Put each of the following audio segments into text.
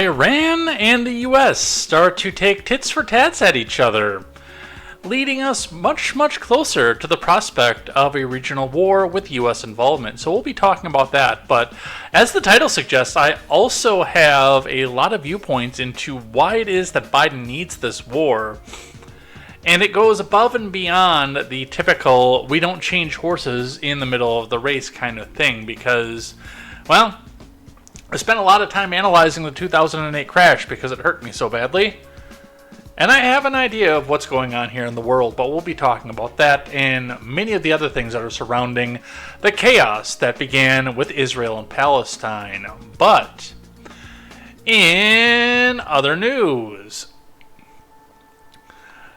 Iran and the US start to take tits for tats at each other, leading us much, much closer to the prospect of a regional war with US involvement. So we'll be talking about that. But as the title suggests, I also have a lot of viewpoints into why it is that Biden needs this war. And it goes above and beyond the typical, we don't change horses in the middle of the race kind of thing, because, well, I spent a lot of time analyzing the 2008 crash because it hurt me so badly. And I have an idea of what's going on here in the world, but we'll be talking about that and many of the other things that are surrounding the chaos that began with Israel and Palestine. But in other news,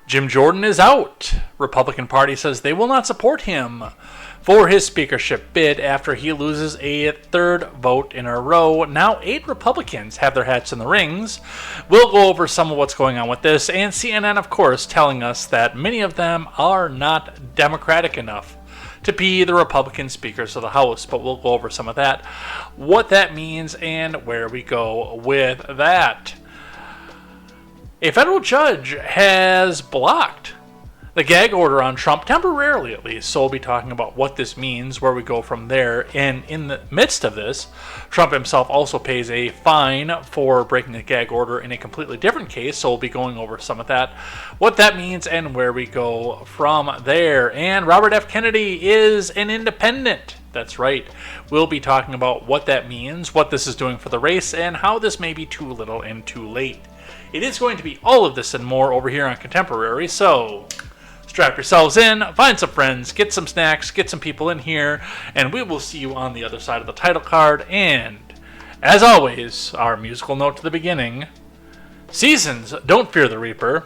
Jim Jordan is out. Republican Party says they will not support him for his speakership bid after he loses a third vote in a row. Now 8 Republicans have their hats in the rings. We'll go over some of what's going on with this, and CNN, of course, telling us that many of them are not Democratic enough to be the Republican speakers of the House, but we'll go over some of that, what that means, and where we go with that. A federal judge has blocked the gag order on Trump, temporarily at least, so we'll be talking about what this means, where we go from there. And in the midst of this, Trump himself also pays a fine for breaking the gag order in a completely different case, so we'll be going over some of that, what that means, and where we go from there. And Robert F. Kennedy is an independent. That's right. We'll be talking about what that means, what this is doing for the race, and how this may be too little and too late. It is going to be all of this and more over here on Contemporary, so strap yourselves in, find some friends, get some snacks, get some people in here, and we will see you on the other side of the title card. And, as always, our musical note to the beginning: seasons don't fear the reaper,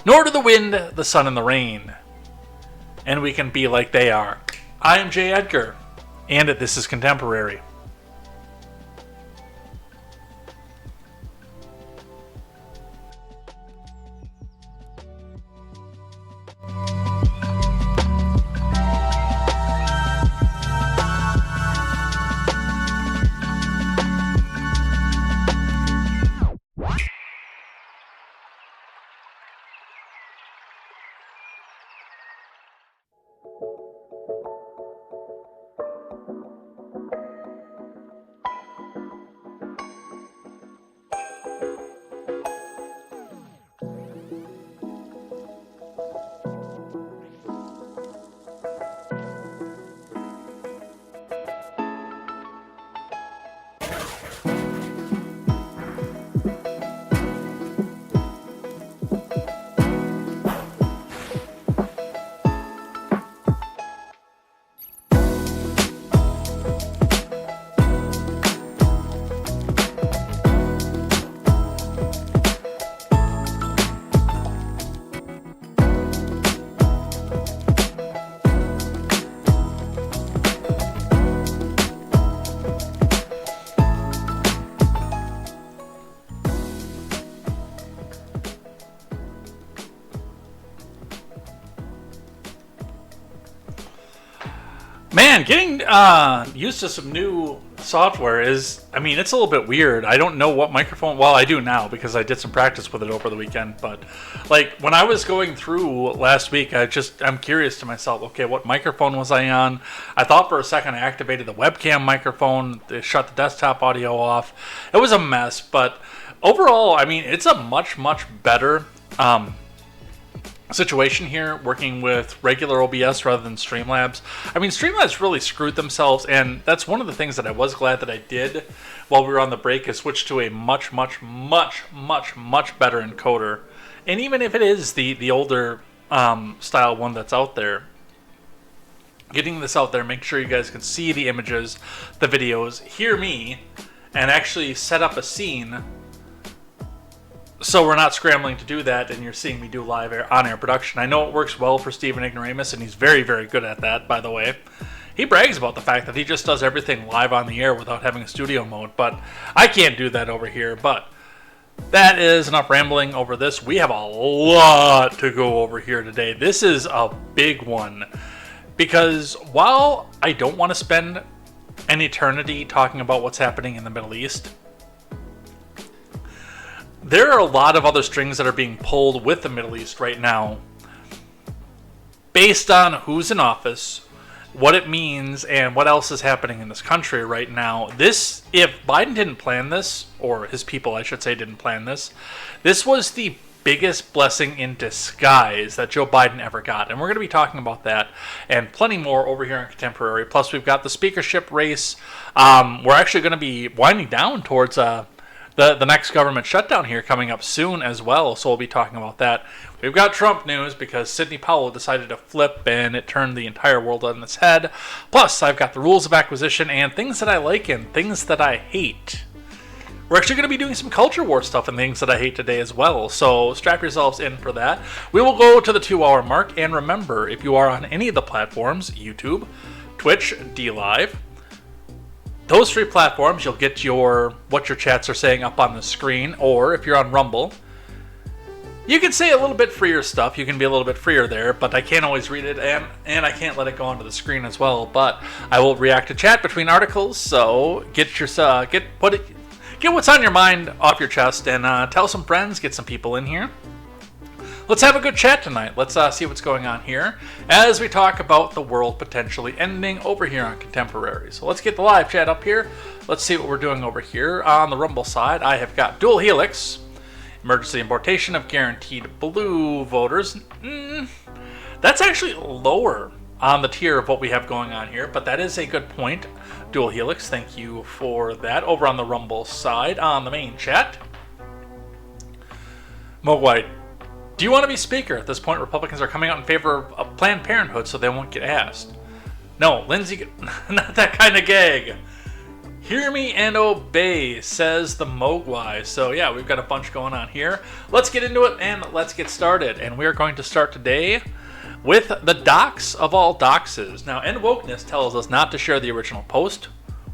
nor do the wind, the sun, and the rain. And we can be like they are. I am Jay Edgar, and this is Contemporary. Man, getting used to some new software is, it's a little bit weird. I don't know what microphone, well, I do now because I did some practice with it over the weekend, but like when I was going through last week, I'm curious to myself, okay, what microphone was I on? I thought for a second I activated the webcam microphone, it shut the desktop audio off. It was a mess, but overall, it's a much, much better situation here working with regular OBS rather than Streamlabs. Streamlabs really screwed themselves, and that's one of the things that I was glad that I did while we were on the break, is switch to a much, much, much, much, much better encoder. And even if it is the older style one that's out there, getting this out there, make sure you guys can see the images, the videos, hear me, and actually set up a scene so we're not scrambling to do that, and you're seeing me do live on-air production. I know it works well for Stephen Ignoramus, and he's very, very good at that, by the way. He brags about the fact that he just does everything live on the air without having a studio mode, but I can't do that over here. But that is enough rambling over this. We have a lot to go over here today. This is a big one, because while I don't want to spend an eternity talking about what's happening in the Middle East, there are a lot of other strings that are being pulled with the Middle East right now based on who's in office, what it means, and what else is happening in this country right now. This, if Biden didn't plan this, or his people, I should say, didn't plan this, this was the biggest blessing in disguise that Joe Biden ever got. And we're going to be talking about that and plenty more over here in Contemporary. Plus, we've got the speakership race. We're actually going to be winding down towards the next government shutdown here coming up soon as well, so we'll be talking about that. We've got Trump news because Sidney Powell decided to flip and it turned the entire world on its head. Plus, I've got the rules of acquisition and things that I like and things that I hate. We're actually going to be doing some culture war stuff and things that I hate today as well, so strap yourselves in for that. We will go to the 2-hour mark, and remember, if you are on any of the platforms, YouTube, Twitch, DLive, those 3 platforms, you'll get what your chats are saying up on the screen, or if you're on Rumble, you can say a little bit freer stuff. You can be a little bit freer there, but I can't always read it, and I can't let it go onto the screen as well. But I will react to chat between articles, so get what's on your mind off your chest, and tell some friends, get some people in here. Let's have a good chat tonight. Let's see what's going on here as we talk about the world potentially ending over here on Contemporary. So let's get the live chat up here. Let's see what we're doing over here. On the Rumble side, I have got Dual Helix, emergency importation of guaranteed blue voters. That's actually lower on the tier of what we have going on here, but that is a good point. Dual Helix, thank you for that. Over on the Rumble side, on the main chat, Mogwai, do you want to be speaker? At this point, Republicans are coming out in favor of Planned Parenthood, so they won't get asked. No, Lindsay, not that kind of gag. Hear me and obey, says the Mogwai. So yeah, we've got a bunch going on here. Let's get into it and let's get started. And we are going to start today with the docs of all doxes. Now, End Wokeness tells us not to share the original post,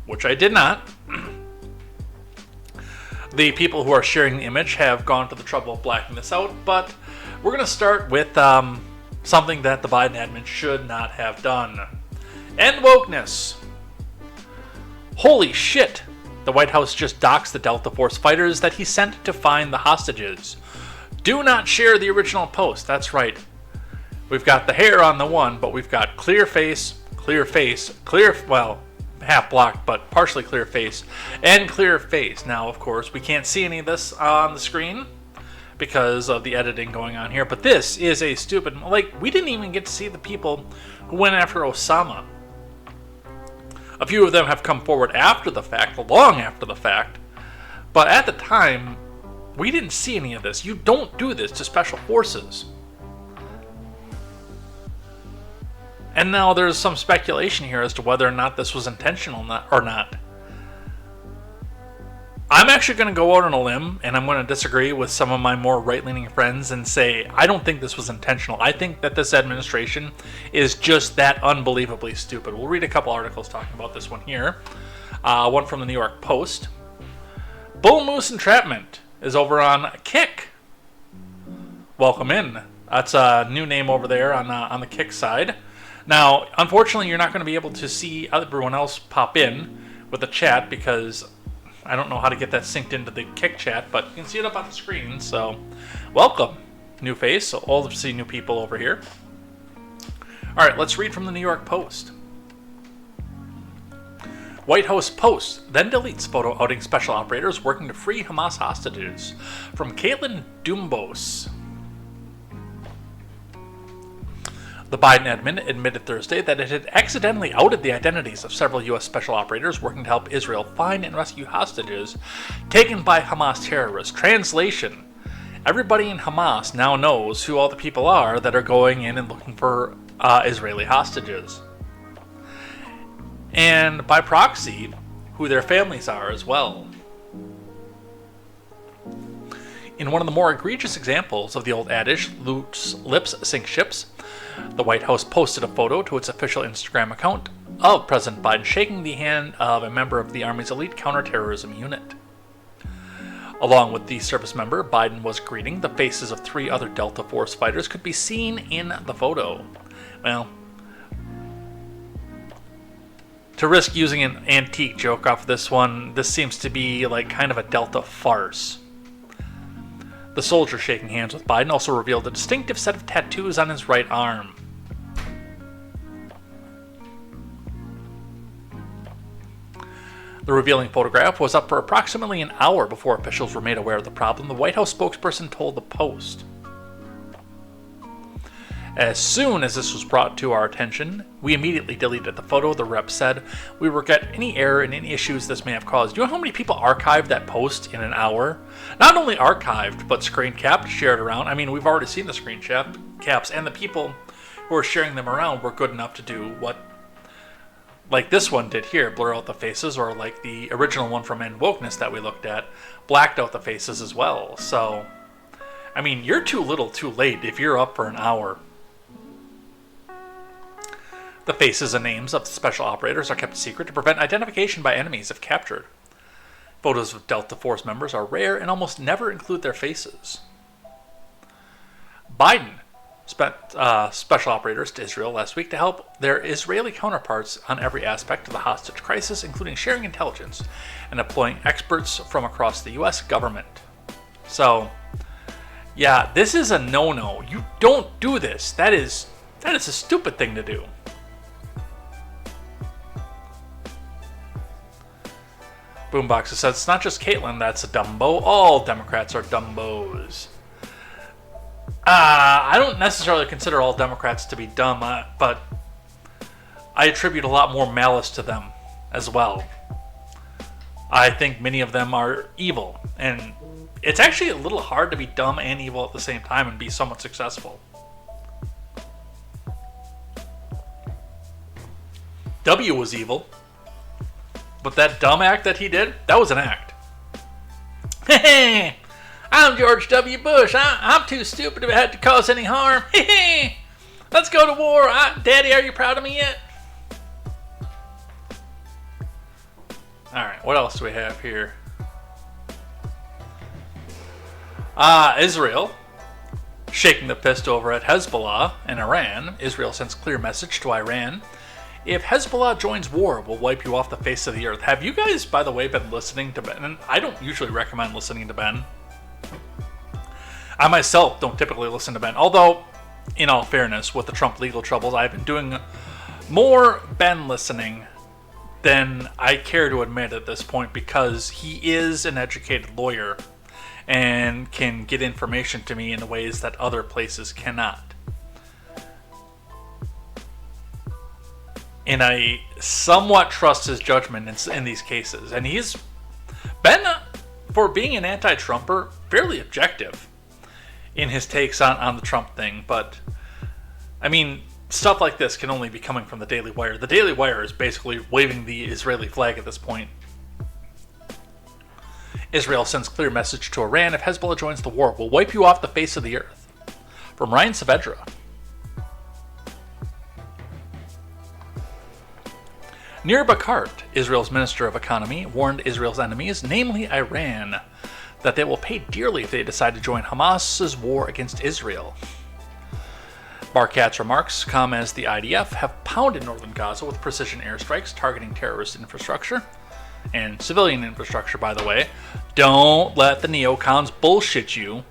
which I did not. The people who are sharing the image have gone to the trouble of blacking this out, but we're going to start with something that the Biden admin should not have done. End Wokeness. Holy shit! The White House just doxed the Delta Force fighters that he sent to find the hostages. Do not share the original post. That's right. We've got the hair on the one, but we've got clear face, well, half blocked, but partially clear face, and clear face. Now, of course, we can't see any of this on the screen because of the editing going on here, but this is a stupid, we didn't even get to see the people who went after Osama. A few of them have come forward after the fact, long after the fact, but at the time, we didn't see any of this. You don't do this to special forces. And now there's some speculation here as to whether or not this was intentional or not. I'm actually going to go out on a limb, and I'm going to disagree with some of my more right-leaning friends and say, I don't think this was intentional. I think that this administration is just that unbelievably stupid. We'll read a couple articles talking about this one here. One from the New York Post. Bull Moose Entrapment is over on Kick. Welcome in. That's a new name over there on the Kick side. Now, unfortunately, you're not going to be able to see everyone else pop in with the chat because I don't know how to get that synced into the Kick chat, but you can see it up on the screen. So, welcome, new face. So, all to see new people over here. All right, let's read from the New York Post. White House posts, then deletes photo outing special operators working to free Hamas hostages. From Caitlin Dumbos. The Biden admin admitted Thursday that it had accidentally outed the identities of several U.S. special operators working to help Israel find and rescue hostages taken by Hamas terrorists. Translation: everybody in Hamas now knows who all the people are that are going in and looking for Israeli hostages. And by proxy, who their families are as well. In one of the more egregious examples of the old adage, loose lips sink ships, the White House posted a photo to its official Instagram account of President Biden shaking the hand of a member of the Army's elite counterterrorism unit. Along with the service member Biden was greeting, the faces of 3 other Delta Force fighters could be seen in the photo. Well, to risk using an antique joke off this one, this seems to be like kind of a Delta farce. The soldier shaking hands with Biden also revealed a distinctive set of tattoos on his right arm. The revealing photograph was up for approximately an hour before officials were made aware of the problem, the White House spokesperson told the Post. As soon as this was brought to our attention, we immediately deleted the photo, the rep said. We regret any error and any issues this may have caused. Do you know how many people archived that post in an hour? Not only archived, but screen capped, shared around. I mean, we've already seen the screen caps, and the people who are sharing them around were good enough to do what, like this one did here, blur out the faces, or like the original one from End Wokeness that we looked at, blacked out the faces as well. So, I mean, you're too little too late if you're up for an hour. The faces and names of the special operators are kept secret to prevent identification by enemies if captured. Photos of Delta Force members are rare and almost never include their faces. Biden spent special operators to Israel last week to help their Israeli counterparts on every aspect of the hostage crisis, including sharing intelligence and deploying experts from across the U.S. government. So, yeah, this is a no-no. You don't do this. That is a stupid thing to do. Boombox says, it's not just Caitlyn that's a dumbo. All Democrats are dumbos. I don't necessarily consider all Democrats to be dumb, but I attribute a lot more malice to them as well. I think many of them are evil, and it's actually a little hard to be dumb and evil at the same time and be somewhat successful. W was evil. But that dumb act that he did, that was an act. Hey, I'm George W. Bush. I'm too stupid to have to cause any harm. Hey, let's go to war. Daddy, are you proud of me yet? Alright, what else do we have here? Israel, shaking the fist over at Hezbollah and Iran. Israel sends clear message to Iran. If Hezbollah joins war, we'll wipe you off the face of the earth. Have you guys, by the way, been listening to Ben? And I don't usually recommend listening to Ben. I myself don't typically listen to Ben. Although, in all fairness, with the Trump legal troubles, I've been doing more Ben listening than I care to admit at this point, because he is an educated lawyer and can get information to me in ways that other places cannot. And I somewhat trust his judgment in these cases. And he's been, for being an anti-Trumper, fairly objective in his takes on the Trump thing. But, I mean, stuff like this can only be coming from the Daily Wire. The Daily Wire is basically waving the Israeli flag at this point. Israel sends clear message to Iran. If Hezbollah joins the war, we'll wipe you off the face of the earth. From Ryan Saavedra. Nir Barkat, Israel's Minister of Economy, warned Israel's enemies, namely Iran, that they will pay dearly if they decide to join Hamas's war against Israel. Barkat's remarks come as the IDF have pounded northern Gaza with precision airstrikes targeting terrorist infrastructure. And civilian infrastructure, by the way. Don't let the neocons bullshit you.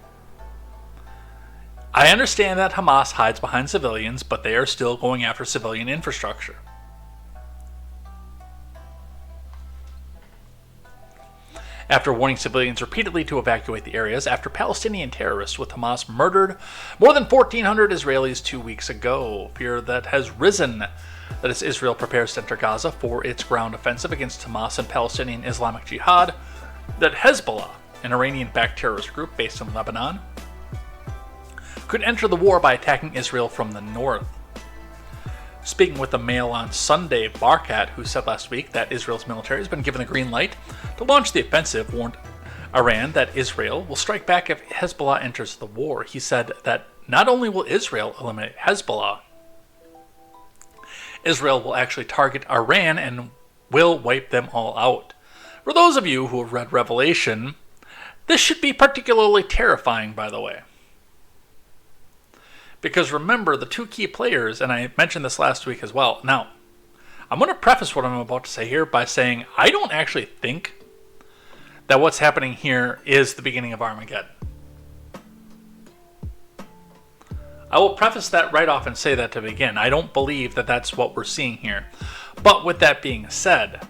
I understand that Hamas hides behind civilians, but they are still going after civilian infrastructure. After warning civilians repeatedly to evacuate the areas after Palestinian terrorists with Hamas murdered more than 1,400 Israelis 2 weeks ago. Fear that has risen that as Israel prepares to enter Gaza for its ground offensive against Hamas and Palestinian Islamic Jihad, that Hezbollah, an Iranian-backed terrorist group based in Lebanon, could enter the war by attacking Israel from the north. Speaking with the Mail on Sunday, Barkat, who said last week that Israel's military has been given the green light to launch the offensive, warned Iran that Israel will strike back if Hezbollah enters the war. He said that not only will Israel eliminate Hezbollah, Israel will actually target Iran and will wipe them all out. For those of you who have read Revelation, this should be particularly terrifying, by the way. Because remember, the two key players, and I mentioned this last week as well. Now, I'm going to preface what I'm about to say here by saying I don't actually think that what's happening here is the beginning of Armageddon. I will preface that right off and say that to begin. I don't believe that that's what we're seeing here. But with that being said,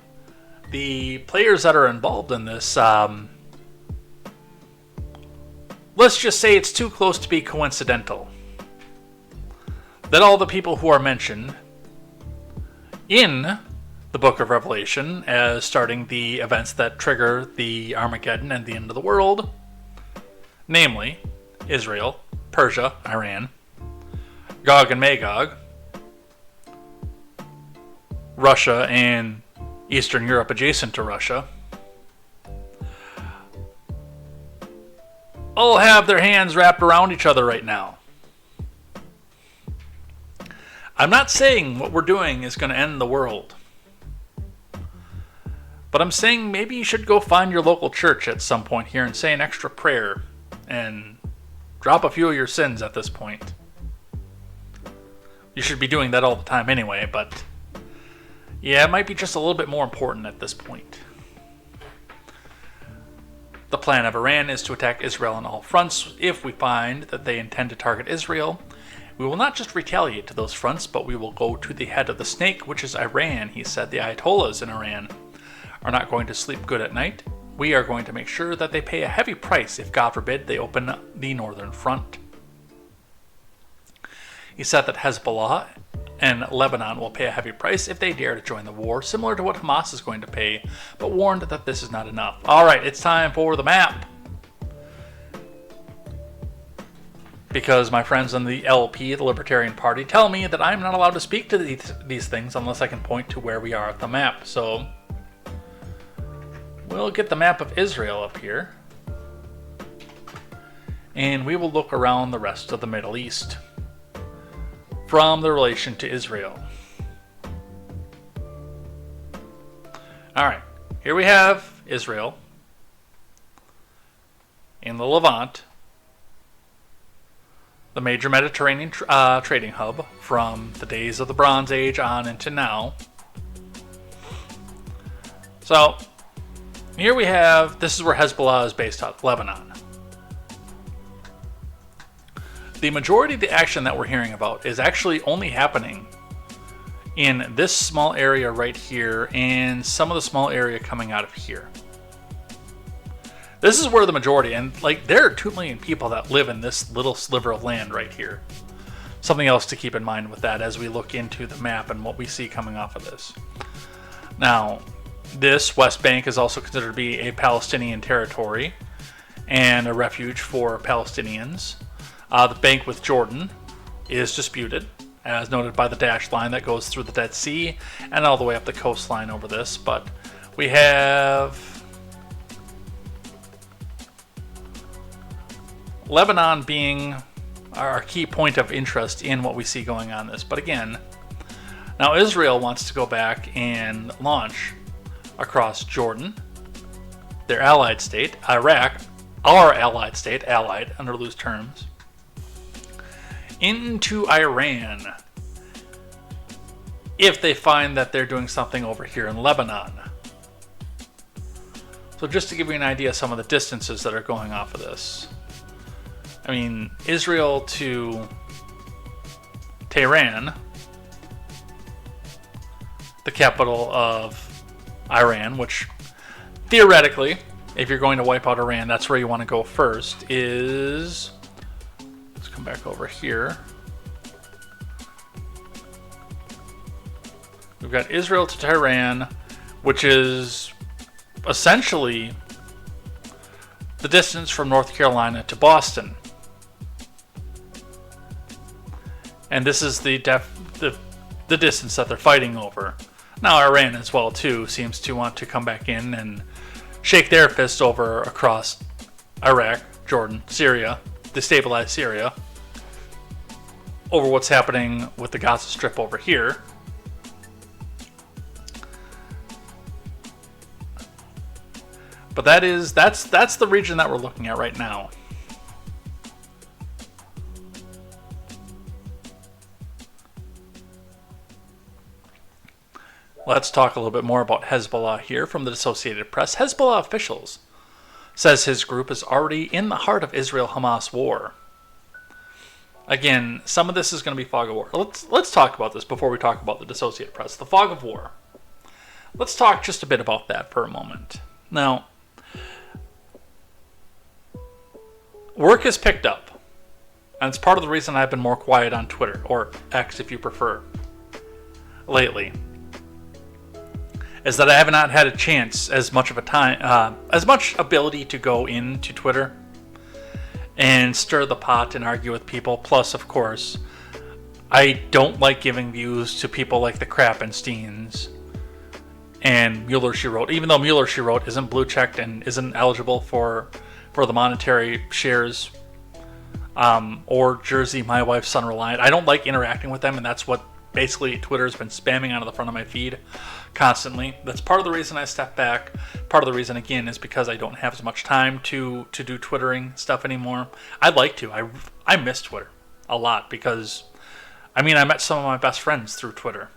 the players that are involved in this, let's just say it's too close to be coincidental that all the people who are mentioned in the Book of Revelation as starting the events that trigger the Armageddon and the end of the world, namely Israel, Persia, Iran, Gog and Magog, Russia and Eastern Europe adjacent to Russia, all have their hands wrapped around each other right now. I'm not saying what we're doing is going to end the world, but I'm saying maybe you should go find your local church at some point here and say an extra prayer and drop a few of your sins at this point. You should be doing that all the time anyway, but yeah, it might be just a little bit more important at this point. The plan of Iran is to attack Israel on all fronts. If we find that they intend to target Israel, we will not just retaliate to those fronts, but we will go to the head of the snake, which is Iran. He said the Ayatollahs in Iran are not going to sleep good at night. We are going to make sure that they pay a heavy price if, God forbid, they open the northern front. He said that Hezbollah and Lebanon will pay a heavy price if they dare to join the war, similar to what Hamas is going to pay, but warned that this is not enough. All right, it's time for the map. Because my friends in the LP, the Libertarian Party, tell me that I'm not allowed to speak to these things unless I can point to where we are at the map. So we'll get the map of Israel up here, and we will look around the rest of the Middle East from the relation to Israel. Alright, here we have Israel in the Levant, the major Mediterranean trading hub from the days of the Bronze Age on into now. So, here we have, this is where Hezbollah is based out of, Lebanon. The majority of the action that we're hearing about is actually only happening in this small area right here and some of the small area coming out of here. This is where the majority, and like there are 2 million people that live in this little sliver of land right here. Something else to keep in mind with that as we look into the map and what we see coming off of this. Now, this West Bank is also considered to be a Palestinian territory and a refuge for Palestinians. The bank with Jordan is disputed, as noted by the dashed line that goes through the Dead Sea and all the way up the coastline over this. But we have Lebanon being our key point of interest in what we see going on this. But again, now Israel wants to go back and launch across Jordan, their allied state, Iraq, our allied state, allied under loose terms, into Iran if they find that they're doing something over here in Lebanon. So just to give you an idea of some of the distances that are going off of this. I mean, Israel to Tehran, the capital of Iran, which theoretically, if you're going to wipe out Iran, that's where you want to go first, is... Let's come back over here. We've got Israel to Tehran, which is essentially the distance from North Carolina to Boston. And this is the distance that they're fighting over. Now Iran as well too seems to want to come back in and shake their fist over across Iraq, Jordan, Syria, destabilize Syria over what's happening with the Gaza Strip over here. But that's the region that we're looking at right now. Let's talk a little bit more about Hezbollah here from the Associated Press. Hezbollah officials says his group is already in the heart of Israel-Hamas war. Again, some of this is going to be fog of war. Let's talk about this before we talk about the Associated Press. The fog of war. Let's talk just a bit about that for a moment. Now, work has picked up, and it's part of the reason I've been more quiet on Twitter, or X if you prefer, lately, is that I have not had a chance as much ability to go into Twitter and stir the pot and argue with people. Plus, of course, I don't like giving views to people like the Krappensteins and Mueller, She Wrote. Even though Mueller, She Wrote isn't blue checked and isn't eligible for the monetary shares, or Jersey, My Wife's Son Reliant. I don't like interacting with them, and that's what basically Twitter's been spamming onto the front of my feed constantly. That's part of the reason I stepped back. Part of the reason, again, is because I don't have as much time to do Twittering stuff anymore. I'd like to. I miss Twitter a lot because, I met some of my best friends through Twitter.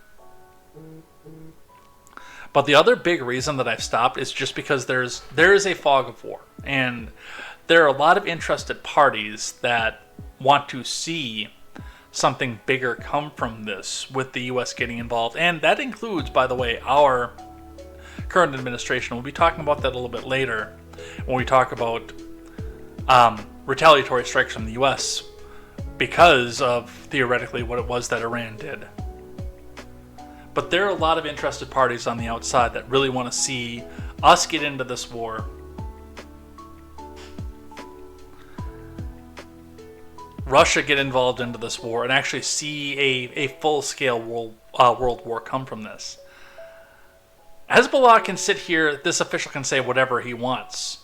But the other big reason that I've stopped is just because there is a fog of war. And there are a lot of interested parties that want to see something bigger come from this, with the U.S. getting involved. And that includes, by the way, our current administration. We'll be talking about that a little bit later when we talk about retaliatory strikes from the U.S. because of, theoretically, what it was that Iran did. But there are a lot of interested parties on the outside that really want to see us get into this war. Russia get involved into this war and actually see a full-scale world war come from this. Hezbollah can sit here, this official can say whatever he wants.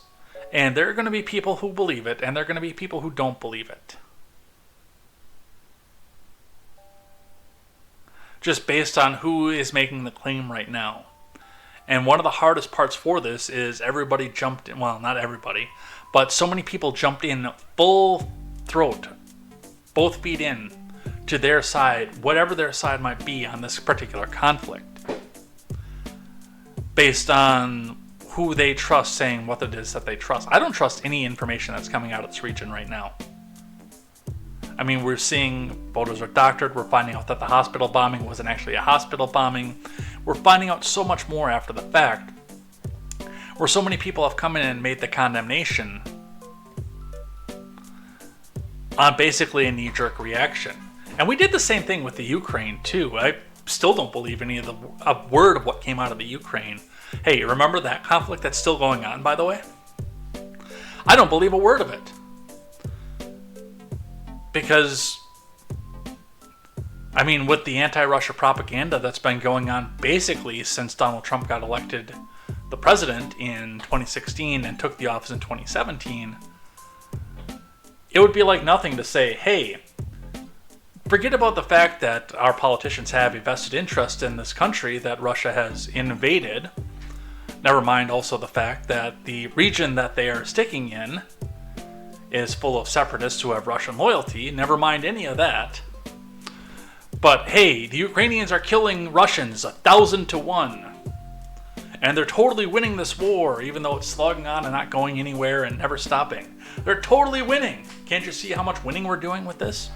And there are going to be people who believe it, and there are going to be people who don't believe it. Just based on who is making the claim right now. And one of the hardest parts for this is everybody jumped in, well, not everybody, but so many people jumped in full throat, both feet in, to their side, whatever their side might be on this particular conflict, based on who they trust saying what it is that they trust. I don't trust any information that's coming out of this region right now. We're seeing photos are doctored. We're finding out that the hospital bombing wasn't actually a hospital bombing. We're finding out so much more after the fact, where so many people have come in and made the condemnation on basically a knee-jerk reaction. And we did the same thing with the Ukraine, too. I still don't believe a word of what came out of the Ukraine. Hey, remember that conflict that's still going on, by the way? I don't believe a word of it. Because, with the anti-Russia propaganda that's been going on basically since Donald Trump got elected the president in 2016 and took the office in 2017, it would be like nothing to say, hey, forget about the fact that our politicians have a vested interest in this country that Russia has invaded. Never mind also the fact that the region that they are sticking in is full of separatists who have Russian loyalty. Never mind any of that. But hey, the Ukrainians are killing Russians 1,000 to 1. And they're totally winning this war, even though it's slogging on and not going anywhere and never stopping. They're totally winning. Can't you see how much winning we're doing with this?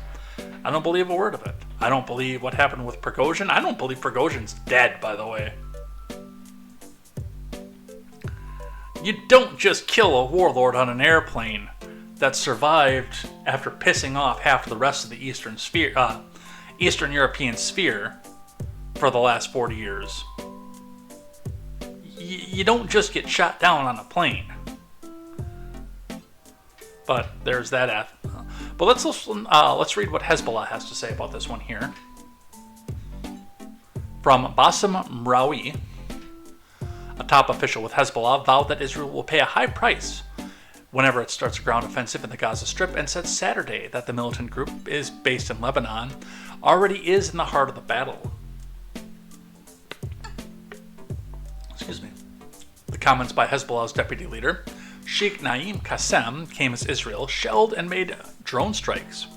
I don't believe a word of it. I don't believe what happened with Prigozhin. I don't believe Prigozhin's dead, by the way. You don't just kill a warlord on an airplane that survived after pissing off half of the rest of the Eastern European sphere for the last 40 years. You don't just get shot down on a plane. But there's that. But let's read what Hezbollah has to say about this one here. From Bassem Mraoui, a top official with Hezbollah, vowed that Israel will pay a high price whenever it starts a ground offensive in the Gaza Strip, and said Saturday that the militant group is based in Lebanon, already is in the heart of the battle. Excuse me. The comments by Hezbollah's deputy leader, Sheikh Naim Qassem, came as Israel shelled and made drone strikes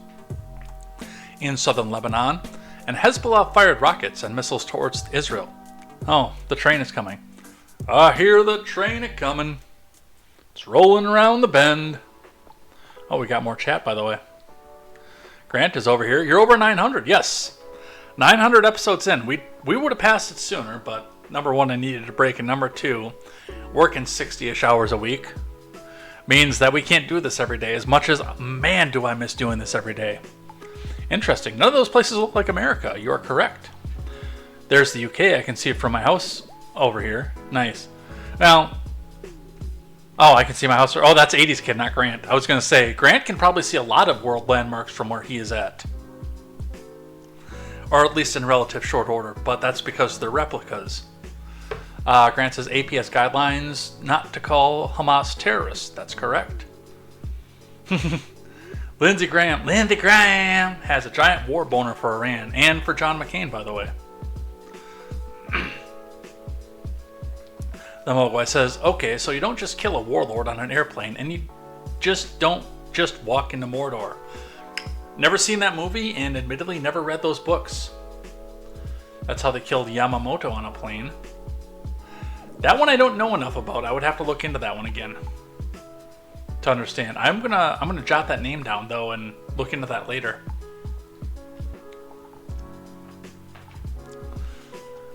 in southern Lebanon, and Hezbollah fired rockets and missiles towards Israel. Oh, the train is coming. I hear the train a-comin'. It's rolling around the bend. Oh, we got more chat, by the way. Grant is over here. You're over 900. Yes. 900 episodes in. We would have passed it sooner, but number one, I needed a break, and number two, working 60-ish hours a week means that we can't do this every day, as much as, man, do I miss doing this every day. Interesting. None of those places look like America. You are correct. There's the UK. I can see it from my house over here. Nice. Now, oh, I can see my house. Oh, that's 80s kid, not Grant. I was going to say, Grant can probably see a lot of world landmarks from where he is at. Or at least in relative short order, but that's because they're replicas. Grant says APS guidelines not to call Hamas terrorists. That's correct. Lindsey Graham has a giant war boner for Iran and for John McCain, by the way. The Mogwai says, okay, so you don't just kill a warlord on an airplane, and you just don't just walk into Mordor. Never seen that movie, and admittedly never read those books. That's how they killed Yamamoto on a plane. That one I don't know enough about. I would have to look into that one again to understand. I'm gonna jot that name down though and look into that later.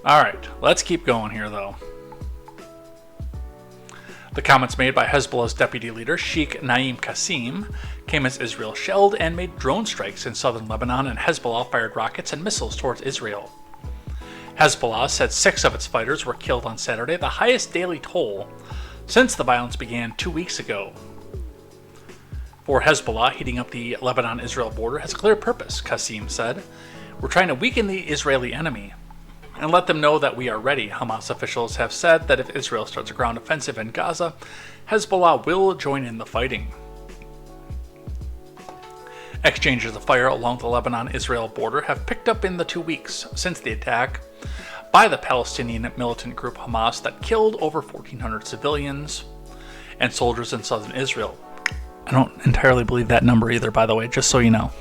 All right, let's keep going here though. The comments made by Hezbollah's deputy leader, Sheikh Naim Qasim, came as Israel shelled and made drone strikes in southern Lebanon, and Hezbollah fired rockets and missiles towards Israel. Hezbollah said 6 of its fighters were killed on Saturday, the highest daily toll since the violence began 2 weeks ago. For Hezbollah, heating up the Lebanon-Israel border has a clear purpose, Qasim said. We're trying to weaken the Israeli enemy and let them know that we are ready. Hamas officials have said that if Israel starts a ground offensive in Gaza, Hezbollah will join in the fighting. Exchanges of fire along the Lebanon-Israel border have picked up in the 2 weeks since the attack by the Palestinian militant group Hamas that killed over 1,400 civilians and soldiers in southern Israel. I don't entirely believe that number either, by the way, just so you know.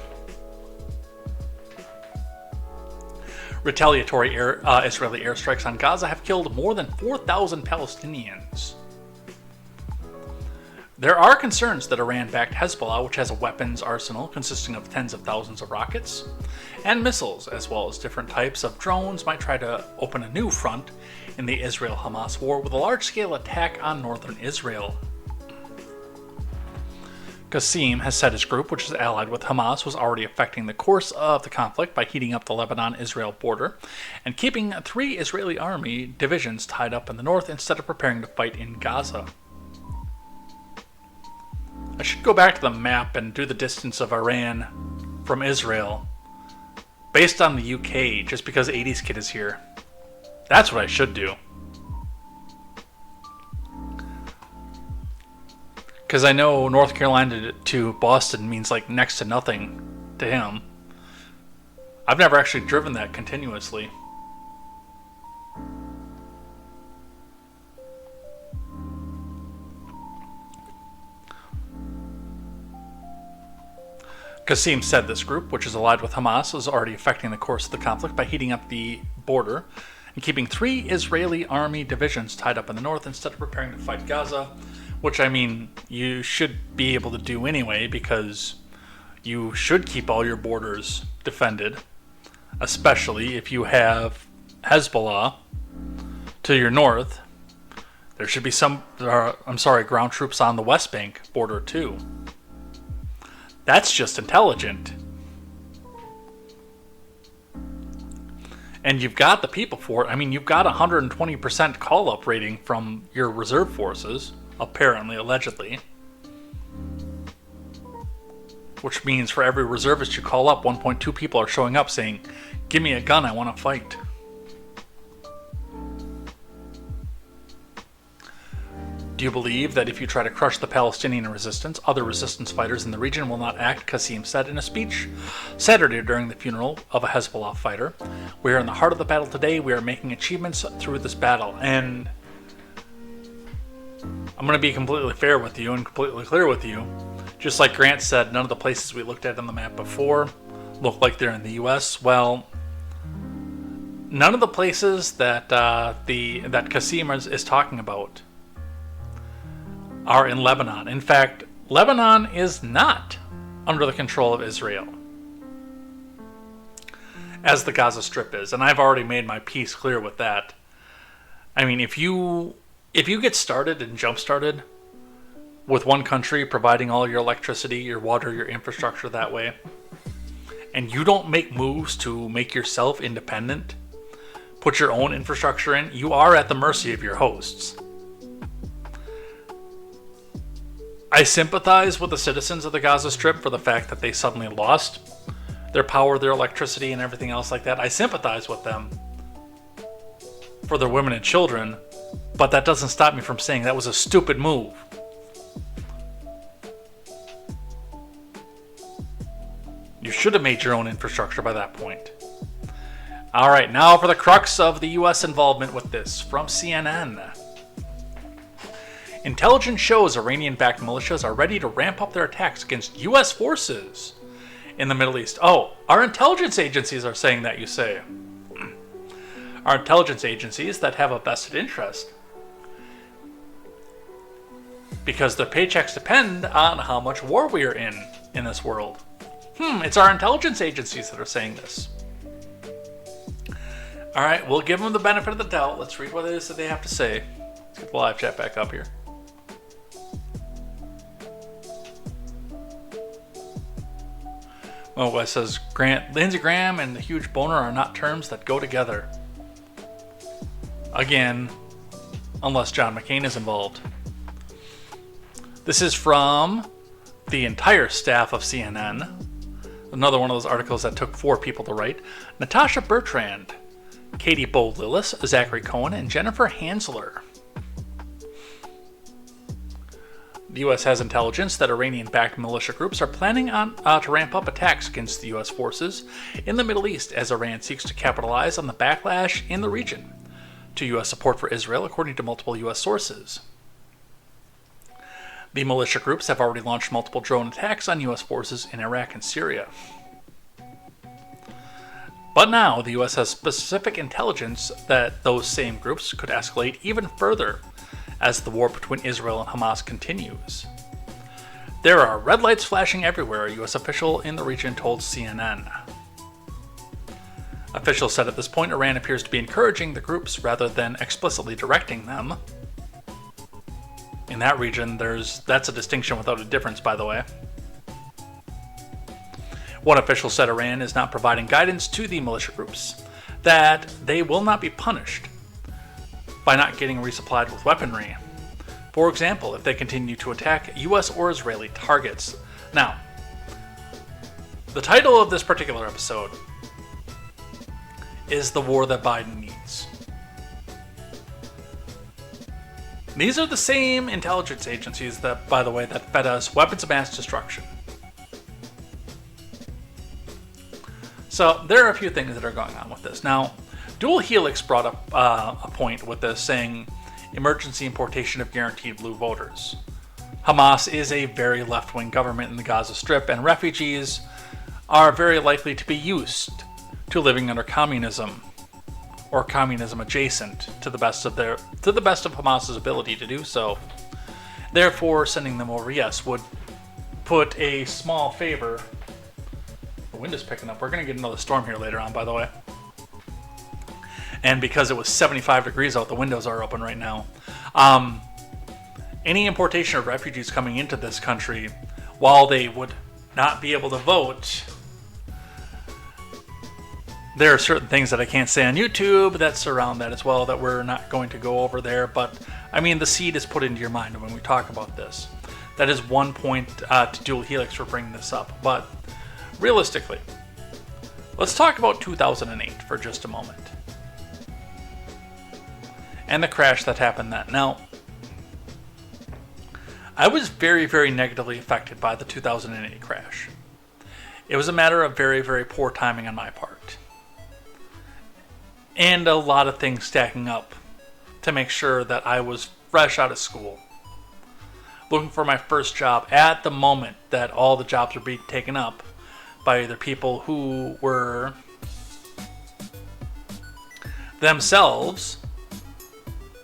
Retaliatory Israeli airstrikes on Gaza have killed more than 4,000 Palestinians. There are concerns that Iran-backed Hezbollah, which has a weapons arsenal consisting of tens of thousands of rockets and missiles, as well as different types of drones, might try to open a new front in the Israel-Hamas war with a large-scale attack on northern Israel. Qasim has said his group, which is allied with Hamas, was already affecting the course of the conflict by heating up the Lebanon-Israel border and keeping 3 Israeli army divisions tied up in the north instead of preparing to fight in Gaza. I should go back to the map and do the distance of Iran from Israel based on the UK, just because 80s Kid is here. That's what I should do. Because I know North Carolina to Boston means like next to nothing to him. I've never actually driven that continuously. Qasim said this group, which is allied with Hamas, is already affecting the course of the conflict by heating up the border and keeping 3 Israeli army divisions tied up in the north instead of preparing to fight Gaza. Which, I mean, you should be able to do anyway, because you should keep all your borders defended, especially if you have Hezbollah to your north. There should be ground troops on the West Bank border too. That's just intelligent. And you've got the people for it. I mean, you've got 120% call-up rating from your reserve forces. Apparently, allegedly. Which means for every reservist you call up, 1.2 people are showing up saying, give me a gun, I want to fight. Do you believe that if you try to crush the Palestinian resistance, other resistance fighters in the region will not act? Qasim said in a speech Saturday during the funeral of a Hezbollah fighter. We are in the heart of the battle today. We are making achievements through this battle. And I'm going to be completely fair with you and completely clear with you. Just like Grant said, none of the places we looked at on the map before look like they're in the U.S. Well, none of the places that that Qasim is talking about are in Lebanon. In fact, Lebanon is not under the control of Israel. as the Gaza Strip is, and I've already made my piece clear with that. I mean, if you get started and jump started with one country providing all your electricity, your water, your infrastructure that way, and you don't make moves to make yourself independent, put your own infrastructure in, you are at the mercy of your hosts. I sympathize with the citizens of the Gaza Strip for the fact that they suddenly lost their power, their electricity, and everything else like that. I sympathize with them for their women and children, but that doesn't stop me from saying that was a stupid move. You should have made your own infrastructure by that point. All right, now for the crux of the U.S. involvement with this, from CNN. Intelligence shows Iranian-backed militias are ready to ramp up their attacks against U.S. forces in the Middle East. Oh, our intelligence agencies are saying that, you say. Our intelligence agencies that have a vested interest, because their paychecks depend on how much war we are in this world. It's our intelligence agencies that are saying this. All right, we'll give them the benefit of the doubt. Let's read what it is that they have to say. Let's get the live chat back up here. Oh, it says, Lindsey Graham and the huge boner are not terms that go together. Again, unless John McCain is involved. This is from the entire staff of CNN. Another one of those articles that took 4 people to write. Natasha Bertrand, Katie Bowe-Lillis, Zachary Cohen, and Jennifer Hansler. The U.S. has intelligence that Iranian-backed militia groups are planning on to ramp up attacks against the U.S. forces in the Middle East as Iran seeks to capitalize on the backlash in the region to U.S. support for Israel, according to multiple U.S. sources. The militia groups have already launched multiple drone attacks on U.S. forces in Iraq and Syria. But now, the U.S. has specific intelligence that those same groups could escalate even further as the war between Israel and Hamas continues. There are red lights flashing everywhere, a U.S. official in the region told CNN. Officials said at this point Iran appears to be encouraging the groups rather than explicitly directing them. In that region, that's a distinction without a difference, by the way. One official said Iran is not providing guidance to the militia groups, that they will not be punished by not getting resupplied with weaponry. For example, if they continue to attack U.S. or Israeli targets. Now, the title of this particular episode is The War That Biden Needs. These are the same intelligence agencies that, by the way, that fed us weapons of mass destruction. So there are a few things that are going on with this. Now, Dual Helix brought up a point with this, saying emergency importation of guaranteed blue voters. Hamas is a very left-wing government in the Gaza Strip, and refugees are very likely to be used to living under communism or communism adjacent to the best of Hamas's ability to do so. Therefore, sending them over, yes, would put a small favor. The wind is picking up. We're going to get another storm here later on, by the way. And because it was 75 degrees out, the windows are open right now. Any importation of refugees coming into this country, while they would not be able to vote, there are certain things that I can't say on YouTube that surround that as well that we're not going to go over there. But, I mean, the seed is put into your mind when we talk about this. That is one point to Dual Helix for bringing this up. But, realistically, let's talk about 2008 for just a moment. And the crash that happened then. Now, I was very, very negatively affected by the 2008 crash. It was a matter of very, very poor timing on my part. And a lot of things stacking up to make sure that I was fresh out of school, looking for my first job at the moment that all the jobs were being taken up by either people who were themselves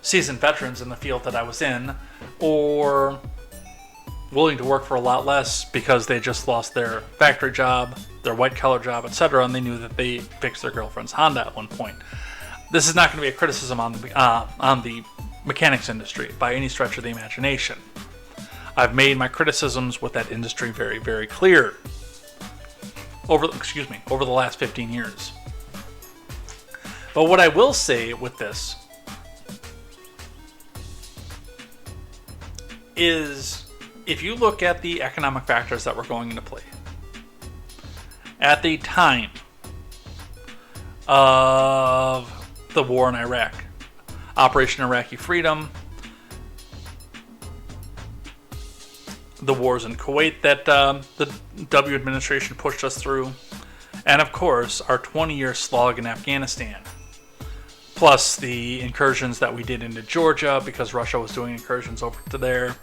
seasoned veterans in the field that I was in, or willing to work for a lot less because they just lost their factory job, their white-collar job, etc., and they knew that they fixed their girlfriend's Honda at one point. This is not going to be a criticism on the mechanics industry by any stretch of the imagination. I've made my criticisms with that industry very, very clear over the last 15 years. But what I will say with this is, if you look at the economic factors that were going into play at the time of the war in Iraq, Operation Iraqi Freedom, the wars in Kuwait that the W administration pushed us through, and of course our 20-year slog in Afghanistan, plus the incursions that we did into Georgia because Russia was doing incursions over to there,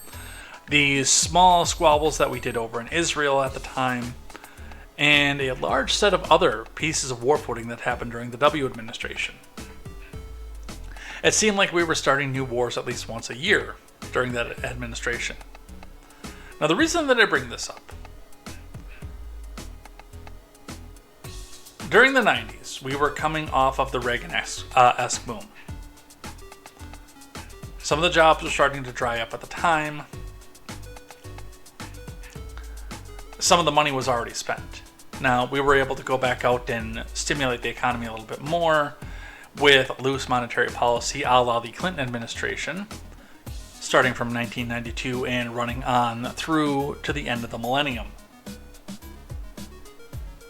the small squabbles that we did over in Israel at the time, and a large set of other pieces of war footing that happened during the W administration. It seemed like we were starting new wars at least once a year during that administration. Now, the reason that I bring this up, during the 90s, we were coming off of the Reagan-esque boom. Some of the jobs were starting to dry up at the time. Some of the money was already spent. Now, we were able to go back out and stimulate the economy a little bit more with loose monetary policy a la the Clinton administration, starting from 1992 and running on through to the end of the millennium.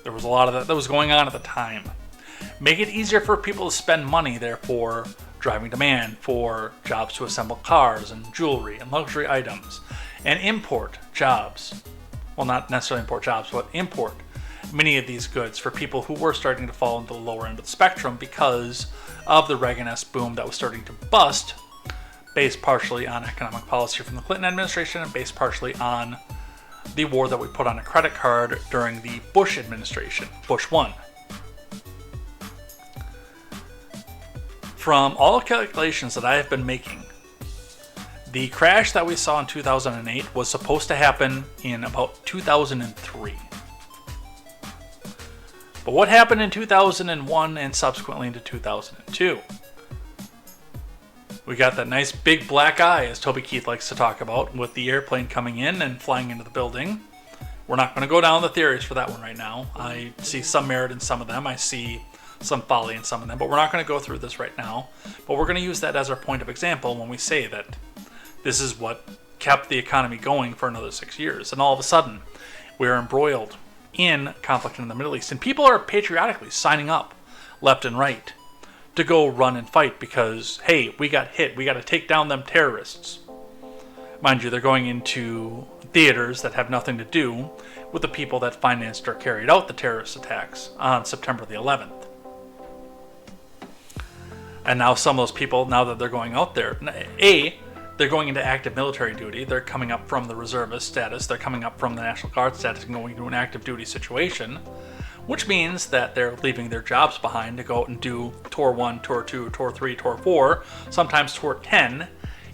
There was a lot of that was going on at the time. Make it easier for people to spend money, therefore driving demand for jobs to assemble cars and jewelry and luxury items, and import jobs. Well, not necessarily import jobs, but import many of these goods for people who were starting to fall into the lower end of the spectrum because of the Reagan-esque boom that was starting to bust, based partially on economic policy from the Clinton administration and based partially on the war that we put on a credit card during the Bush administration, Bush 1. From all calculations that I have been making, the crash that we saw in 2008 was supposed to happen in about 2003. But what happened in 2001 and subsequently into 2002? We got that nice big black eye, as Toby Keith likes to talk about, with the airplane coming in and flying into the building. We're not going to go down the theories for that one right now. I see some merit in some of them. I see some folly in some of them. But we're not going to go through this right now. But we're going to use that as our point of example when we say that this is what kept the economy going for another 6 years. And all of a sudden, we're embroiled in conflict in the Middle East. And people are patriotically signing up left and right to go run and fight because, hey, we got hit. We got to take down them terrorists. Mind you, they're going into theaters that have nothing to do with the people that financed or carried out the terrorist attacks on September the 11th. And now some of those people, now that they're going out there, they're going into active military duty. They're coming up from the reservist status. They're coming up from the National Guard status and going into an active duty situation, which means that they're leaving their jobs behind to go out and do Tour 1, Tour 2, Tour 3, Tour 4, sometimes Tour 10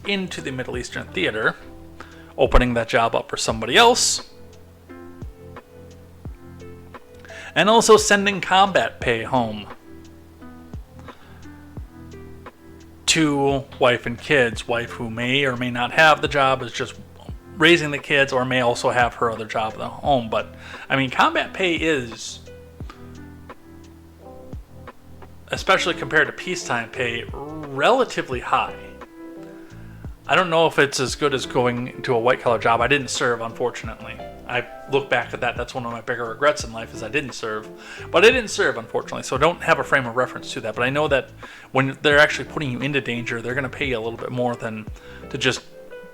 into the Middle Eastern theater, opening that job up for somebody else, and also sending combat pay home to wife and kids. Wife who may or may not have the job, is just raising the kids, or may also have her other job at the home. But I mean, combat pay is, especially compared to peacetime pay, relatively high. I don't know if it's as good as going to a white-collar job. I didn't serve, unfortunately. I look back at that. That's one of my bigger regrets in life, is I didn't serve. But I didn't serve, unfortunately, so I don't have a frame of reference to that. But I know that when they're actually putting you into danger, they're going to pay you a little bit more than to just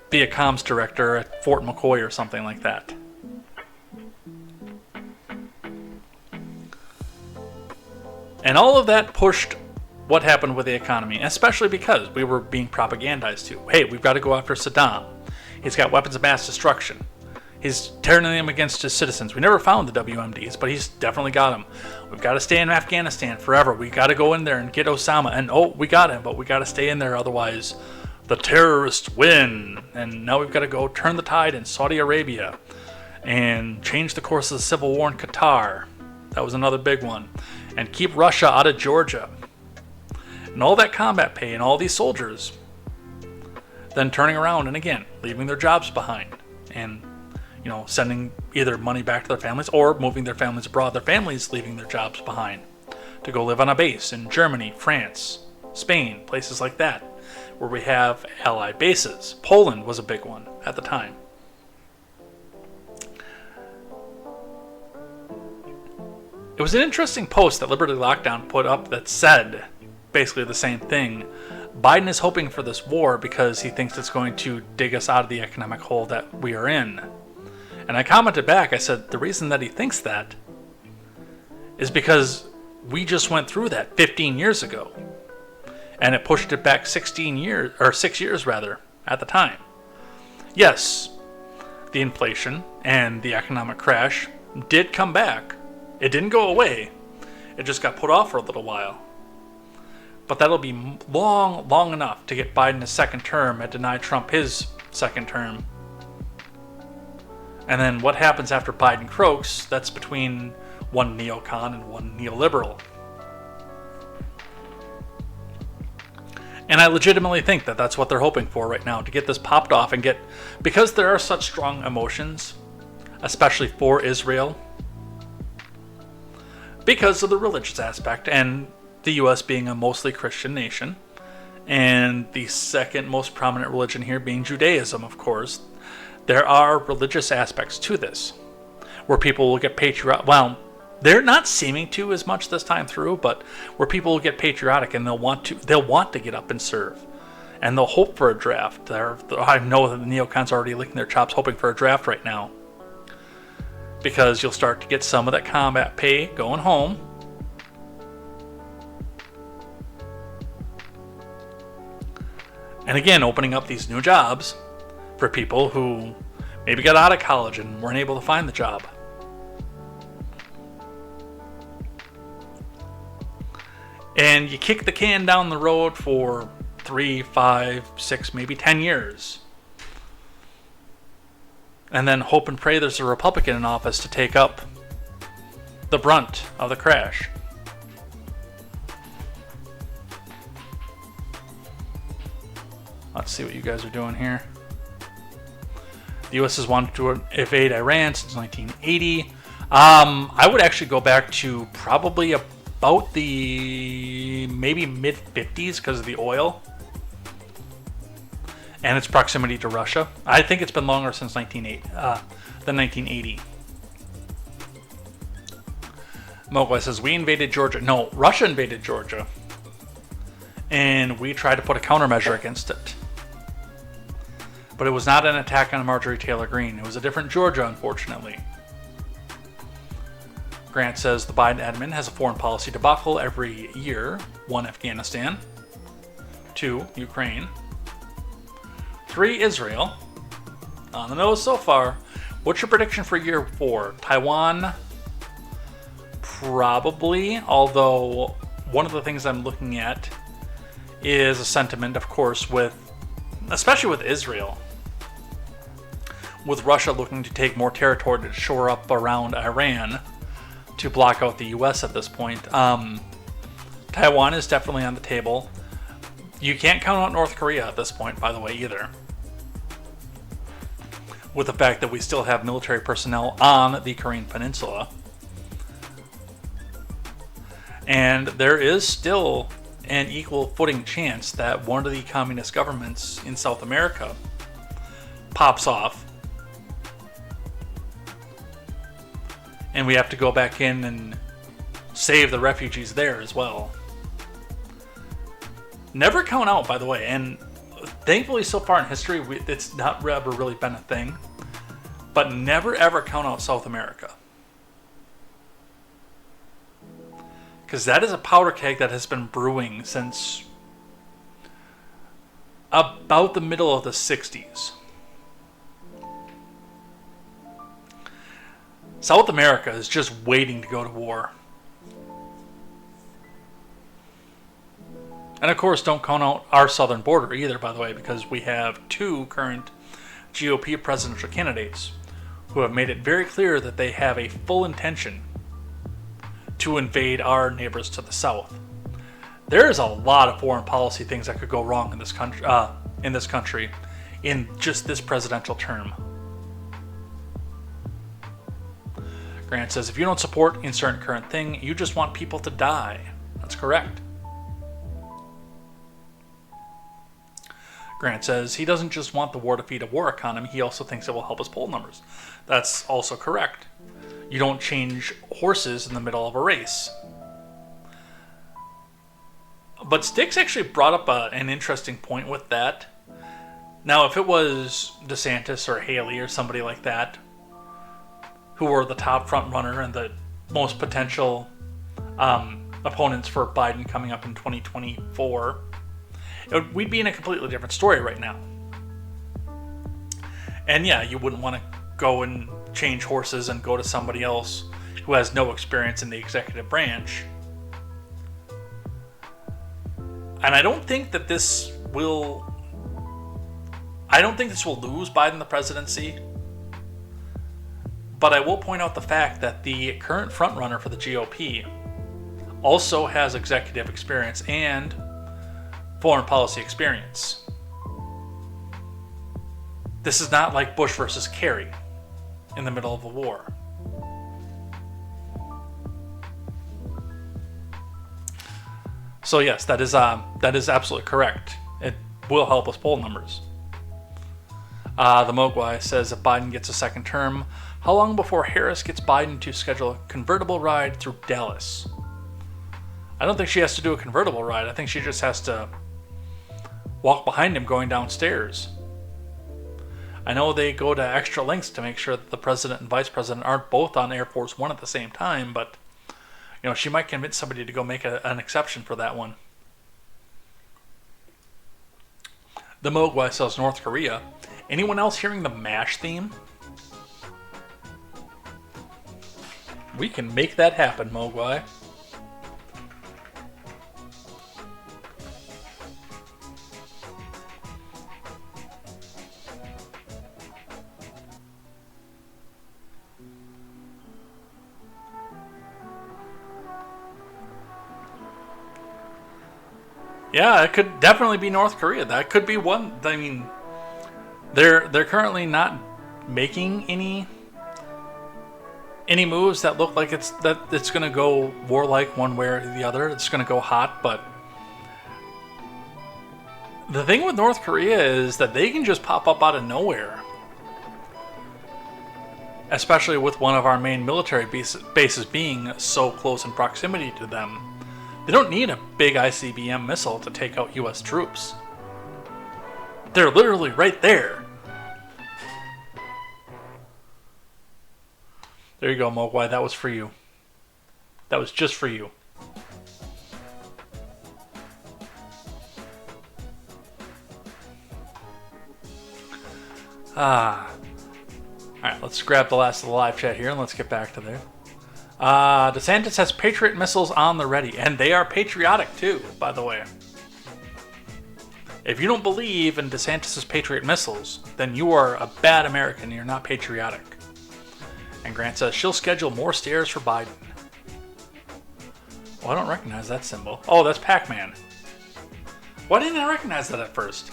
be a comms director at Fort McCoy or something like that. And all of that pushed what happened with the economy, especially because we were being propagandized to. Hey, we've got to go after Saddam. He's got weapons of mass destruction. He's turning them against his citizens. We never found the WMDs, but he's definitely got them. We've got to stay in Afghanistan forever. We got to go in there and get Osama. And we got him, but we got to stay in there, otherwise the terrorists win, and now we've got to go turn the tide in Saudi Arabia and change the course of the civil war in Qatar. That was another big one. And keep Russia out of Georgia. And all that combat pay and all these soldiers then turning around and again leaving their jobs behind and sending either money back to their families or moving their families abroad. Their families leaving their jobs behind to go live on a base in Germany, France, Spain, places like that, where we have allied bases. Poland was a big one at the time. It was an interesting post that Liberty Lockdown put up that said basically the same thing. Biden is hoping for this war because he thinks it's going to dig us out of the economic hole that we are in. And I commented back, I said, the reason that he thinks that is because we just went through that 15 years ago. And it pushed it back 6 years rather, at the time. Yes, the inflation and the economic crash did come back. It didn't go away. It just got put off for a little while. But that'll be long enough to get Biden a second term and deny Trump his second term. And then what happens after Biden croaks, that's between one neocon and one neoliberal. And I legitimately think that that's what they're hoping for right now, to get this popped off and get, because there are such strong emotions, especially for Israel, because of the religious aspect, and the U.S. being a mostly Christian nation, and the second most prominent religion here being Judaism, of course, there are religious aspects to this, where people will get patriotic. Well, they're not seeming to as much this time through, but where people will get patriotic and they'll want to get up and serve, and they'll hope for a draft. I know that the neocons are already licking their chops hoping for a draft right now, because you'll start to get some of that combat pay going home. And again, opening up these new jobs for people who maybe got out of college and weren't able to find the job. And you kick the can down the road for 3, 5, 6, maybe 10 years. And then hope and pray there's a Republican in office to take up the brunt of the crash. Let's see what you guys are doing here. The U.S. has wanted to invade Iran since 1980. I would actually go back to probably about the maybe mid-50s because of the oil and its proximity to Russia. I think it's been longer since 1980. Mogwai says, we invaded Georgia. No, Russia invaded Georgia. And we tried to put a countermeasure against it. But it was not an attack on Marjorie Taylor Greene. It was a different Georgia, unfortunately. Grant says the Biden admin has a foreign policy debacle every year. 1, Afghanistan. 2, Ukraine. 3, Israel. On the nose so far. What's your prediction for year 4? Taiwan? Probably. Although, one of the things I'm looking at is a sentiment, of course, especially with Israel, with Russia looking to take more territory to shore up around Iran to block out the U.S. at this point. Taiwan is definitely on the table. You can't count out North Korea at this point, by the way, either, with the fact that we still have military personnel on the Korean Peninsula. And there is still an equal footing chance that one of the communist governments in South America pops off, and we have to go back in and save the refugees there as well. Never count out, by the way, and thankfully so far in history it's not ever really been a thing, but never ever count out South America. Because that is a powder keg that has been brewing since about the middle of the 60s. South America is just waiting to go to war. And of course, don't count out our southern border either, by the way, because we have 2 current GOP presidential candidates who have made it very clear that they have a full intention to invade our neighbors to the south. There's a lot of foreign policy things that could go wrong in this country, in just this presidential term. Grant says, if you don't support insert current thing, you just want people to die. That's correct. Grant says he doesn't just want the war to feed a war economy, he also thinks it will help his poll numbers. That's also correct. You don't change horses in the middle of a race. But Sticks actually brought up an interesting point with that. Now, if it was DeSantis or Haley or somebody like that, who were the top front runner and the most potential opponents for Biden coming up in 2024, we'd be in a completely different story right now. And yeah, you wouldn't want to go and change horses and go to somebody else who has no experience in the executive branch. And I don't think this will lose Biden the presidency. But I will point out the fact that the current frontrunner for the GOP also has executive experience and foreign policy experience. This is not like Bush versus Kerry in the middle of a war. So yes, that is absolutely correct. It will help us poll numbers. The Mogwai says if Biden gets a second term, how long before Harris gets Biden to schedule a convertible ride through Dallas? I don't think she has to do a convertible ride. I think she just has to walk behind him going downstairs. I know they go to extra lengths to make sure that the president and vice president aren't both on Air Force One at the same time, but she might convince somebody to go make an exception for that one. The Mogwai says North Korea. Anyone else hearing the MASH theme? We can make that happen, Mogwai. Yeah, it could definitely be North Korea. That could be one. I mean, they're currently not making any moves that look like it's going to go warlike one way or the other. It's going to go hot, but the thing with North Korea is that they can just pop up out of nowhere. Especially with one of our main military bases being so close in proximity to them. They don't need a big ICBM missile to take out U.S. troops. They're literally right there. There you go, Mogwai. That was for you. That was just for you. Alright, let's grab the last of the live chat here and let's get back to there. DeSantis has Patriot missiles on the ready, and they are patriotic too, by the way. If you don't believe in DeSantis' Patriot missiles, then you are a bad American. You're not patriotic. And Grant says she'll schedule more stairs for Biden. Oh, I don't recognize that symbol. Oh, that's Pac-Man. Why didn't I recognize that at first?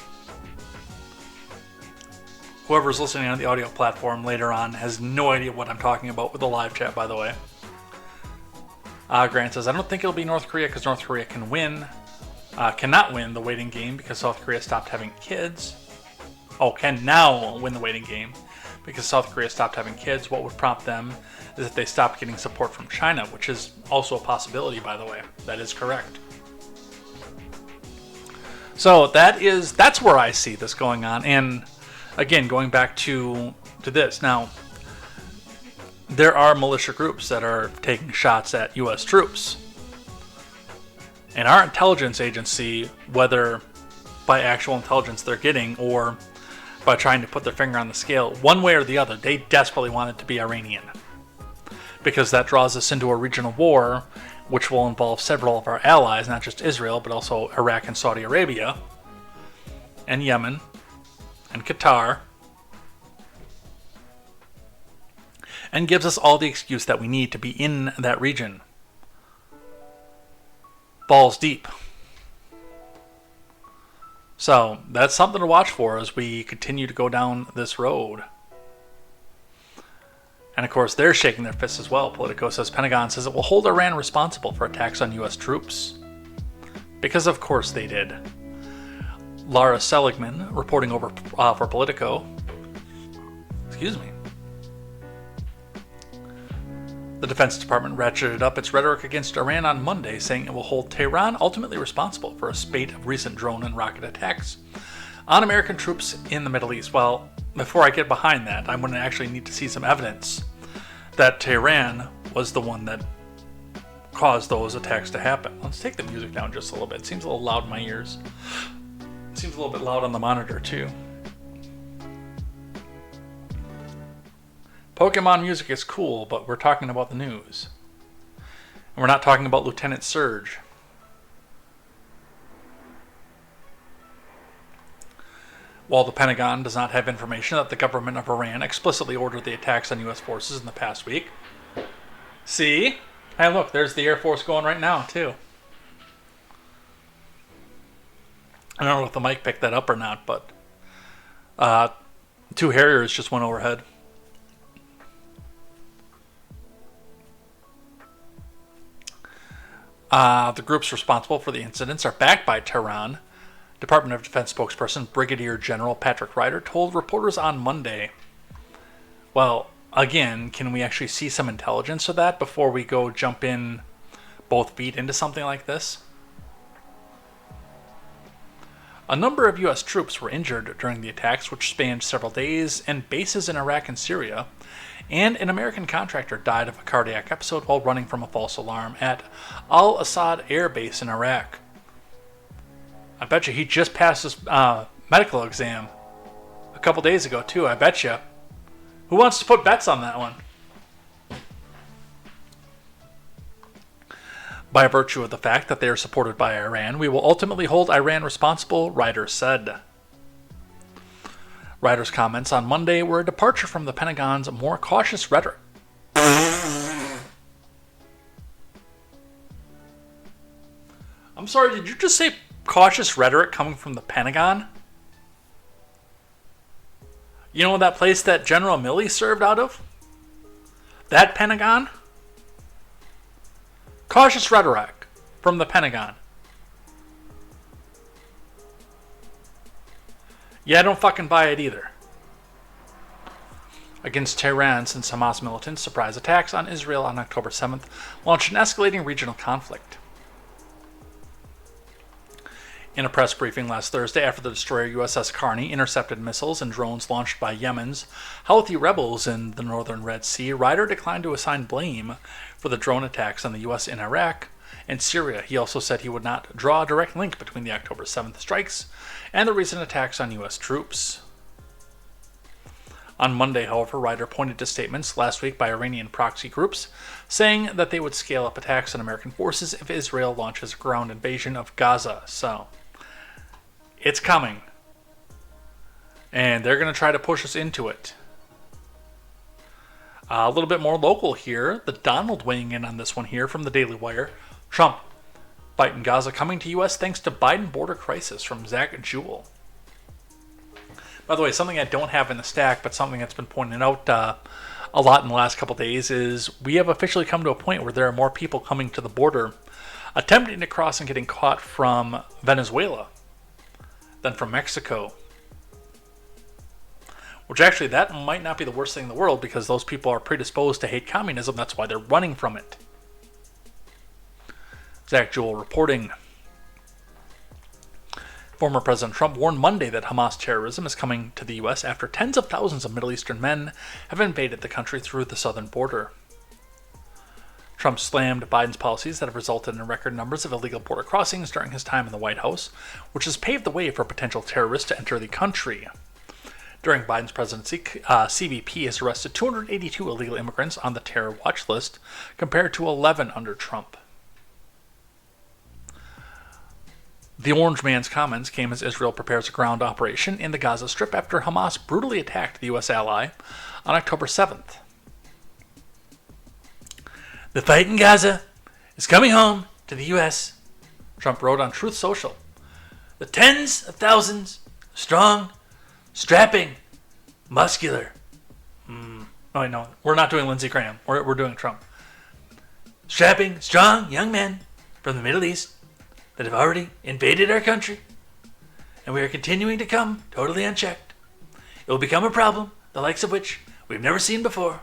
Whoever's listening on the audio platform later on has no idea what I'm talking about with the live chat, by the way. Grant says, I don't think it'll be North Korea because North Korea cannot win the waiting game because South Korea stopped having kids. Oh, can now win the waiting game because South Korea stopped having kids. What would prompt them is if they stopped getting support from China, which is also a possibility, by the way. That is correct. So that's where I see this going on. And again, going back to this. Now, there are militia groups that are taking shots at U.S. troops. And our intelligence agency, whether by actual intelligence they're getting or by trying to put their finger on the scale, one way or the other, they desperately want it to be Iranian. Because that draws us into a regional war which will involve several of our allies, not just Israel, but also Iraq and Saudi Arabia, and Yemen, and Qatar, and gives us all the excuse that we need to be in that region. Balls deep. So that's something to watch for as we continue to go down this road. And of course, they're shaking their fists as well. Politico says Pentagon says it will hold Iran responsible for attacks on U.S. troops. Because of course they did. Lara Seligman, reporting over for Politico. Excuse me. The Defense Department ratcheted up its rhetoric against Iran on Monday, saying it will hold Tehran ultimately responsible for a spate of recent drone and rocket attacks on American troops in the Middle East. Well, before I get behind that, I'm going to actually need to see some evidence that Tehran was the one that caused those attacks to happen. Let's take the music down just a little bit. It seems a little loud in my ears. It seems a little bit loud on the monitor, too. Pokemon music is cool, but we're talking about the news. And we're not talking about Lieutenant Surge. While the Pentagon does not have information that the government of Iran explicitly ordered the attacks on U.S. forces in the past week. See? Hey, look, there's the Air Force going right now, too. I don't know if the mic picked that up or not, but 2 Harriers just went overhead. The groups responsible for the incidents are backed by Tehran. Department of Defense spokesperson Brigadier General Patrick Ryder told reporters on Monday. Well, again, can we actually see some intelligence of that before we go jump in both feet into something like this? A number of U.S. troops were injured during the attacks, which spanned several days, and bases in Iraq and Syria, and an American contractor died of a cardiac episode while running from a false alarm at Al-Assad Air Base in Iraq. I bet you he just passed his medical exam a couple days ago, too. I bet you. Who wants to put bets on that one? By virtue of the fact that they are supported by Iran, we will ultimately hold Iran responsible, Ryder said. Ryder's comments on Monday were a departure from the Pentagon's more cautious rhetoric. I'm sorry, did you just say cautious rhetoric coming from the Pentagon? You know that place that General Milley served out of? That Pentagon? Cautious rhetoric from the Pentagon. Yeah, I don't fucking buy it either. Against Tehran, since Hamas militants' surprise attacks on Israel on October 7th launched an escalating regional conflict. In a press briefing last Thursday after the destroyer USS Carney intercepted missiles and drones launched by Yemen's Houthi rebels in the northern Red Sea, Ryder declined to assign blame for the drone attacks on the U.S. in Iraq and Syria. He also said he would not draw a direct link between the October 7th strikes and the recent attacks on U.S. troops. On Monday, however, Ryder pointed to statements last week by Iranian proxy groups saying that they would scale up attacks on American forces if Israel launches a ground invasion of Gaza. So, it's coming. And they're going to try to push us into it. A little bit more local here. The Donald weighing in on this one here from the Daily Wire. Trump, fight in Gaza coming to U.S. thanks to Biden border crisis from Zach Jewell. By the way, something I don't have in the stack, but something that's been pointed out a lot in the last couple days is we have officially come to a point where there are more people coming to the border attempting to cross and getting caught from Venezuela than from Mexico. Which actually, that might not be the worst thing in the world because those people are predisposed to hate communism. That's why they're running from it. Zach Jewell reporting. Former President Trump warned Monday that Hamas terrorism is coming to the U.S. after tens of thousands of Middle Eastern men have invaded the country through the southern border. Trump slammed Biden's policies that have resulted in record numbers of illegal border crossings during his time in the White House, which has paved the way for potential terrorists to enter the country. During Biden's presidency, CBP has arrested 282 illegal immigrants on the terror watch list, compared to 11 under Trump. The Orange Man's comments came as Israel prepares a ground operation in the Gaza Strip after Hamas brutally attacked the U.S. ally on October 7th. The fight in Gaza is coming home to the U.S., Trump wrote on Truth Social. The tens of thousands, strong, strapping, muscular. Oh, no, we're not doing Lindsey Graham. We're doing Trump. Strapping, strong young men from the Middle East that have already invaded our country, and we are continuing to come totally unchecked. It will become a problem, the likes of which we've never seen before.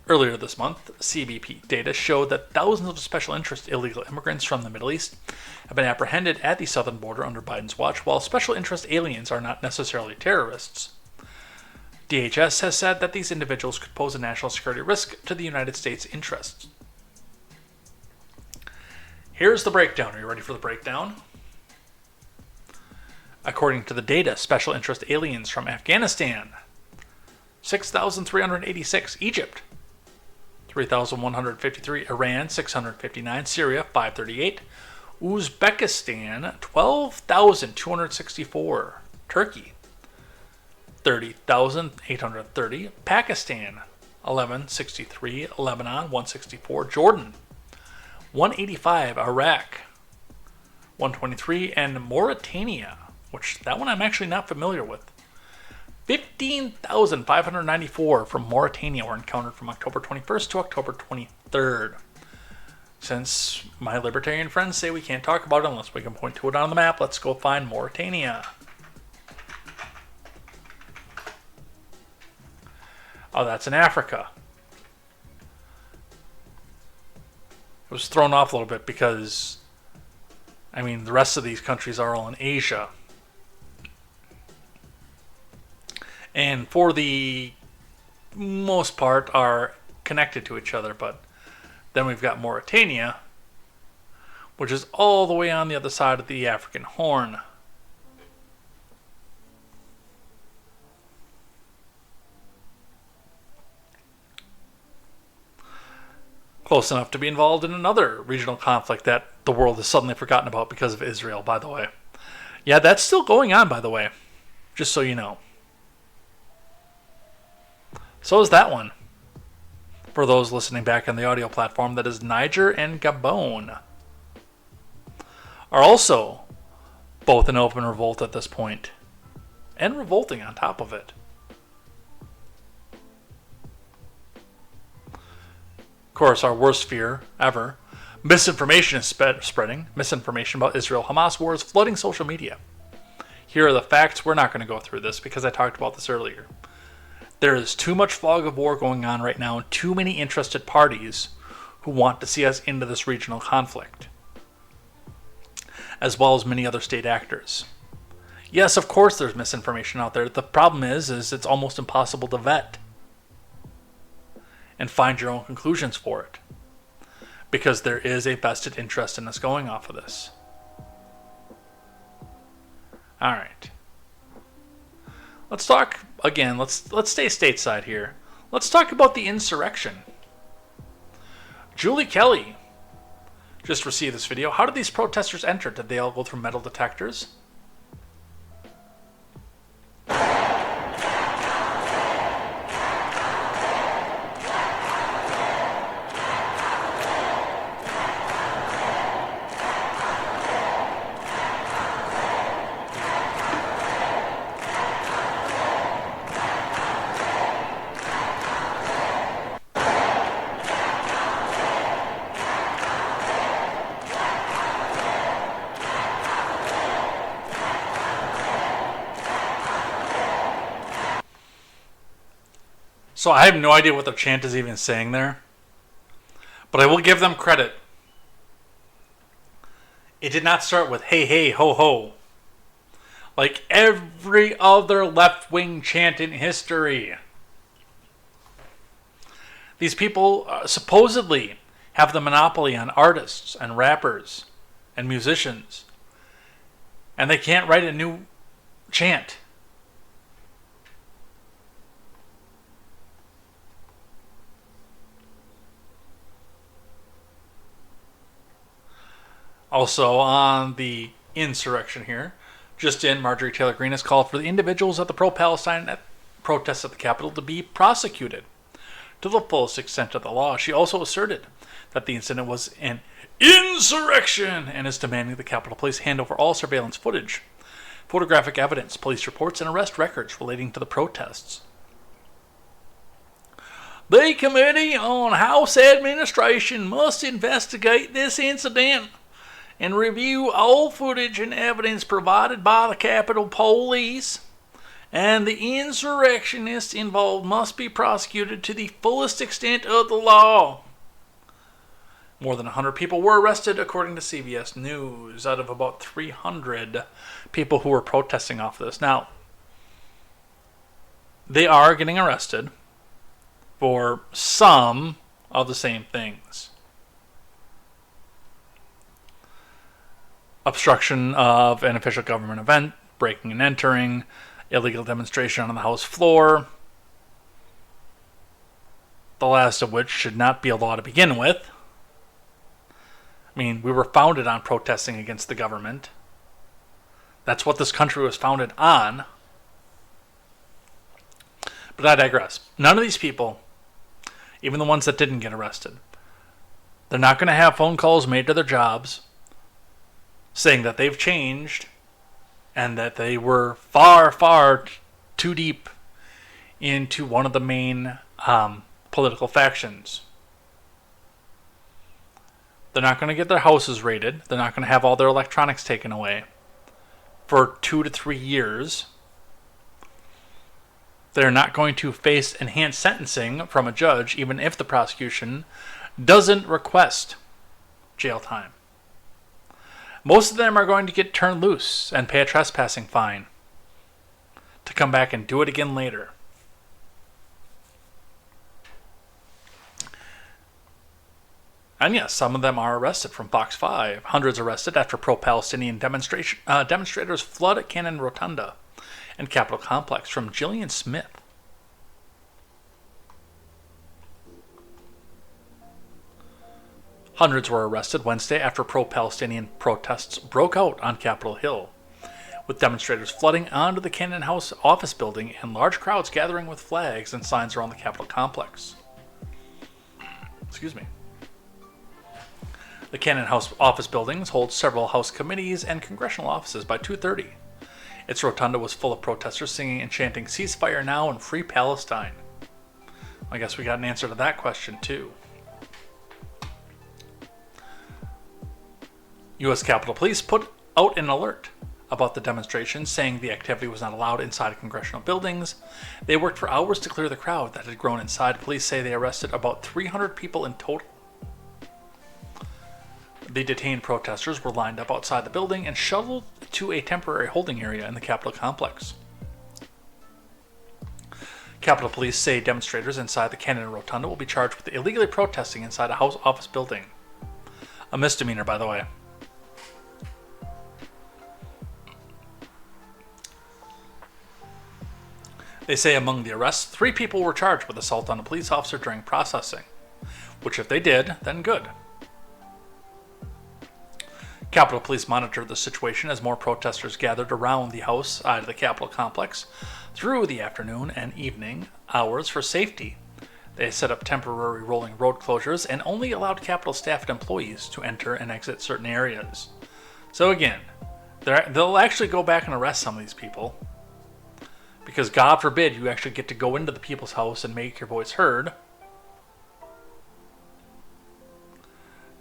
Earlier this month, CBP data showed that thousands of special interest illegal immigrants from the Middle East have been apprehended at the southern border under Biden's watch, while special interest aliens are not necessarily terrorists. DHS has said that these individuals could pose a national security risk to the United States' interests. Here's the breakdown. Are you ready for the breakdown? According to the data, special interest aliens from Afghanistan, 6,386. Egypt, 3,153. Iran, 659. Syria, 538. Uzbekistan, 12,264. Turkey, 30,830. Pakistan, 1163. Lebanon, 164. Jordan, 185. Iraq, 123. And Mauritania, which that one I'm actually not familiar with. 15,594 from Mauritania were encountered from October 21st to October 23rd. Since my libertarian friends say we can't talk about it unless we can point to it on the map, let's go find Mauritania. Oh, that's in Africa. It was thrown off a little bit because, the rest of these countries are all in Asia. And for the most part are connected to each other, but then we've got Mauritania, which is all the way on the other side of the African Horn. Close enough to be involved in another regional conflict that the world has suddenly forgotten about because of Israel, by the way. Yeah, that's still going on, by the way, just so you know. So is that one. For those listening back on the audio platform, that is Niger and Gabon are also both in open revolt at this point, and revolting on top of it. Of course, our worst fear ever, misinformation is spreading. Misinformation about Israel-Hamas war is flooding social media. Here are the facts. We're not going to go through this because I talked about this earlier. There is too much fog of war going on right now and too many interested parties who want to see us into this regional conflict, as well as many other state actors. Yes, of course there's misinformation out there. The problem is it's almost impossible to vet and find your own conclusions for it, because there is a vested interest in us going off of this. All right. Let's talk again. Let's stay stateside here. Let's talk about the insurrection. Julie Kelly just received this video. How did these protesters enter? Did they all go through metal detectors? So I have no idea what the chant is even saying there, but I will give them credit. It did not start with hey, hey, ho, ho, like every other left-wing chant in history. These people supposedly have the monopoly on artists and rappers and musicians, and they can't write a new chant. Also on the insurrection here, just in, Marjorie Taylor Greene has called for the individuals at the pro-Palestine protests at the Capitol to be prosecuted to the fullest extent of the law. She also asserted that the incident was an insurrection and is demanding the Capitol Police hand over all surveillance footage, photographic evidence, police reports, and arrest records relating to the protests. The Committee on House Administration must investigate this incident and review all footage and evidence provided by the Capitol Police, and the insurrectionists involved must be prosecuted to the fullest extent of the law. More than 100 people were arrested, according to CBS News, out of about 300 people who were protesting off this. Now, they are getting arrested for some of the same things. Obstruction of an official government event, breaking and entering, illegal demonstration on the House floor, the last of which should not be a law to begin with. I mean, we were founded on protesting against the government. That's what this country was founded on. But I digress. None of these people, even the ones that didn't get arrested, they're not going to have phone calls made to their jobs saying that they've changed and that they were far, far too deep into one of the main political factions. They're not going to get their houses raided. They're not going to have all their electronics taken away for 2 to 3 years. They're not going to face enhanced sentencing from a judge, even if the prosecution doesn't request jail time. Most of them are going to get turned loose and pay a trespassing fine to come back and do it again later. And yes, some of them are arrested from Fox 5. Hundreds arrested after pro-Palestinian demonstrators flood at Cannon Rotunda and Capitol Complex. From Jillian Smith. Hundreds were arrested Wednesday after pro-Palestinian protests broke out on Capitol Hill, with demonstrators flooding onto the Cannon House office building and large crowds gathering with flags and signs around the Capitol Complex. Excuse me. The Cannon House office buildings hold several House committees and congressional offices by 2:30. Its rotunda was full of protesters singing and chanting "Ceasefire now" and "Free Palestine." I guess we got an answer to that question too. U.S. Capitol Police put out an alert about the demonstration, saying the activity was not allowed inside congressional buildings. They worked for hours to clear the crowd that had grown inside. Police say they arrested about 300 people in total. The detained protesters were lined up outside the building and shuttled to a temporary holding area in the Capitol complex. Capitol Police say demonstrators inside the Cannon Rotunda will be charged with illegally protesting inside a House office building. A misdemeanor, by the way. They say among the arrests, 3 people were charged with assault on a police officer during processing, which if they did, then good. Capitol Police monitored the situation as more protesters gathered around the House side of the Capitol complex through the afternoon and evening hours for safety. They set up temporary rolling road closures and only allowed Capitol staff and employees to enter and exit certain areas. So again, they'll actually go back and arrest some of these people, because God forbid you actually get to go into the people's house and make your voice heard.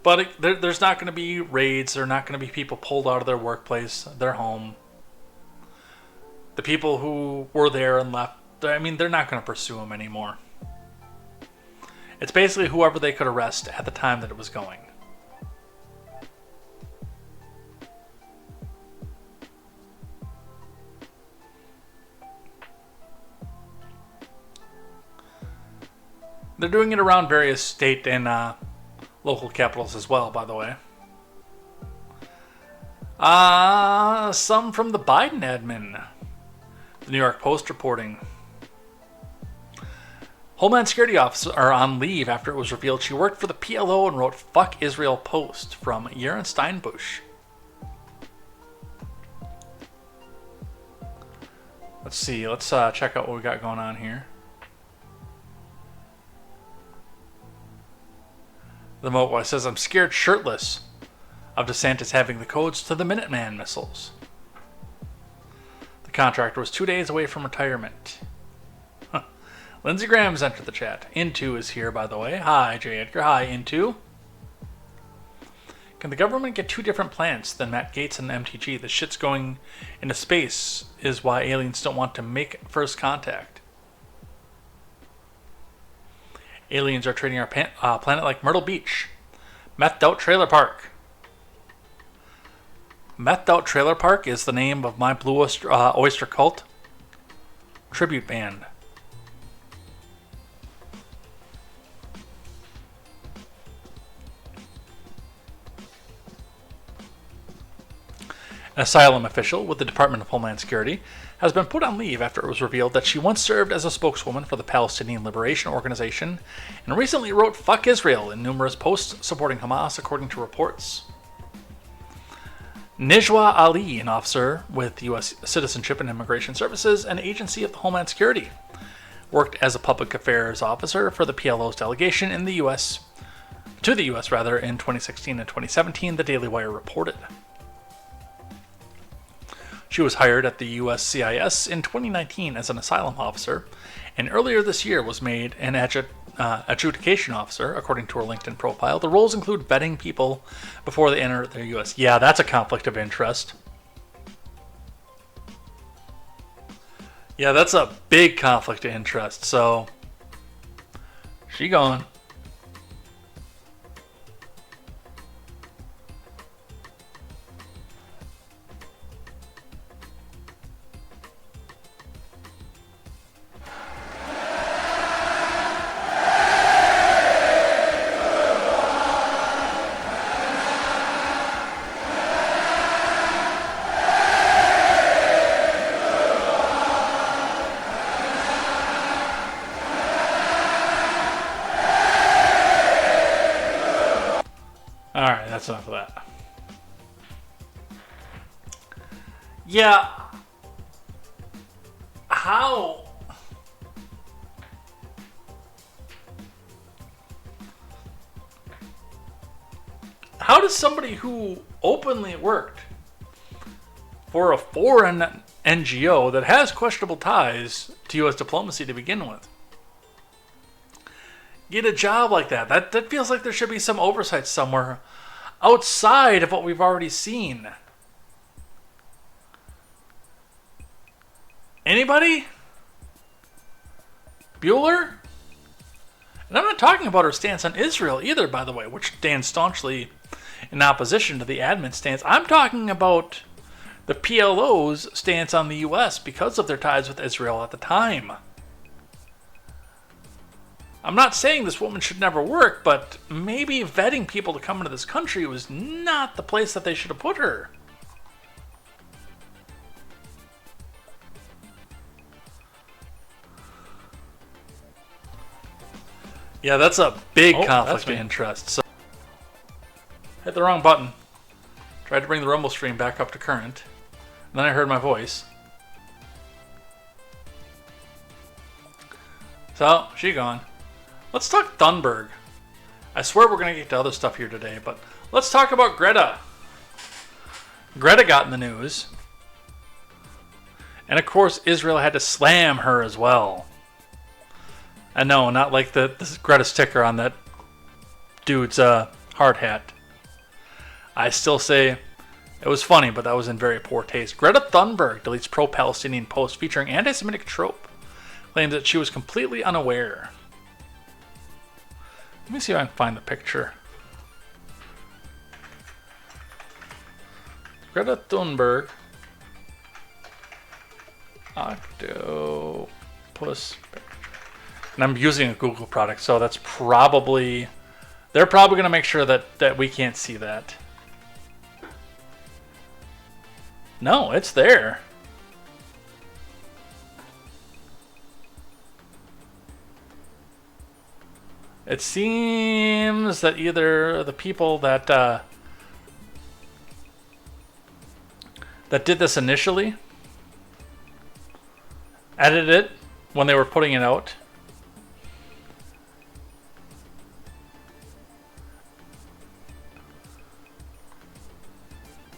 But there's not going to be raids. There are not going to be people pulled out of their workplace, their home. The people who were there and left, I mean, they're not going to pursue them anymore. It's basically whoever they could arrest at the time that it was going. They're doing it around various state and local capitals as well, by the way. Some from the Biden admin. The New York Post reporting. Homeland Security officers are on leave after it was revealed she worked for the PLO and wrote "Fuck Israel" post from Yaron Steinbush. Let's see. Let's check out what we got going on here. The Moat says, I'm scared shirtless of DeSantis having the codes to the Minuteman missiles. The contractor was 2 days away from retirement. Huh. Lindsey Graham's entered the chat. Into is here, by the way. Hi, J. Edgar. Hi, Into. Can the government get two different planets than Matt Gaetz and MTG? The shit's going into space is why aliens don't want to make first contact. Aliens are treating our planet like Myrtle Beach. Methed Out Trailer Park. Methed Out Trailer Park is the name of my Blue Oyster Cult tribute band. An asylum official with the Department of Homeland Security has been put on leave after it was revealed that she once served as a spokeswoman for the Palestinian Liberation Organization and recently wrote "Fuck Israel" in numerous posts supporting Hamas, according to reports. Nijwa Ali, an officer with U.S. Citizenship and Immigration Services, an agency of the Homeland Security, worked as a public affairs officer for the PLO's delegation in the U.S. in 2016 and 2017, the Daily Wire reported. She was hired at the USCIS in 2019 as an asylum officer, and earlier this year was made an adjudication officer, according to her LinkedIn profile. The roles include vetting people before they enter the U.S. Yeah, that's a conflict of interest. Yeah, that's a big conflict of interest, so she gone. Alright, that's enough of that. Yeah. How does somebody who openly worked for a foreign NGO that has questionable ties to U.S. diplomacy to begin with get a job like that? That feels like there should be some oversight somewhere outside of what we've already seen. Anybody? Bueller? And I'm not talking about her stance on Israel either, by the way, which stands staunchly in opposition to the admin stance. I'm talking about the PLO's stance on the U.S. because of their ties with Israel at the time. I'm not saying this woman should never work, but maybe vetting people to come into this country was not the place that they should have put her. Yeah, that's a big conflict of interest. So, hit the wrong button. Tried to bring the Rumble stream back up to current. And then I heard my voice. So, she gone. Let's talk Thunberg. I swear we're going to get to other stuff here today, but let's talk about Greta. Greta got in the news. And of course, Israel had to slam her as well. And no, not like the Greta sticker on that dude's hard hat. I still say it was funny, but that was in very poor taste. Greta Thunberg deletes pro-Palestinian post featuring anti-Semitic trope. Claims that she was completely unaware. Let me see if I can find the picture. Greta Thunberg. Octopus picture. And I'm using a Google product, so that's probably... They're probably going to make sure that we can't see that. No, it's there. It seems that either the people that did this initially edited it when they were putting it out.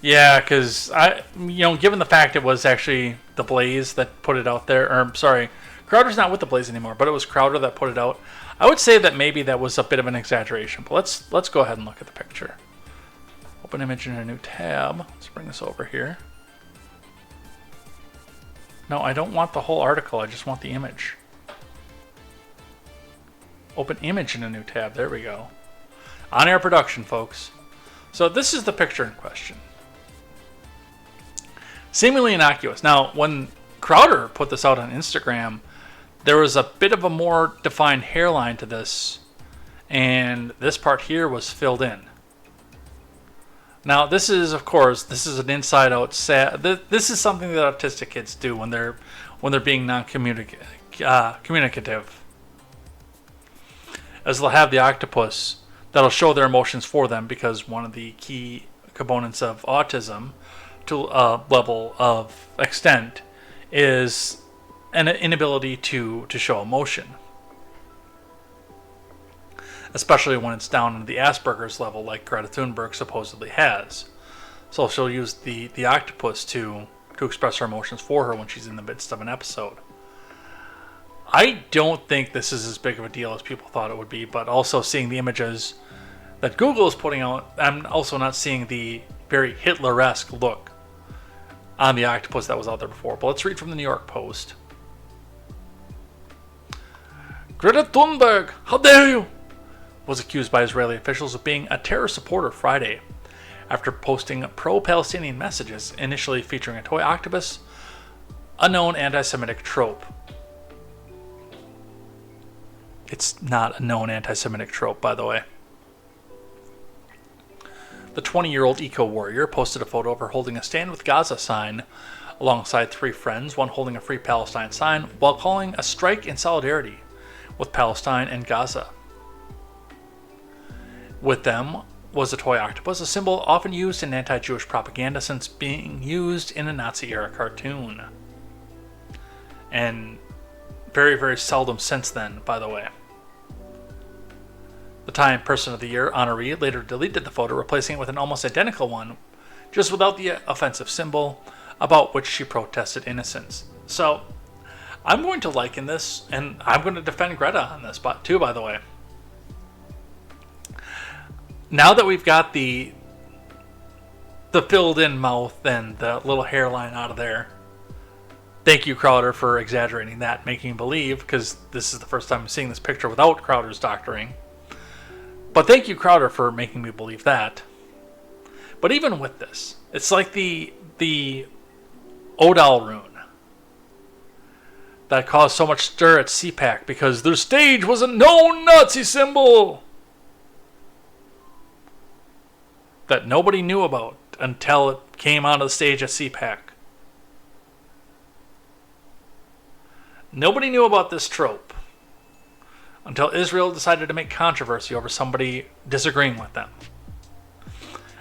Yeah, because given the fact it was actually the Blaze that put it out there, or sorry, Crowder's not with the Blaze anymore, but it was Crowder that put it out. I would say that maybe that was a bit of an exaggeration, but let's go ahead and look at the picture. Open image in a new tab. Let's bring this over here. No, I don't want the whole article. I just want the image. Open image in a new tab. There we go. On-air production, folks. So this is the picture in question. Seemingly innocuous. Now, when Crowder put this out on Instagram, there was a bit of a more defined hairline to this, and this part here was filled in. Now, this is, of course, this is an inside-out this is something that autistic kids do when they're being communicative, as they'll have the octopus that'll show their emotions for them, because one of the key components of autism, to a level of extent, is an inability to show emotion, especially when it's down into the Asperger's level, like Greta Thunberg supposedly has. So she'll use the octopus to express her emotions for her when she's in the midst of an episode. I don't think this is as big of a deal as people thought it would be, but also seeing the images that Google is putting out, I'm also not seeing the very Hitler-esque look on the octopus that was out there before. But let's read from the New York Post. Greta Thunberg, how dare you, was accused by Israeli officials of being a terror supporter Friday after posting pro-Palestinian messages, initially featuring a toy octopus, a known anti-Semitic trope. It's not a known anti-Semitic trope, by the way. The 20-year-old eco-warrior posted a photo of her holding a Stand with Gaza sign alongside three friends, one holding a Free Palestine sign, while calling a strike in solidarity with Palestine and Gaza. With them was a toy octopus, a symbol often used in anti-Jewish propaganda since being used in a Nazi-era cartoon. And very, very seldom since then, by the way. The Time Person of the Year honoree later deleted the photo, replacing it with an almost identical one, just without the offensive symbol, about which she protested innocence. So, I'm going to liken this, and I'm going to defend Greta on this too, by the way. Now that we've got the filled-in mouth and the little hairline out of there, thank you, Crowder, for exaggerating that, making me believe, because this is the first time I'm seeing this picture without Crowder's doctoring. But thank you, Crowder, for making me believe that. But even with this, it's like the Odal rune that caused so much stir at CPAC because their stage was a known Nazi symbol that nobody knew about until it came onto the stage at CPAC. Nobody knew about this trope until Israel decided to make controversy over somebody disagreeing with them.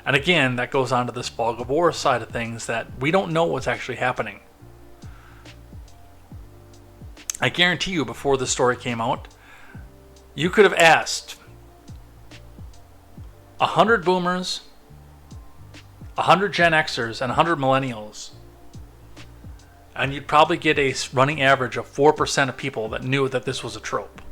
And again, that goes on to this fog of war side of things, that we don't know what's actually happening. I guarantee you, before this story came out, you could have asked 100 boomers, 100 Gen Xers, and 100 millennials, and you'd probably get a running average of 4% of people that knew that this was a trope.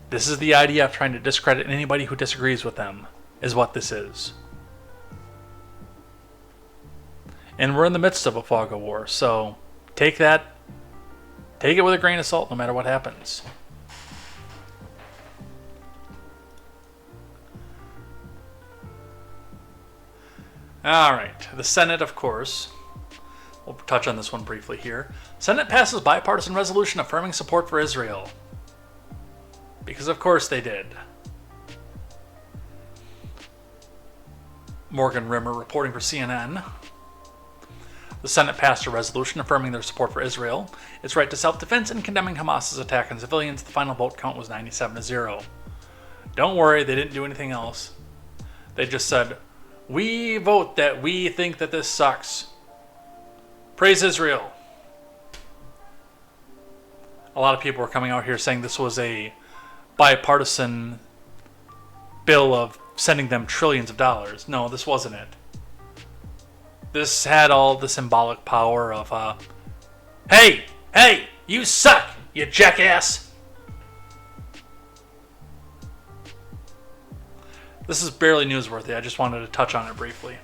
This is the idea of trying to discredit anybody who disagrees with them, is what this is. And we're in the midst of a fog of war, so take it with a grain of salt no matter what happens. Alright, the Senate, of course. We'll touch on this one briefly here. Senate passes bipartisan resolution affirming support for Israel. Because of course they did. Morgan Rimmer reporting for CNN. The Senate passed a resolution affirming their support for Israel, its right to self-defense, and condemning Hamas's attack on civilians. The final vote count was 97-0. Don't worry, they didn't do anything else. They just said, we vote that we think that this sucks. Praise Israel. A lot of people were coming out here saying this was a bipartisan bill of sending them trillions of dollars. No, this wasn't it. This had all the symbolic power of, hey, you suck, you jackass. This is barely newsworthy. I just wanted to touch on it briefly.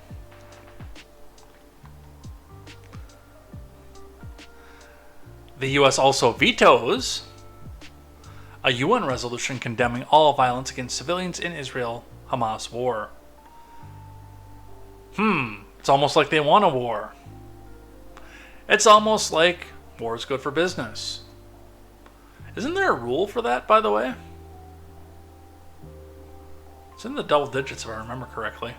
The U.S. also vetoes a UN resolution condemning all violence against civilians in Israel-Hamas war. It's almost like they want a war. It's almost like war is good for business. Isn't there a rule for that, by the way? It's in the double digits, if I remember correctly.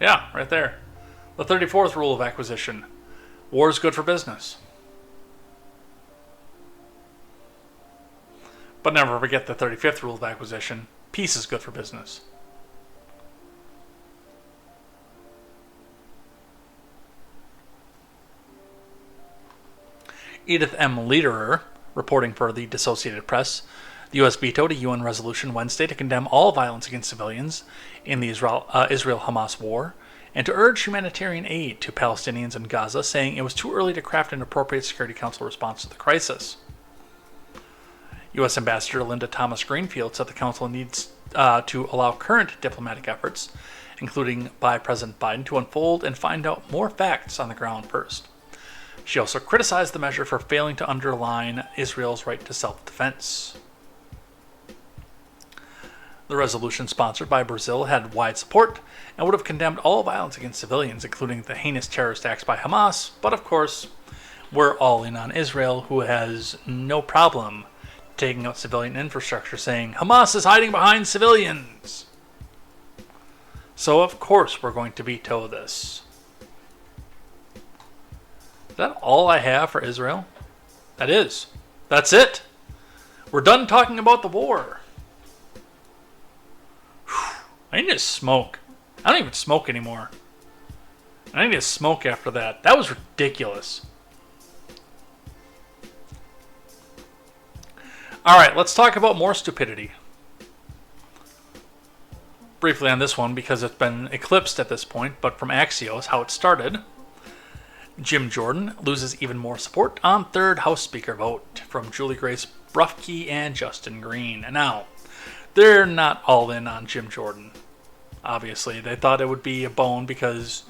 Yeah, right there. The 34th rule of acquisition. War is good for business. But never forget the 35th rule of acquisition. Peace is good for business. Edith M. Lederer, reporting for the Associated Press, the U.S. vetoed a UN resolution Wednesday to condemn all violence against civilians in the Israel-Hamas war and to urge humanitarian aid to Palestinians in Gaza, saying it was too early to craft an appropriate Security Council response to the crisis. U.S. Ambassador Linda Thomas Greenfield said the Council needs to allow current diplomatic efforts, including by President Biden, to unfold and find out more facts on the ground first. She also criticized the measure for failing to underline Israel's right to self-defense. The resolution, sponsored by Brazil, had wide support and would have condemned all violence against civilians, including the heinous terrorist acts by Hamas. But of course, we're all in on Israel, who has no problem taking out civilian infrastructure, saying Hamas is hiding behind civilians. So of course we're going to veto this. Is that all I have for Israel? That is. That's it. We're done talking about the war. I need to smoke. I don't even smoke anymore. I need to smoke after that. That was ridiculous. Alright, let's talk about more stupidity. Briefly on this one, because it's been eclipsed at this point, but from Axios, how it started. Jim Jordan loses even more support on third House Speaker vote from Julie Grace Brufke and Justin Green. And now, they're not all in on Jim Jordan. Obviously, they thought it would be a bone because,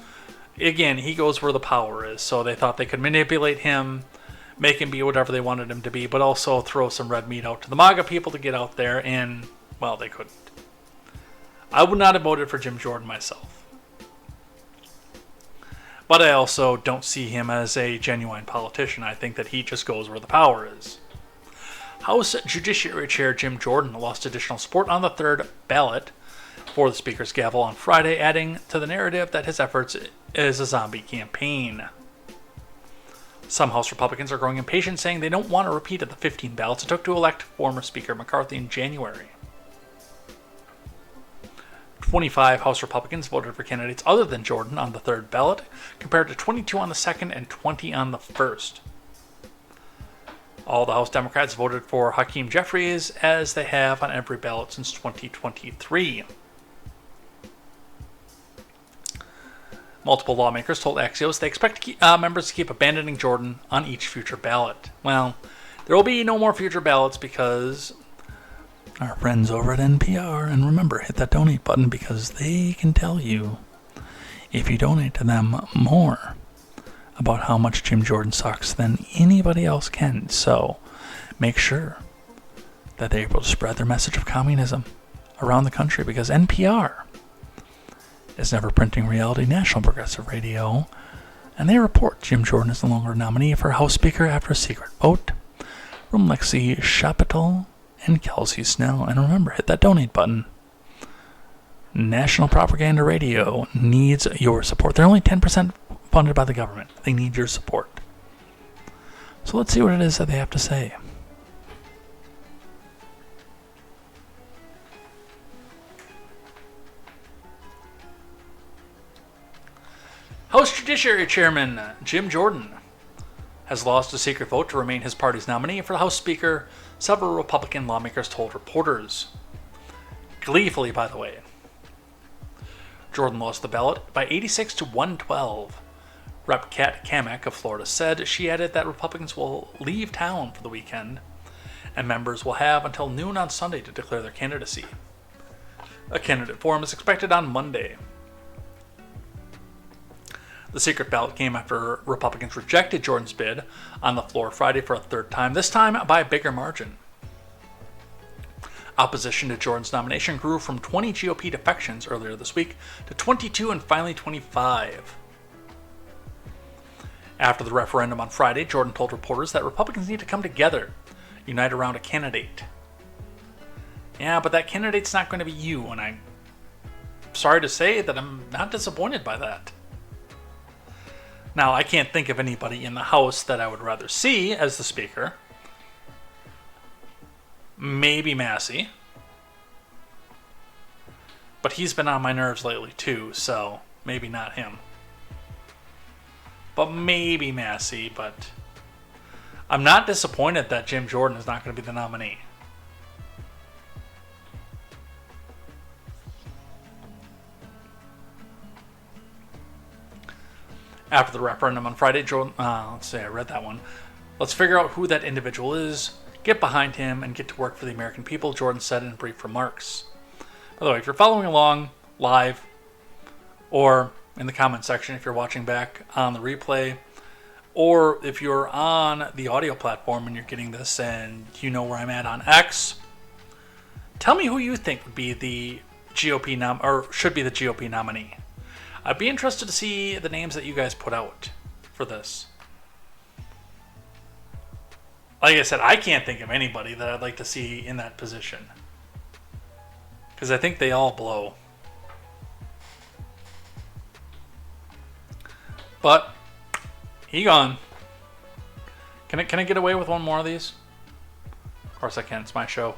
again, he goes where the power is. So they thought they could manipulate him, make him be whatever they wanted him to be, but also throw some red meat out to the MAGA people to get out there, and, well, they couldn't. I would not have voted for Jim Jordan myself. But I also don't see him as a genuine politician. I think that he just goes where the power is. House Judiciary Chair Jim Jordan lost additional support on the third ballot for the Speaker's gavel on Friday, adding to the narrative that his efforts is a zombie campaign. Some House Republicans are growing impatient, saying they don't want a repeat of the 15 ballots it took to elect former Speaker McCarthy in January. 25 House Republicans voted for candidates other than Jordan on the third ballot, compared to 22 on the second and 20 on the first. All the House Democrats voted for Hakeem Jeffries, as they have on every ballot since 2023. Multiple lawmakers told Axios they expect members to keep abandoning Jordan on each future ballot. Well, there will be no more future ballots because our friends over at NPR, and remember, hit that donate button because they can tell you, if you donate to them, more about how much Jim Jordan sucks than anybody else can. So make sure that they're able to spread their message of communism around the country, because NPR is never printing reality, National Progressive Radio, and they report Jim Jordan is no longer a nominee for House Speaker after a secret vote from Lexi Chapital and Kelsey Snell. And remember, hit that donate button. National Propaganda Radio needs your support. They're only 10% funded by the government. They need your support. So let's see what it is that they have to say. House Judiciary Chairman Jim Jordan has lost a secret vote to remain his party's nominee for the House Speaker, several Republican lawmakers told reporters. Gleefully, by the way. Jordan lost the ballot by 86 to 112. Rep. Kat Kamek of Florida said she added that Republicans will leave town for the weekend, and members will have until noon on Sunday to declare their candidacy. A candidate forum is expected on Monday. The secret ballot came after Republicans rejected Jordan's bid on the floor Friday for a third time, this time by a bigger margin. Opposition to Jordan's nomination grew from 20 GOP defections earlier this week to 22 and finally 25. After the referendum on Friday, Jordan told reporters that Republicans need to come together, unite around a candidate. Yeah, but that candidate's not going to be you, and I'm sorry to say that I'm not disappointed by that. Now, I can't think of anybody in the House that I would rather see as the Speaker. Maybe Massey. But he's been on my nerves lately too, so maybe not him. But maybe Massey, but I'm not disappointed that Jim Jordan is not going to be the nominee. After the referendum on Friday, Jordan, let's see, I read that one. Let's figure out who that individual is, get behind him, and get to work for the American people, Jordan said in brief remarks. By the way, if you're following along live or in the comment section, if you're watching back on the replay, or if you're on the audio platform and you're getting this and you know where I'm at on X, tell me who you think would be the GOP or should be the GOP nominee. I'd be interested to see the names that you guys put out for this. Like I said, I can't think of anybody that I'd like to see in that position, because I think they all blow. But he gone. Can I get away with one more of these? Of course I can. It's my show.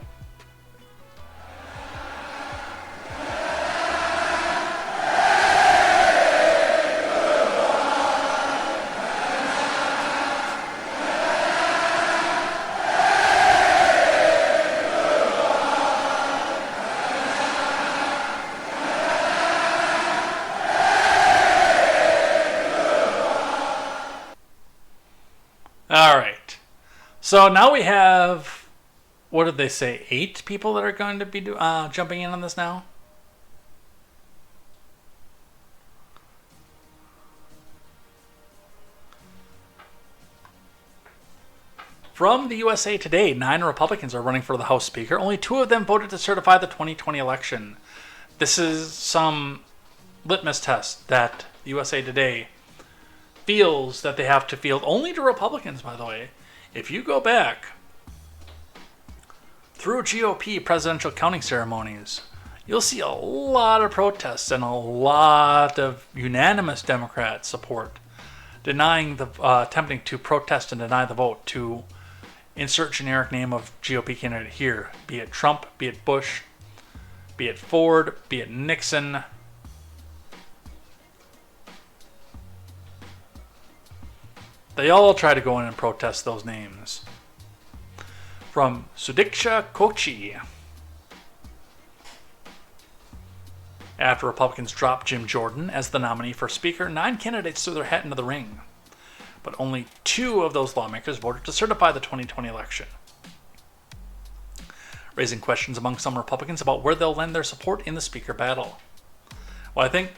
All right. So now we have, what did they say, 8 people that are going to be jumping in on this now? From the USA Today, 9 Republicans are running for the House Speaker. Only 2 of them voted to certify the 2020 election. This is some litmus test that the USA Today feels that they have to field only to Republicans, by the way. If you go back through GOP presidential counting ceremonies, you'll see a lot of protests and a lot of unanimous Democrat support denying the attempting to protest and deny the vote to insert generic name of GOP candidate here, be it Trump, be it Bush, be it Ford, be it Nixon. They all try to go in and protest those names. From Sudiksha Kochi. After Republicans dropped Jim Jordan as the nominee for Speaker, 9 candidates threw their hat into the ring. But only 2 of those lawmakers voted to certify the 2020 election, raising questions among some Republicans about where they'll lend their support in the Speaker battle. Well, I think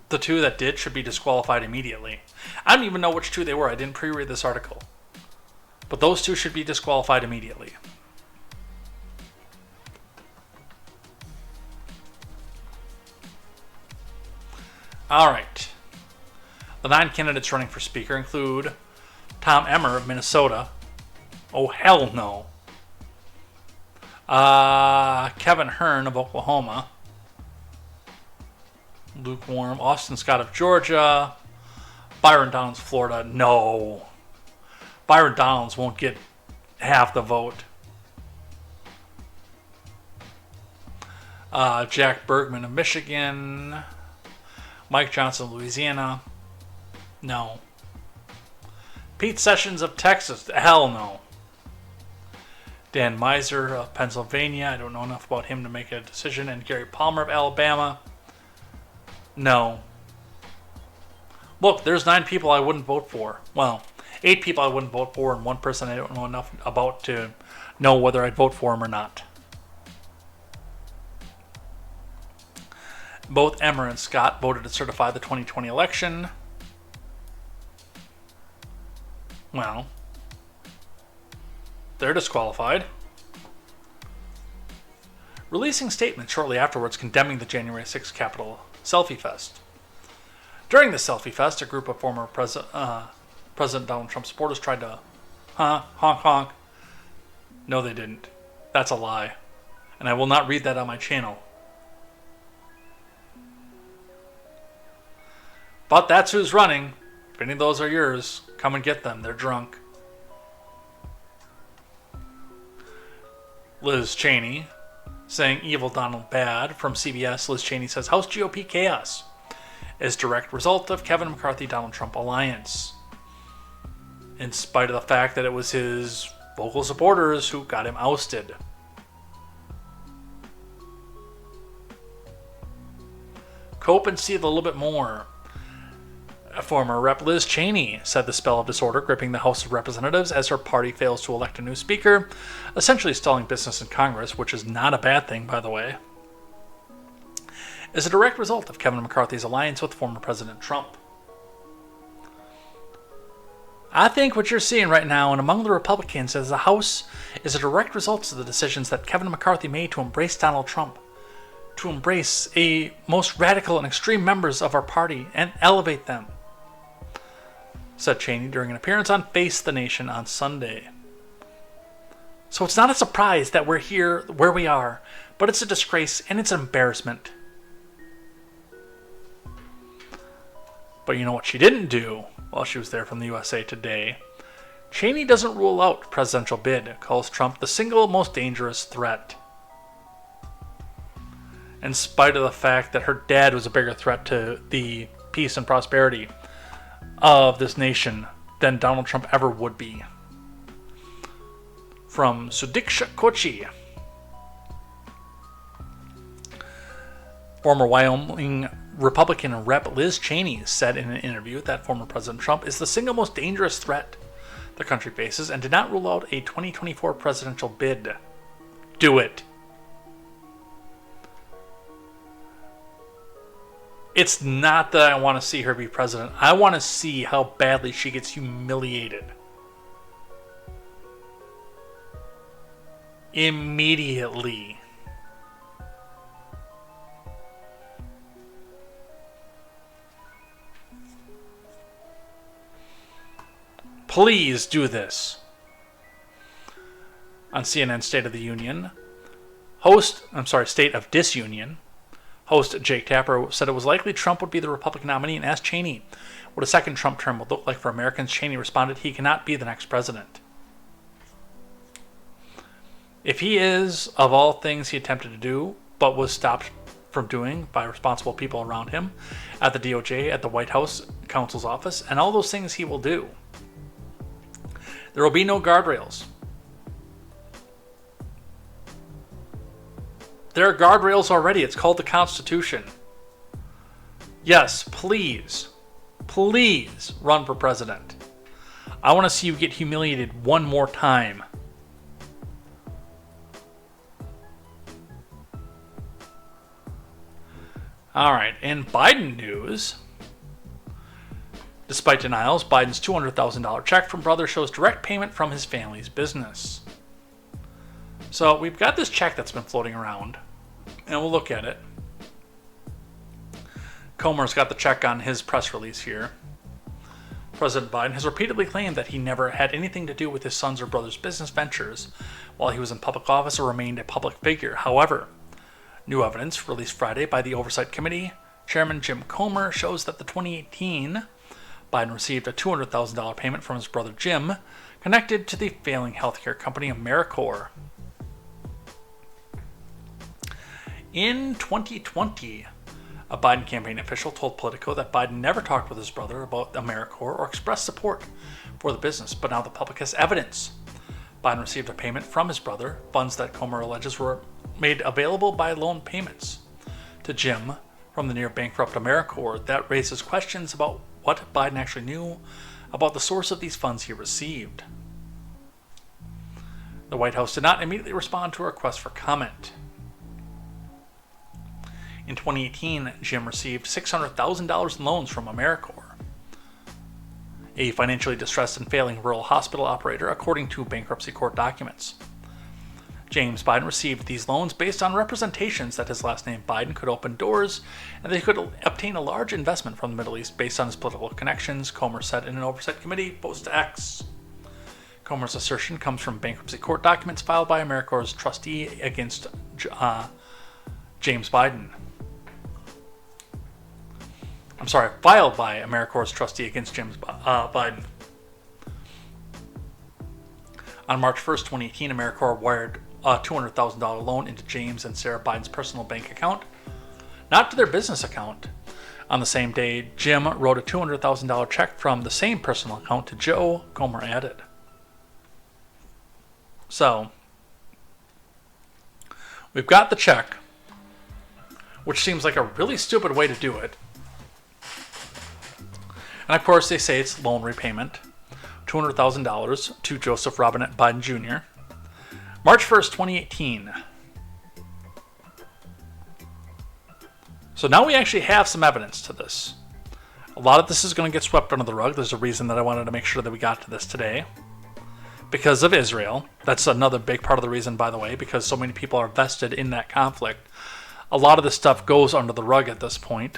the 2 that did should be disqualified immediately. I don't even know which 2 they were. I didn't pre-read this article. But those 2 should be disqualified immediately. All right. The 9 candidates running for Speaker include Tom Emmer of Minnesota. Oh, hell no. Kevin Hearn of Oklahoma. Lukewarm. Austin Scott of Georgia. Byron Donalds, Florida. No. Byron Donalds won't get half the vote. Jack Bergman of Michigan. Mike Johnson of Louisiana, no. Pete Sessions of Texas, hell no. Dan Miser of Pennsylvania, I don't know enough about him to make a decision. And Gary Palmer of Alabama, no. Look, there's 9 people I wouldn't vote for. Well, 8 people I wouldn't vote for, and 1 person I don't know enough about to know whether I'd vote for him or not. Both Emmer and Scott voted to certify the 2020 election. Well, they're disqualified. Releasing statements shortly afterwards condemning the January 6th Capitol Selfie Fest. During the Selfie Fest, a group of former President Donald Trump supporters tried to honk honk. No, they didn't. That's a lie. And I will not read that on my channel. But that's who's running. If any of those are yours, come and get them. They're drunk. Liz Cheney saying evil Donald bad. From CBS, Liz Cheney says House GOP chaos is direct result of Kevin McCarthy-Donald Trump alliance. In spite of the fact that it was his vocal supporters who got him ousted. Cope and see it a little bit more. Former Rep. Liz Cheney said the spell of disorder gripping the House of Representatives as her party fails to elect a new speaker, essentially stalling business in Congress, which is not a bad thing, by the way, is a direct result of Kevin McCarthy's alliance with former President Trump. I think what you're seeing right now, and among the Republicans as the House, is a direct result of the decisions that Kevin McCarthy made to embrace Donald Trump, to embrace a most radical and extreme members of our party and elevate them, said Cheney during an appearance on Face the Nation on Sunday. So it's not a surprise that we're here where we are, but it's a disgrace and it's an embarrassment. But you know what she didn't do while she was there from the USA Today? Cheney doesn't rule out presidential bid, calls Trump the single most dangerous threat. In spite of the fact that her dad was a bigger threat to the peace and prosperity of this nation than Donald Trump ever would be. From Sudiksha Kochi. Former Wyoming Republican Rep. Liz Cheney said in an interview that former President Trump is the single most dangerous threat the country faces and did not rule out a 2024 presidential bid. Do it. It's not that I want to see her be president. I want to see how badly she gets humiliated. Immediately. Please do this. On CNN State of the Union, State of Disunion, host Jake Tapper said it was likely Trump would be the Republican nominee and asked Cheney what a second Trump term would look like for Americans. Cheney responded, he cannot be the next president. If he is, of all things he attempted to do, but was stopped from doing by responsible people around him, at the DOJ, at the White House counsel's office, and all those things he will do, there will be no guardrails. There are guardrails already. It's called the Constitution. Yes, please run for president. I want to see you get humiliated one more time. All right, in Biden news, despite denials, Biden's $200,000 check from brother shows direct payment from his family's business. So we've got this check that's been floating around, and we'll look at it. Comer's got the check on his press release here. President Biden has repeatedly claimed that he never had anything to do with his son's or brother's business ventures while he was in public office or remained a public figure. However, new evidence released Friday by the Oversight Committee Chairman Jim Comer shows that the 2018 Biden received a $200,000 payment from his brother Jim connected to the failing healthcare company AmeriCorps. In 2020, A Biden campaign official told Politico that Biden never talked with his brother about AmeriCorps or expressed support for the business, but now the public has evidence. Biden received a payment from his brother, funds that Comer alleges were made available by loan payments to Jim from the near-bankrupt AmeriCorps. That raises questions about what Biden actually knew about the source of these funds he received. The White House did not immediately respond to a request for comment. In 2018, Jim received $600,000 in loans from AmeriCorps, a financially distressed and failing rural hospital operator, according to bankruptcy court documents. James Biden received these loans based on representations that his last name Biden could open doors and that he could obtain a large investment from the Middle East based on his political connections, Comer said in an oversight committee post to X. Comer's assertion comes from bankruptcy court documents filed by AmeriCorps' trustee against James Biden. Filed by AmeriCorps' trustee against James Biden. On March 1st, 2018, AmeriCorps wired a $200,000 loan into James and Sarah Biden's personal bank account, not to their business account. On the same day, Jim wrote a $200,000 check from the same personal account to Joe, Comer added. So, we've got the check, which seems like a really stupid way to do it. And of course, they say it's loan repayment, $200,000 to Joseph Robinette Biden Jr. March 1st, 2018. So now we actually have some evidence to this. A lot of this is going to get swept under the rug. There's a reason that I wanted to make sure that we got to this today. Because of Israel. That's another big part of the reason, by the way, because so many people are vested in that conflict. A lot of this stuff goes under the rug at this point.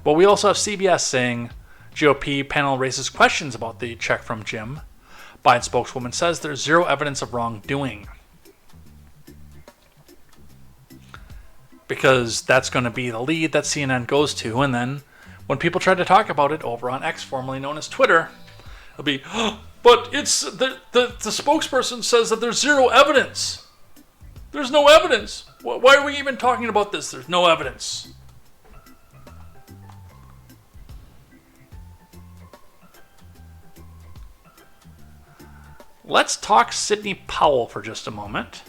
But we also have CBS saying GOP panel raises questions about the check from Jim. Biden spokeswoman says there's zero evidence of wrongdoing. Because that's going to be the lead that CNN goes to. And then when people try to talk about it over on X, formerly known as Twitter, it'll be, oh, but it's the spokesperson says that there's zero evidence. There's no evidence. Why are we even talking about this? There's no evidence. Let's talk Sidney Powell for just a moment.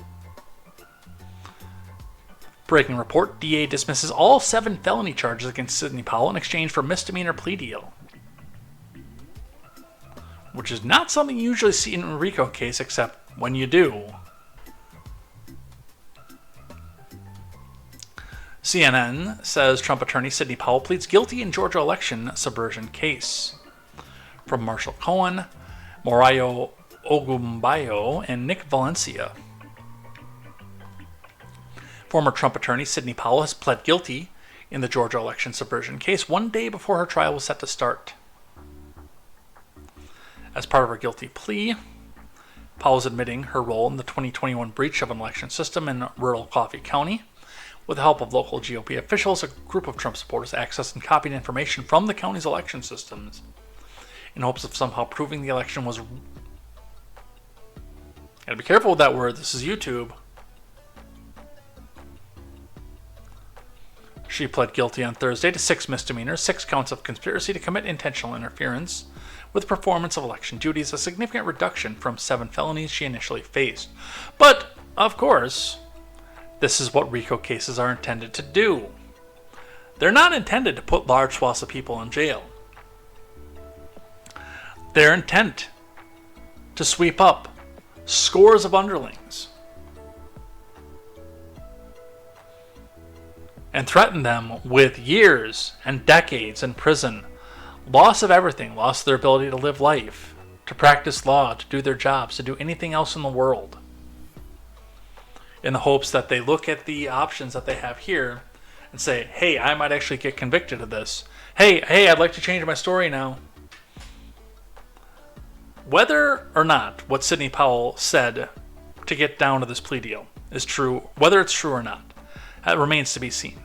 Breaking report, DA dismisses all 7 felony charges against Sidney Powell in exchange for misdemeanor plea deal. Which is not something you usually see in a RICO case, except when you do. CNN says Trump attorney Sidney Powell pleads guilty in Georgia election subversion case. From Marshall Cohen, Morayo Ogumbayo, and Nick Valencia. Former Trump attorney Sidney Powell has pled guilty in the Georgia election subversion case 1 day before her trial was set to start. As part of her guilty plea, Powell is admitting her role in the 2021 breach of an election system in rural Coffee County. With the help of local GOP officials, a group of Trump supporters accessed and copied information from the county's election systems in hopes of somehow proving the election was... Gotta be careful with that word, this is YouTube. She pled guilty on Thursday to 6 misdemeanors, 6 counts of conspiracy to commit intentional interference with performance of election duties, a significant reduction from 7 felonies she initially faced. But, of course, this is what RICO cases are intended to do. They're not intended to put large swaths of people in jail. They're intent to sweep up scores of underlings and threaten them with years and decades in prison, loss of everything, loss of their ability to live life, to practice law, to do their jobs, to do anything else in the world, in the hopes that they look at the options that they have here and say, hey, I might actually get convicted of this. Hey, I'd like to change my story now. Whether or not what Sidney Powell said to get down to this plea deal is true, whether it's true or not, that remains to be seen.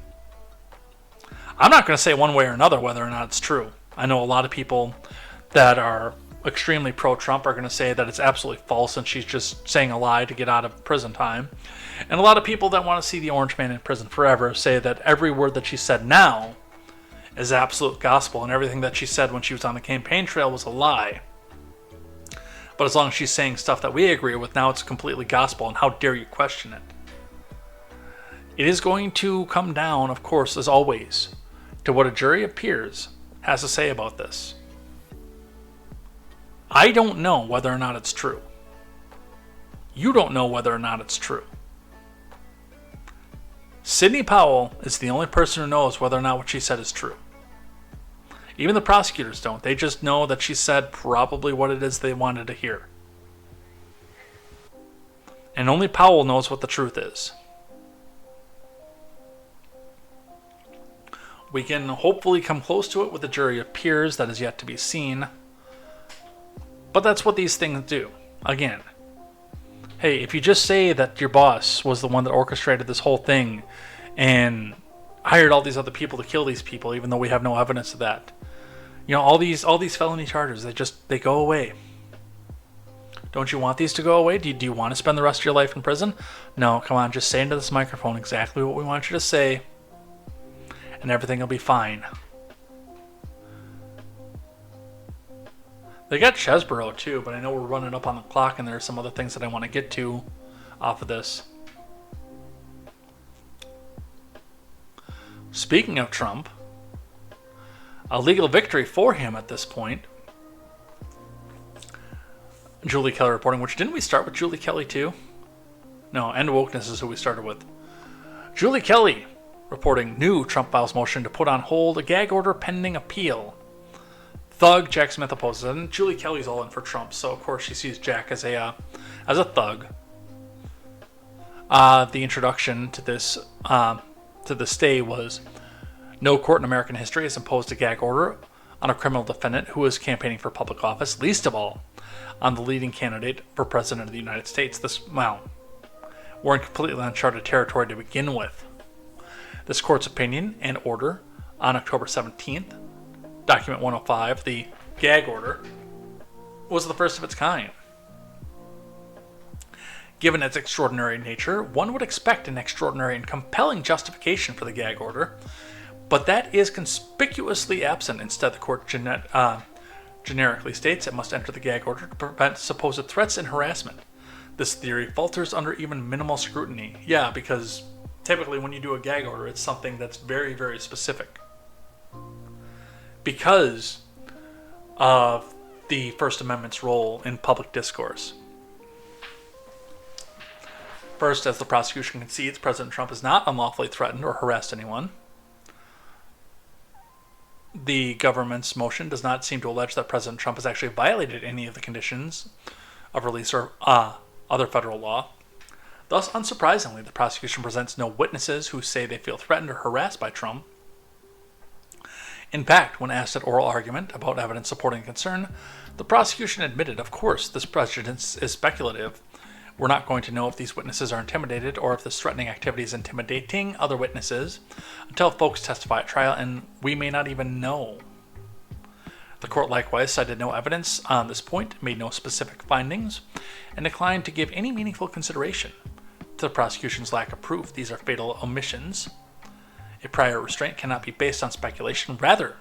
I'm not going to say one way or another whether or not it's true. I know a lot of people that are extremely pro-Trump are going to say that it's absolutely false and she's just saying a lie to get out of prison time. And a lot of people that want to see the Orange Man in prison forever say that every word that she said now is absolute gospel, and everything that she said when she was on the campaign trail was a lie. But as long as she's saying stuff that we agree with, now it's completely gospel, and how dare you question it? It is going to come down, of course, as always, to what a jury of peers has to say about this. I don't know whether or not it's true. You don't know whether or not it's true. Sidney Powell is the only person who knows whether or not what she said is true. Even the prosecutors don't. They just know that she said probably what it is they wanted to hear. And only Powell knows what the truth is. We can hopefully come close to it with a jury of peers. That is yet to be seen. But that's what these things do. Again, hey, if you just say that your boss was the one that orchestrated this whole thing and hired all these other people to kill these people, even though we have no evidence of that, all these felony charges, they go away. Don't you want these to go away? Do you want to spend the rest of your life in prison? No, come on, just say into this microphone exactly what we want you to say, and everything will be fine. They got Chesborough too, but I know we're running up on the clock and there are some other things that I want to get to off of this. Speaking of Trump, a legal victory for him at this point. Julie Kelly reporting, which didn't we start with Julie Kelly too? No, End Wokeness is who we started with. Julie Kelly reporting new Trump files motion to put on hold a gag order pending appeal. Thug Jack Smith opposes it, and Julie Kelly's all in for Trump, so of course she sees Jack as a thug. The introduction to this to the stay was: no court in American history has imposed a gag order on a criminal defendant who is campaigning for public office, least of all on the leading candidate for president of the United States. We're in completely uncharted territory to begin with. This court's opinion and order on October 17th, Document 105, the gag order, was the first of its kind. Given its extraordinary nature, one would expect an extraordinary and compelling justification for the gag order, but that is conspicuously absent. Instead, the court generically states it must enter the gag order to prevent supposed threats and harassment. This theory falters under even minimal scrutiny. Yeah, because typically when you do a gag order, it's something that's very, very specific. Because of the First Amendment's role in public discourse. First, as the prosecution concedes, President Trump has not unlawfully threatened or harassed anyone. The government's motion does not seem to allege that President Trump has actually violated any of the conditions of release or other federal law. Thus, unsurprisingly, the prosecution presents no witnesses who say they feel threatened or harassed by Trump. In fact, when asked at oral argument about evidence supporting concern, the prosecution admitted, of course, this precedent is speculative. We're not going to know if these witnesses are intimidated or if this threatening activity is intimidating other witnesses until folks testify at trial, and we may not even know. The court likewise cited no evidence on this point, made no specific findings, and declined to give any meaningful consideration to the prosecution's lack of proof. These are fatal omissions. A prior restraint cannot be based on speculation. Rather,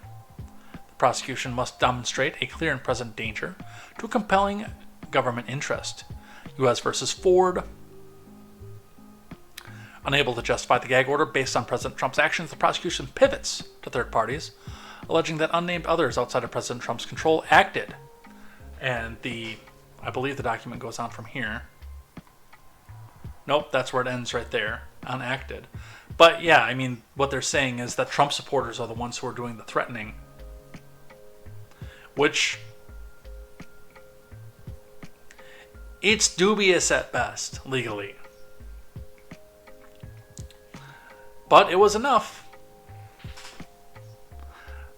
the prosecution must demonstrate a clear and present danger to a compelling government interest. U.S. versus Ford. Unable to justify the gag order based on President Trump's actions, the prosecution pivots to third parties, alleging that unnamed others outside of President Trump's control acted. And I believe the document goes on from here. Nope, that's where it ends right there, on acted. But yeah, I mean, what they're saying is that Trump supporters are the ones who are doing the threatening. Which, it's dubious at best, legally. But it was enough.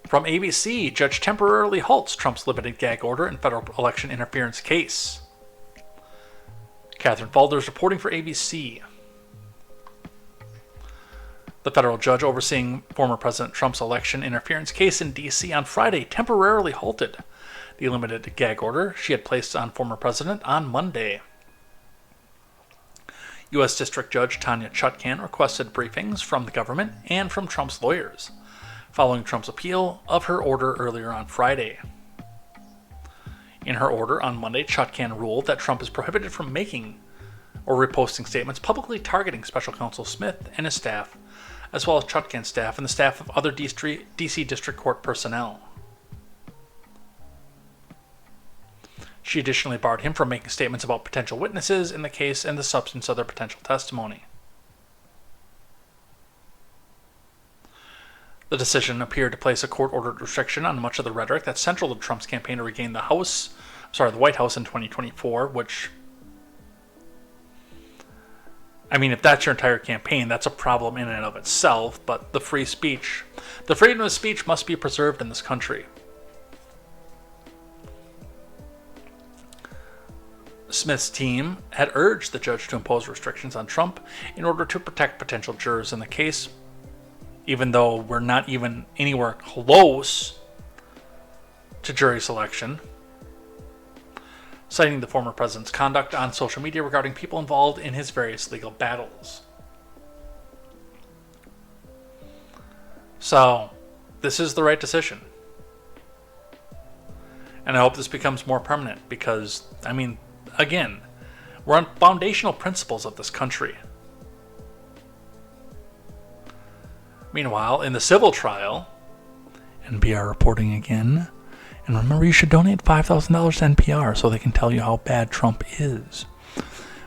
From ABC, judge temporarily halts Trump's limited gag order in federal election interference case. Catherine Falder's reporting for ABC. The federal judge overseeing former President Trump's election interference case in D.C. on Friday temporarily halted the limited gag order she had placed on former president on Monday. U.S. District Judge Tanya Chutkan requested briefings from the government and from Trump's lawyers, following Trump's appeal of her order earlier on Friday. In her order on Monday, Chutkan ruled that Trump is prohibited from making or reposting statements publicly targeting Special Counsel Smith and his staff, as well as Chutkan's staff and the staff of other D.C. District Court personnel. She additionally barred him from making statements about potential witnesses in the case and the substance of their potential testimony. The decision appeared to place a court-ordered restriction on much of the rhetoric that's central to Trump's campaign to regain the White House in 2024, which, I mean, if that's your entire campaign, that's a problem in and of itself, but the freedom of speech must be preserved in this country. Smith's team had urged the judge to impose restrictions on Trump in order to protect potential jurors in the case, even though we're not even anywhere close to jury selection, citing the former president's conduct on social media regarding people involved in his various legal battles. So, this is the right decision. And I hope this becomes more permanent because, I mean, again, we're on foundational principles of this country. Meanwhile, in the civil trial, NPR reporting again, and remember you should donate $5,000 to NPR so they can tell you how bad Trump is.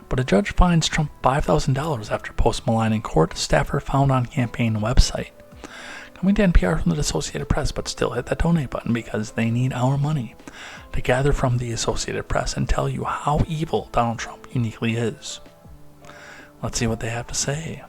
But a judge fines Trump $5,000 after post-maligning court staffer found on campaign website. Coming to NPR from the Associated Press, but still hit that donate button because they need our money to gather from the Associated Press and tell you how evil Donald Trump uniquely is. Let's see what they have to say.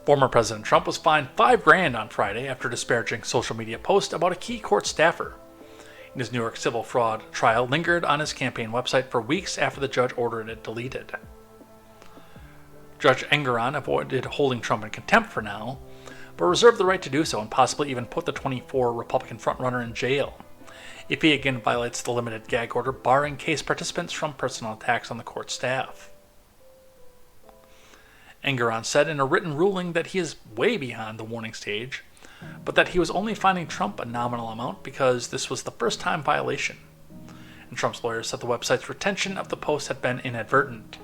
Former President Trump was fined $5,000 on Friday after disparaging social media post about a key court staffer. His New York civil fraud trial lingered on his campaign website for weeks after the judge ordered it deleted. Judge Engoron avoided holding Trump in contempt for now, but reserved the right to do so and possibly even put the 24 Republican frontrunner in jail if he again violates the limited gag order barring case participants from personal attacks on the court staff. Engoron said in a written ruling that he is way beyond the warning stage, but that he was only fining Trump a nominal amount because this was the first-time violation, and Trump's lawyers said the website's retention of the post had been inadvertent.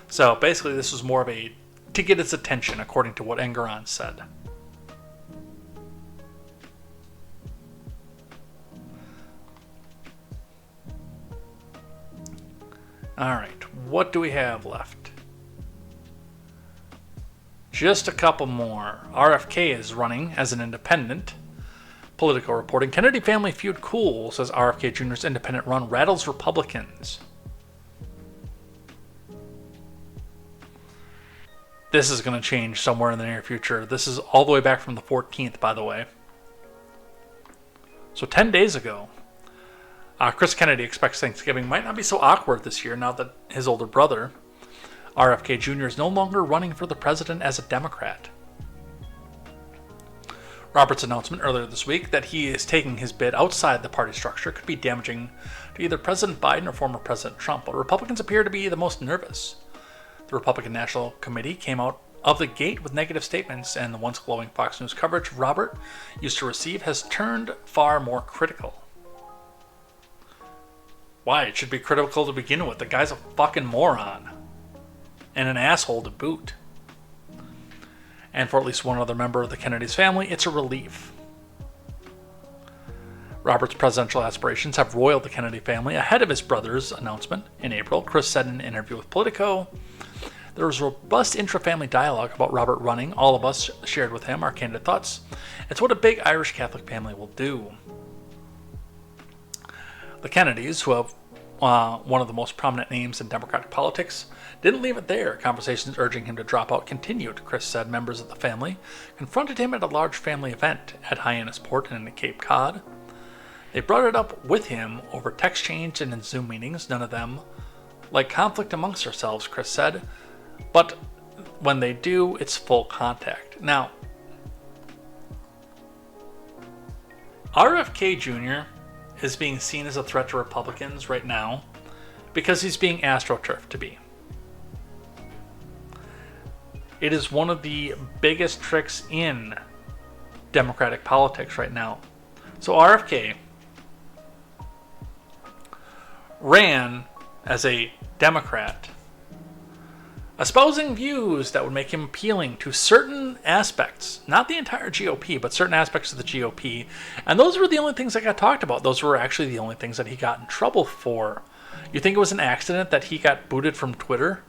So basically this was more of a to get its attention, according to what Engoron said. Alright, what do we have left? Just a couple more. RFK is running as an independent. Politico reporting, Kennedy family feud cool, says RFK Jr.'s independent run rattles Republicans. This is going to change somewhere in the near future. This is all the way back from the 14th, by the way. So 10 days ago, Chris Kennedy expects Thanksgiving might not be so awkward this year now that his older brother, RFK Jr., is no longer running for the president as a Democrat. Roberts' announcement earlier this week that he is taking his bid outside the party structure could be damaging to either President Biden or former President Trump, but Republicans appear to be the most nervous. The Republican National Committee came out of the gate with negative statements, and the once glowing Fox News coverage Robert used to receive has turned far more critical. Why? It should be critical to begin with. The guy's a fucking moron. And an asshole to boot. And for at least one other member of the Kennedy's family, it's a relief. Robert's presidential aspirations have roiled the Kennedy family ahead of his brother's announcement in April. Chris said in an interview with Politico, there was robust intra-family dialogue about Robert running. All of us shared with him our candid thoughts. It's what a big Irish Catholic family will do. The Kennedys, who have one of the most prominent names in Democratic politics, didn't leave it there. Conversations urging him to drop out continued. Chris said members of the family confronted him at a large family event at Hyannisport and in Cape Cod. They brought it up with him over text change and in Zoom meetings. None of them like conflict amongst ourselves, Chris said, but when they do, it's full contact. Now, RFK Jr. is being seen as a threat to Republicans right now because he's being astroturfed to be. It is one of the biggest tricks in Democratic politics right now. So RFK ran as a Democrat, espousing views that would make him appealing to certain aspects, not the entire GOP, but certain aspects of the GOP. And those were the only things that got talked about. Those were actually the only things that he got in trouble for. You think it was an accident that he got booted from Twitter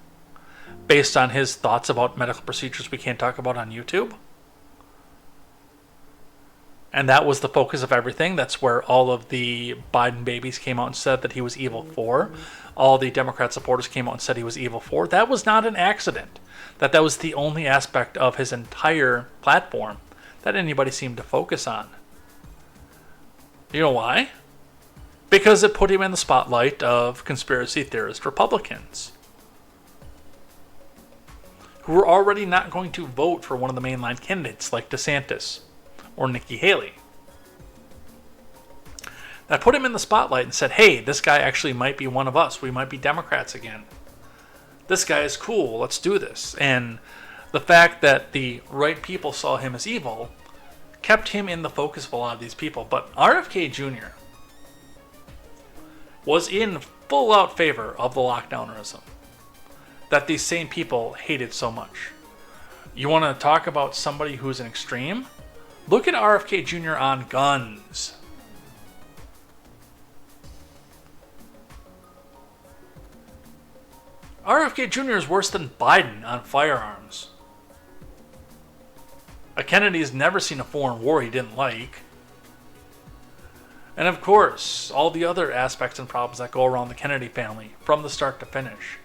based on his thoughts about medical procedures we can't talk about on YouTube? And that was the focus of everything. That's where all of the Biden babies came out and said that he was evil for. All the Democrat supporters came out and said he was evil for. That was not an accident. That was the only aspect of his entire platform that anybody seemed to focus on. You know why? Because it put him in the spotlight of conspiracy theorist Republicans who were already not going to vote for one of the mainline candidates like DeSantis or Nikki Haley. That put him in the spotlight and said, hey, this guy actually might be one of us. We might be Democrats again. This guy is cool. Let's do this. And the fact that the right people saw him as evil kept him in the focus of a lot of these people. But RFK Jr. was in full-out favor of the lockdownerism that these same people hated so much. You want to talk about somebody who's an extreme? Look at RFK Jr. on guns. RFK Jr. is worse than Biden on firearms. A Kennedy's never seen a foreign war he didn't like. And of course, all the other aspects and problems that go around the Kennedy family from the start to finish.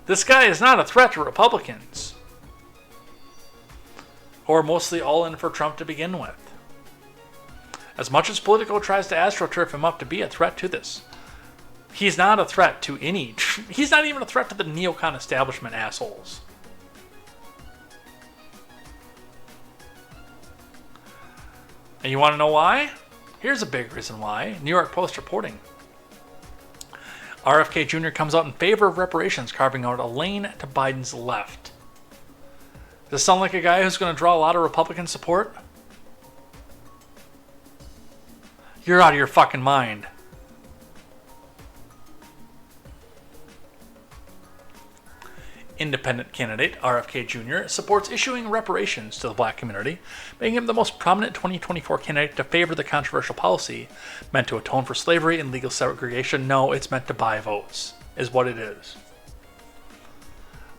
This guy is not a threat to Republicans, who are mostly all in for Trump to begin with. As much as Politico tries to astroturf him up to be a threat to this, he's not a threat to any... He's not even a threat to the neocon establishment assholes. And you want to know why? Here's a big reason why. New York Post reporting. RFK Jr. comes out in favor of reparations, carving out a lane to Biden's left. Does this sound like a guy who's going to draw a lot of Republican support? You're out of your fucking mind. Independent candidate RFK Jr. supports issuing reparations to the black community, making him the most prominent 2024 candidate to favor the controversial policy meant to atone for slavery and legal segregation. No, it's meant to buy votes, is what it is.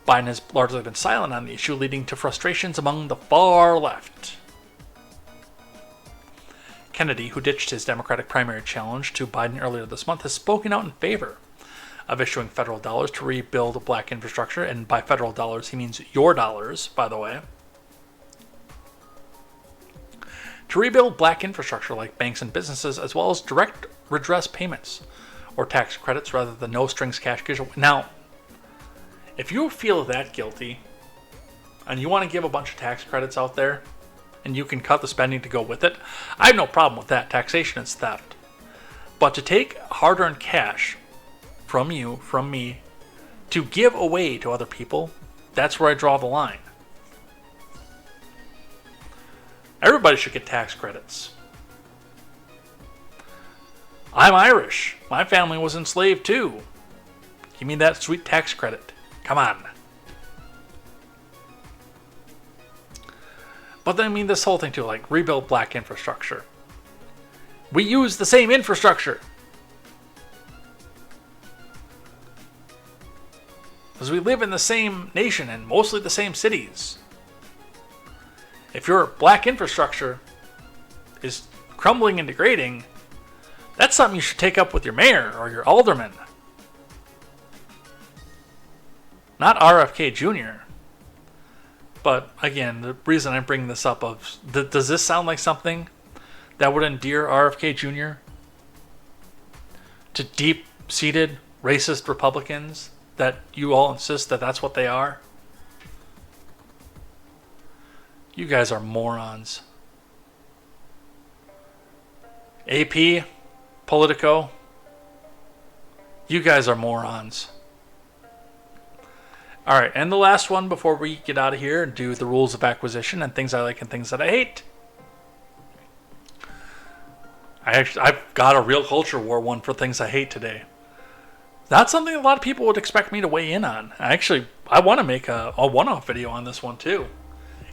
Biden has largely been silent on the issue, leading to frustrations among the far left. Kennedy, who ditched his Democratic primary challenge to Biden earlier this month, has spoken out in favor of issuing federal dollars to rebuild black infrastructure, and by federal dollars he means your dollars, by the way. To rebuild black infrastructure like banks and businesses, as well as direct redress payments or tax credits rather than no strings cash giveaway. Now, if you feel that guilty and you want to give a bunch of tax credits out there and you can cut the spending to go with it, I have no problem with that. Taxation is theft. But to take hard-earned cash from you, from me, to give away to other people, that's where I draw the line. Everybody should get tax credits. I'm Irish. My family was enslaved too. Give me that sweet tax credit. Come on. But then, I mean, this whole thing too, like rebuild black infrastructure. We use the same infrastructure. Because we live in the same nation and mostly the same cities. If your black infrastructure is crumbling and degrading, that's something you should take up with your mayor or your alderman. Not RFK Jr. But again, the reason I'm bringing this up does this sound like something that would endear RFK Jr. to deep-seated racist Republicans that you all insist that that's what they are. You guys are morons. AP, Politico, you guys are morons. Alright, and the last one before we get out of here and do the rules of acquisition and things I like and things that I hate. I've got a real culture war one for things I hate today. Not something a lot of people would expect me to weigh in on. I want to make a one-off video on this one too.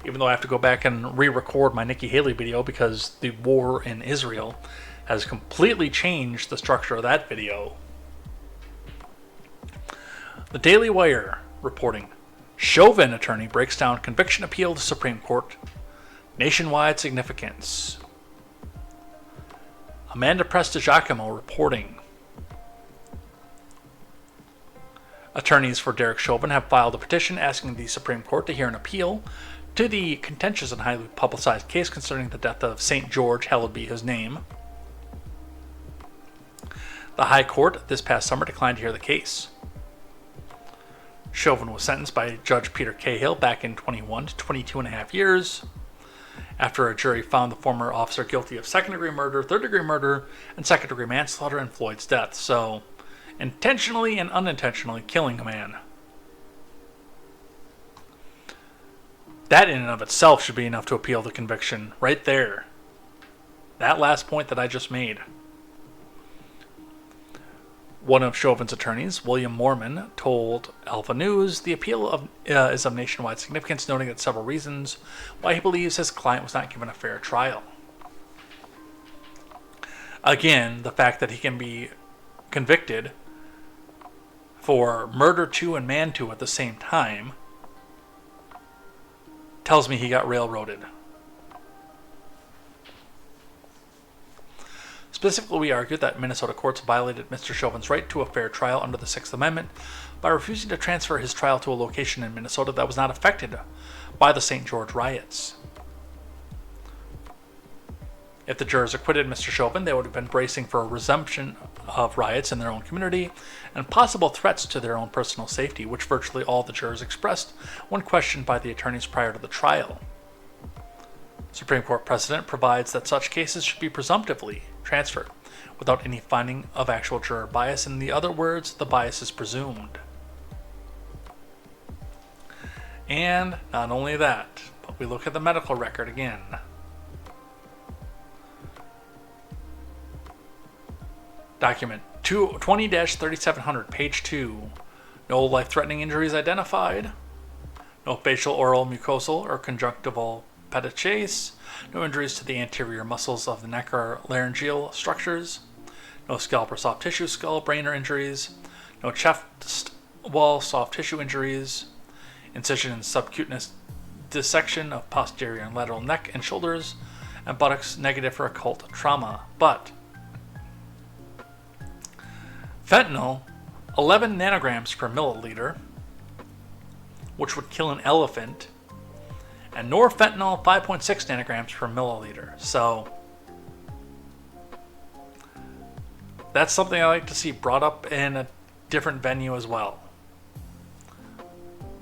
Even though I have to go back and re-record my Nikki Haley video because the war in Israel has completely changed the structure of that video. The Daily Wire reporting, Chauvin attorney breaks down conviction appeal to Supreme Court. Nationwide significance. Amanda Prestigiacomo reporting, attorneys for Derek Chauvin have filed a petition asking the Supreme Court to hear an appeal to the contentious and highly publicized case concerning the death of St. George, hallowed be his name. The High Court this past summer declined to hear the case. Chauvin was sentenced by Judge Peter Cahill back in 2021 to 22 and a half years after a jury found the former officer guilty of second-degree murder, third-degree murder, and second-degree manslaughter in Floyd's death. So, intentionally and unintentionally killing a man. That in and of itself should be enough to appeal the conviction. Right there. That last point that I just made. One of Chauvin's attorneys, William Moorman, told Alpha News the appeal is of nationwide significance, noting that several reasons why he believes his client was not given a fair trial. Again, the fact that he can be convicted for murder 2 and man 2 at the same time tells me he got railroaded. Specifically, we argued that Minnesota courts violated Mr. Chauvin's right to a fair trial under the Sixth Amendment by refusing to transfer his trial to a location in Minnesota that was not affected by the St. George riots. If the jurors acquitted Mr. Chauvin, they would have been bracing for a resumption of riots in their own community and possible threats to their own personal safety, which virtually all the jurors expressed when questioned by the attorneys prior to the trial. Supreme Court precedent provides that such cases should be presumptively transferred without any finding of actual juror bias. In the other words, the bias is presumed. And not only that, but we look at the medical record again. Document 20-3700, page 2. No life-threatening injuries identified. No facial, oral, mucosal, or conjunctival petechiae. No injuries to the anterior muscles of the neck or laryngeal structures. No scalp or soft tissue, skull, brain, or injuries. No chest wall soft tissue injuries. Incision and subcutaneous dissection of posterior and lateral neck and shoulders, and buttocks negative for occult trauma. But fentanyl, 11 nanograms per milliliter, which would kill an elephant, and norfentanyl, 5.6 nanograms per milliliter. So that's something I like to see brought up in a different venue as well.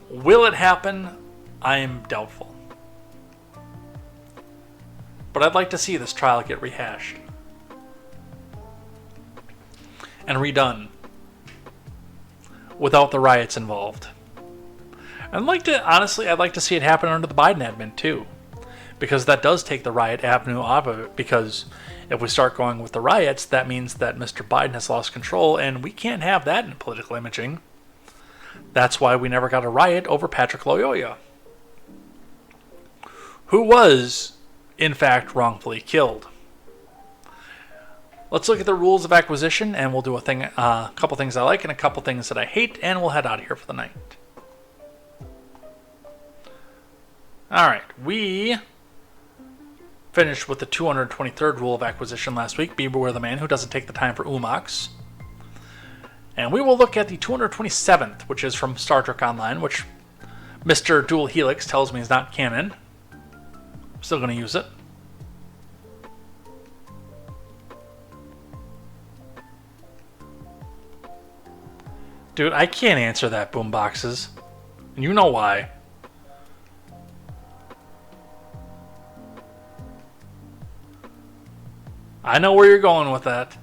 Will it happen? I am doubtful. But I'd like to see this trial get rehashed and redone without the riots involved. I'd like to see it happen under the Biden admin too, because that does take the riot avenue off of it. Because if we start going with the riots, that means that Mr. Biden has lost control, and we can't have that in political imaging. That's why we never got a riot over Patrick Loyola, who was, in fact, wrongfully killed. Let's look at the rules of acquisition, and we'll do a couple things I like and a couple things that I hate, and we'll head out of here for the night. Alright, we finished with the 223rd rule of acquisition last week, be beware the man who doesn't take the time for umox. And we will look at the 227th, which is from Star Trek Online, which Mr. Dual Helix tells me is not canon. I'm still going to use it. Dude, I can't answer that, Boomboxes. And you know why. I know where you're going with that.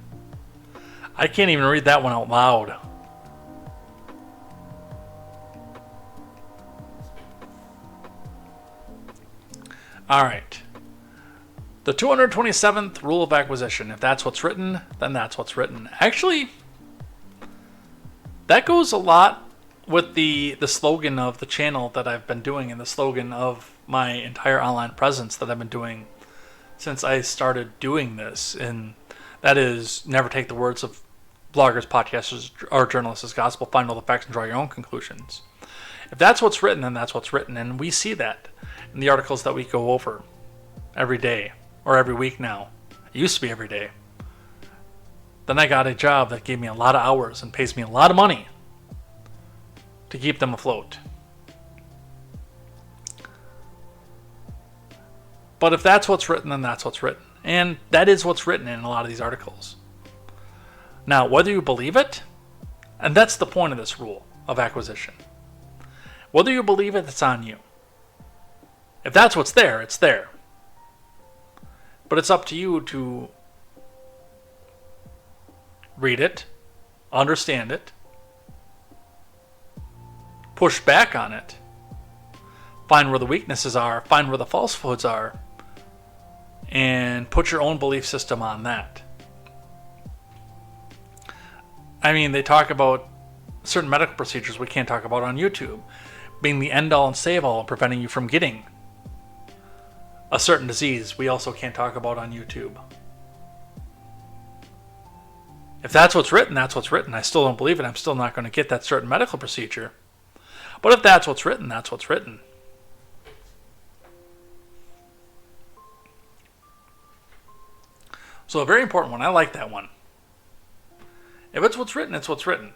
I can't even read that one out loud. Alright. The 227th rule of acquisition. If that's what's written, then that's what's written. Actually, that goes a lot with the slogan of the channel that I've been doing and the slogan of my entire online presence that I've been doing since I started doing this. And that is, never take the words of bloggers, podcasters, or journalists as gospel. Find all the facts and draw your own conclusions. If that's what's written, then that's what's written. And we see that in the articles that we go over every day or every week now. It used to be every day. Then I got a job that gave me a lot of hours and pays me a lot of money to keep them afloat. But if that's what's written, then that's what's written. And that is what's written in a lot of these articles. Now, whether you believe it, and that's the point of this rule of acquisition. Whether you believe it, it's on you. If that's what's there, it's there. But it's up to you to read it, understand it, push back on it, find where the weaknesses are, find where the falsehoods are, and put your own belief system on that. I mean, they talk about certain medical procedures we can't talk about on YouTube being the end-all and save-all and preventing you from getting a certain disease we also can't talk about on YouTube. If that's what's written, that's what's written. I still don't believe it. I'm still not going to get that certain medical procedure. But if that's what's written, that's what's written. So a very important one. I like that one. If it's what's written, it's what's written.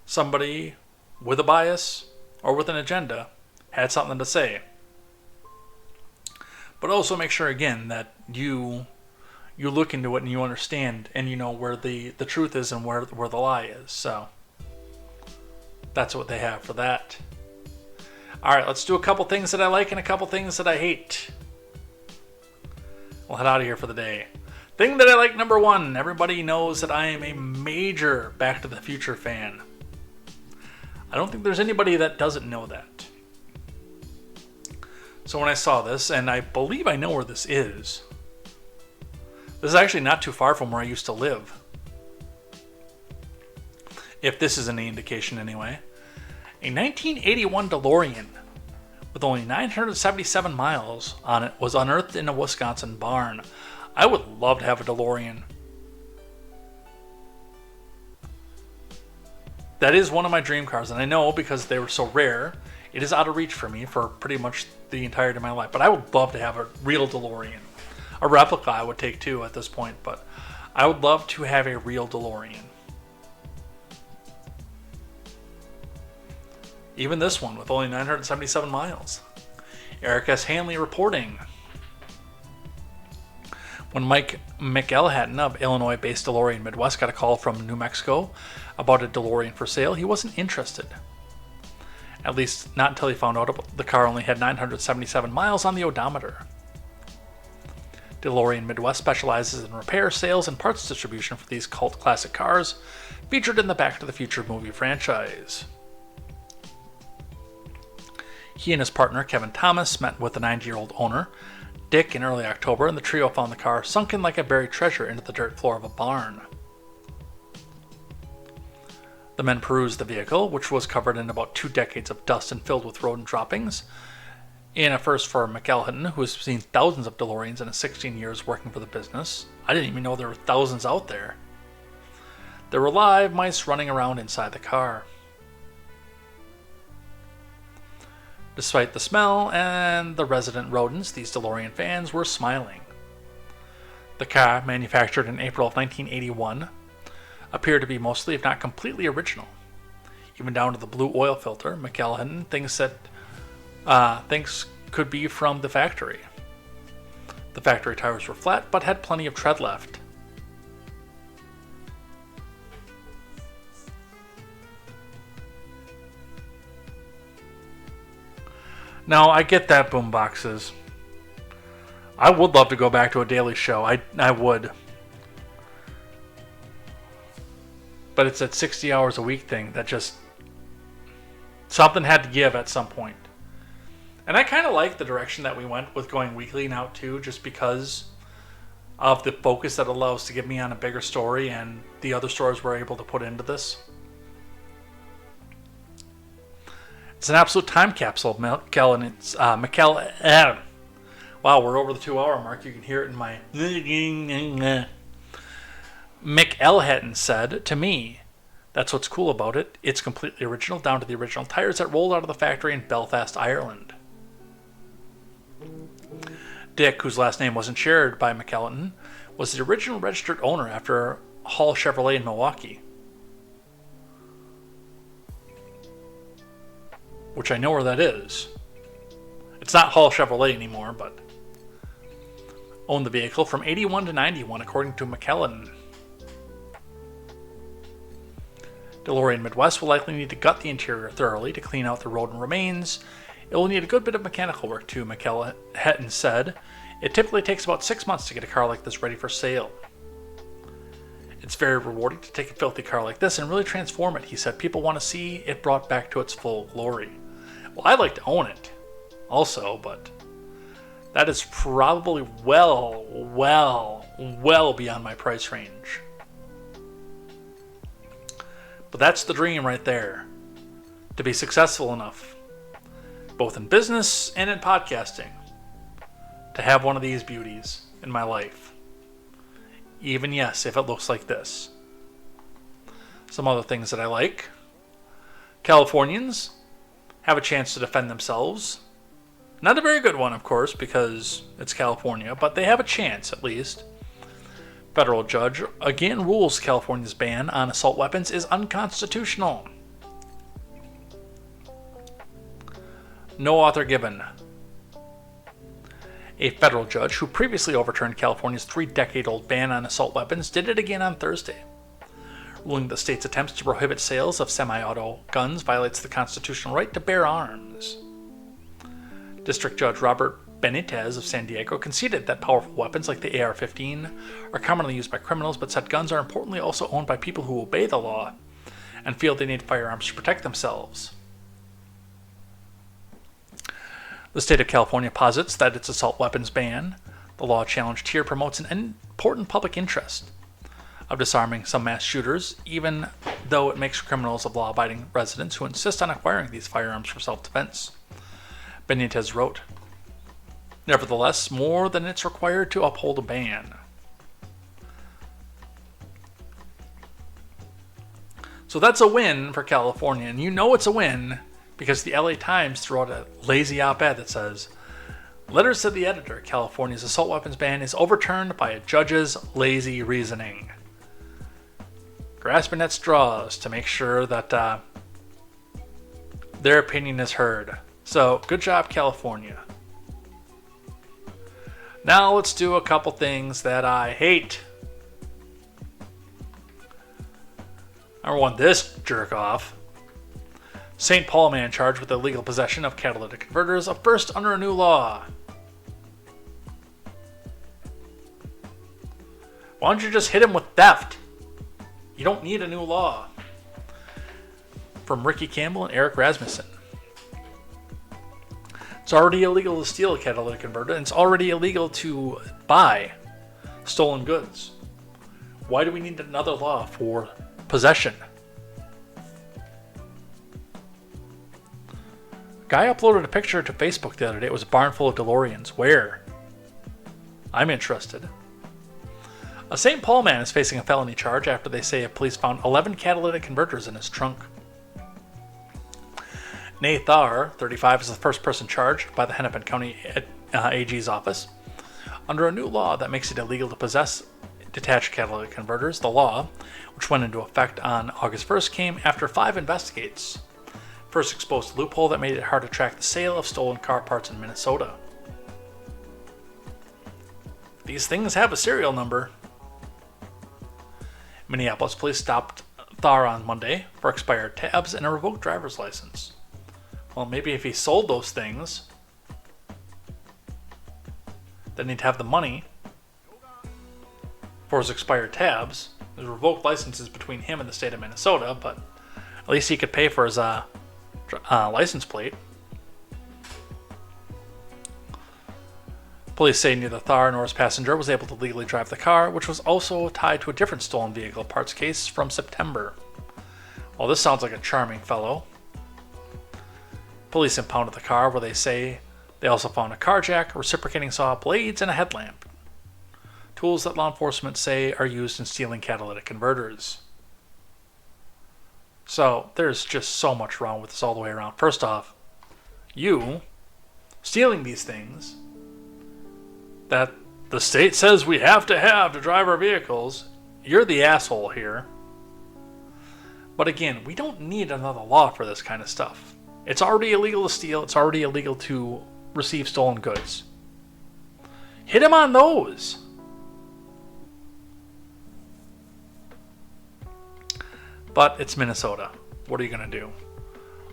Somebody with a bias or with an agenda had something to say. But also make sure, again, that you look into it and you understand and you know where the truth is and where the lie is. So that's what they have for that. All right, let's do a couple things that I like and a couple things that I hate. We'll head out of here for the day. Thing that I like, number one, everybody knows that I am a major Back to the Future fan. I don't think there's anybody that doesn't know that. So when I saw this, and I believe I know where this is actually not too far from where I used to live. If this is any indication anyway. A 1981 DeLorean with only 977 miles on it was unearthed in a Wisconsin barn. I would love to have a DeLorean. That is one of my dream cars, and I know because they were so rare, it is out of reach for me for pretty much the entirety of my life. But I would love to have a real DeLorean. A replica I would take too at this point, but I would love to have a real DeLorean. Even this one with only 977 miles. Eric S. Hanley reporting. When Mike McElhatton of Illinois-based DeLorean Midwest got a call from New Mexico about a DeLorean for sale, he wasn't interested. At least not until he found out the car only had 977 miles on the odometer. DeLorean Midwest specializes in repair, sales, and parts distribution for these cult classic cars featured in the Back to the Future movie franchise. He and his partner, Kevin Thomas, met with the 90-year-old owner, Dick, in early October, and the trio found the car sunken like a buried treasure into the dirt floor of a barn. The men perused the vehicle, which was covered in about 2 decades of dust and filled with rodent droppings. In a first for McElhatton, who has seen thousands of DeLoreans in his 16 years working for the business. I didn't even know there were thousands out there. There were live mice running around inside the car. Despite the smell and the resident rodents, these DeLorean fans were smiling. The car, manufactured in April of 1981, appeared to be mostly, if not completely, original. Even down to the blue oil filter, McElhatton thinks could be from the factory. The factory tires were flat, but had plenty of tread left. Now, I get that, boomboxes. I would love to go back to a daily show. I would. But it's that 60 hours a week thing that just... something had to give at some point. And I kind of like the direction that we went with going weekly now, too, just because of the focus that allows to give me on a bigger story and the other stories we're able to put into this. It's an absolute time capsule, Mikkel, and it's Mikkel. Wow, we're over the 2-hour mark. You can hear it in my... Mick Elhatton said, to me, that's what's cool about it. It's completely original, down to the original tires that rolled out of the factory in Belfast, Ireland. Dick, whose last name wasn't shared by McKelton, was the original registered owner after Hall Chevrolet in Milwaukee. Which I know where that is. It's not Hall Chevrolet anymore, but owned the vehicle from 81 to 91, according to McKellen. DeLorean Midwest will likely need to gut the interior thoroughly to clean out the rodent remains. It will need a good bit of mechanical work too, McKellen said. It typically takes about 6 months to get a car like this ready for sale. It's very rewarding to take a filthy car like this and really transform it, he said. People want to see it brought back to its full glory. Well, I'd like to own it also, but that is probably well beyond my price range. But that's the dream right there. To be successful enough, both in business and in podcasting, to have one of these beauties in my life. Even, yes, if it looks like this. Some other things that I like. Californians have a chance to defend themselves. Not a very good one, of course, because it's California, but they have a chance, at least. Federal judge again rules California's ban on assault weapons is unconstitutional. No author given. A federal judge who previously overturned California's 3-decade-old ban on assault weapons did it again on Thursday, ruling the state's attempts to prohibit sales of semi-auto guns violates the constitutional right to bear arms. District Judge Robert Benitez of San Diego conceded that powerful weapons like the AR-15 are commonly used by criminals, but said guns are importantly also owned by people who obey the law and feel they need firearms to protect themselves. The state of California posits that its assault weapons ban, the law challenged here, promotes an important public interest of disarming some mass shooters, even though it makes criminals of law-abiding residents who insist on acquiring these firearms for self-defense. Benitez wrote, nevertheless, more than it's required to uphold a ban. So that's a win for California, and you know it's a win because the LA Times threw out a lazy op-ed that says, letters to the editor, California's assault weapons ban is overturned by a judge's lazy reasoning. Grasping at straws to make sure that their opinion is heard. So, good job, California. Now let's do a couple things that I hate. Number one, this jerk off. St. Paul man charged with illegal possession of catalytic converters, a first under a new law. Why don't you just hit him with theft? You don't need a new law. From Ricky Campbell and Eric Rasmussen. It's already illegal to steal a catalytic converter, and it's already illegal to buy stolen goods. Why do we need another law for possession? A guy uploaded a picture to Facebook the other day. It was a barn full of DeLoreans. Where? I'm interested. A St. Paul man is facing a felony charge after they say police found 11 catalytic converters in his trunk. Nathar, 35, is the first person charged by the Hennepin County AG's office under a new law that makes it illegal to possess detached catalytic converters. The law, which went into effect on August 1st, came after 5 investigates first exposed a loophole that made it hard to track the sale of stolen car parts in Minnesota. These things have a serial number. Minneapolis police stopped Thar on Monday for expired tabs and a revoked driver's license. Well, maybe if he sold those things, Then he'd have the money for his expired tabs. There's revoked licenses between him and the state of Minnesota, but at least he could pay for his license plate. Police say neither Thar nor his passenger was able to legally drive the car, which was also tied to a different stolen vehicle parts case from September. Well, this sounds like a charming fellow. Police impounded the car, where they say they also found a car jack, reciprocating saw, blades, and a headlamp. Tools that law enforcement say are used in stealing catalytic converters. So, there's just so much wrong with this all the way around. First off, you stealing these things that the state says we have to drive our vehicles, you're the asshole here. But again, we don't need another law for this kind of stuff. It's already illegal to steal. It's already illegal to receive stolen goods. Hit him on those. But it's Minnesota. What are you going to do?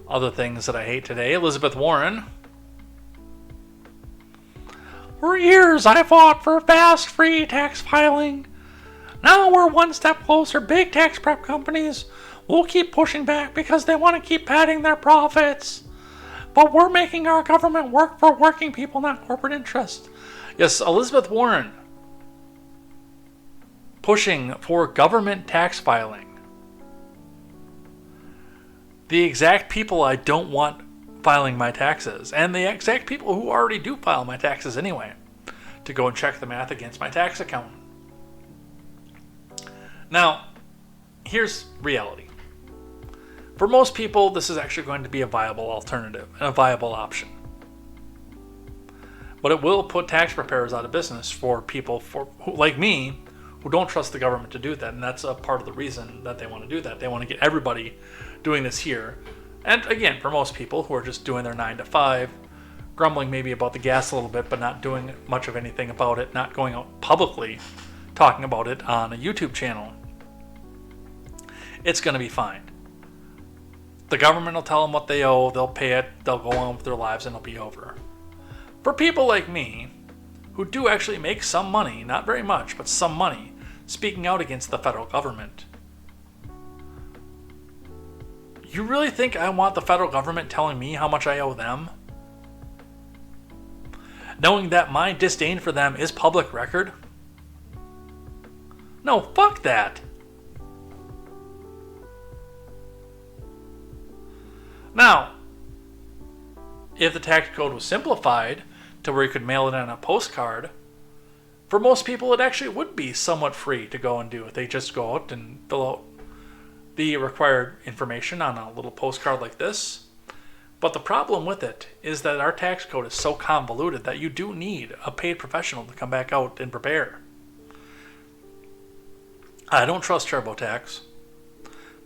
Other things that I hate today. Elizabeth Warren. For years, I fought for fast, free tax filing. Now we're one step closer. Big tax prep companies will keep pushing back because they want to keep padding their profits. But we're making our government work for working people, not corporate interests. Yes, Elizabeth Warren pushing for government tax filing. The exact people I don't want filing my taxes, and the exact people who already do file my taxes anyway, to go and check the math against my tax accountant. Now, here's reality. For most people, this is actually going to be a viable alternative and a viable option. But it will put tax preparers out of business for people who, like me, who don't trust the government to do that. And that's a part of the reason that they want to do that. They want to get everybody doing this here. And again, for most people who are just doing their 9 to 5, grumbling maybe about the gas a little bit, but not doing much of anything about it, not going out publicly talking about it on a YouTube channel, it's going to be fine. The government will tell them what they owe, they'll pay it, they'll go on with their lives, and it'll be over. For people like me, who do actually make some money, not very much, but some money, speaking out against the federal government, you really think I want the federal government telling me how much I owe them? Knowing that my disdain for them is public record? No, fuck that. Now, if the tax code was simplified to where you could mail it on a postcard, for most people it actually would be somewhat free to go and do it. They just go out and fill out the required information on a little postcard like this. But the problem with it is that our tax code is so convoluted that you do need a paid professional to come back out and prepare. I don't trust TurboTax,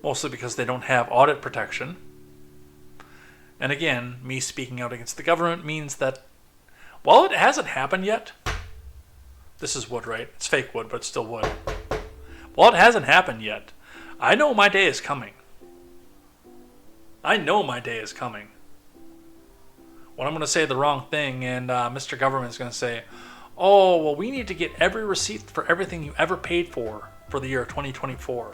mostly because they don't have audit protection. And again, me speaking out against the government means that while it hasn't happened yet, this is wood, right? It's fake wood, but it's still wood. While it hasn't happened yet, I know my day is coming. I know my day is coming. When I'm going to say the wrong thing and Mr. Government is going to say, oh, well, we need to get every receipt for everything you ever paid for the year 2024.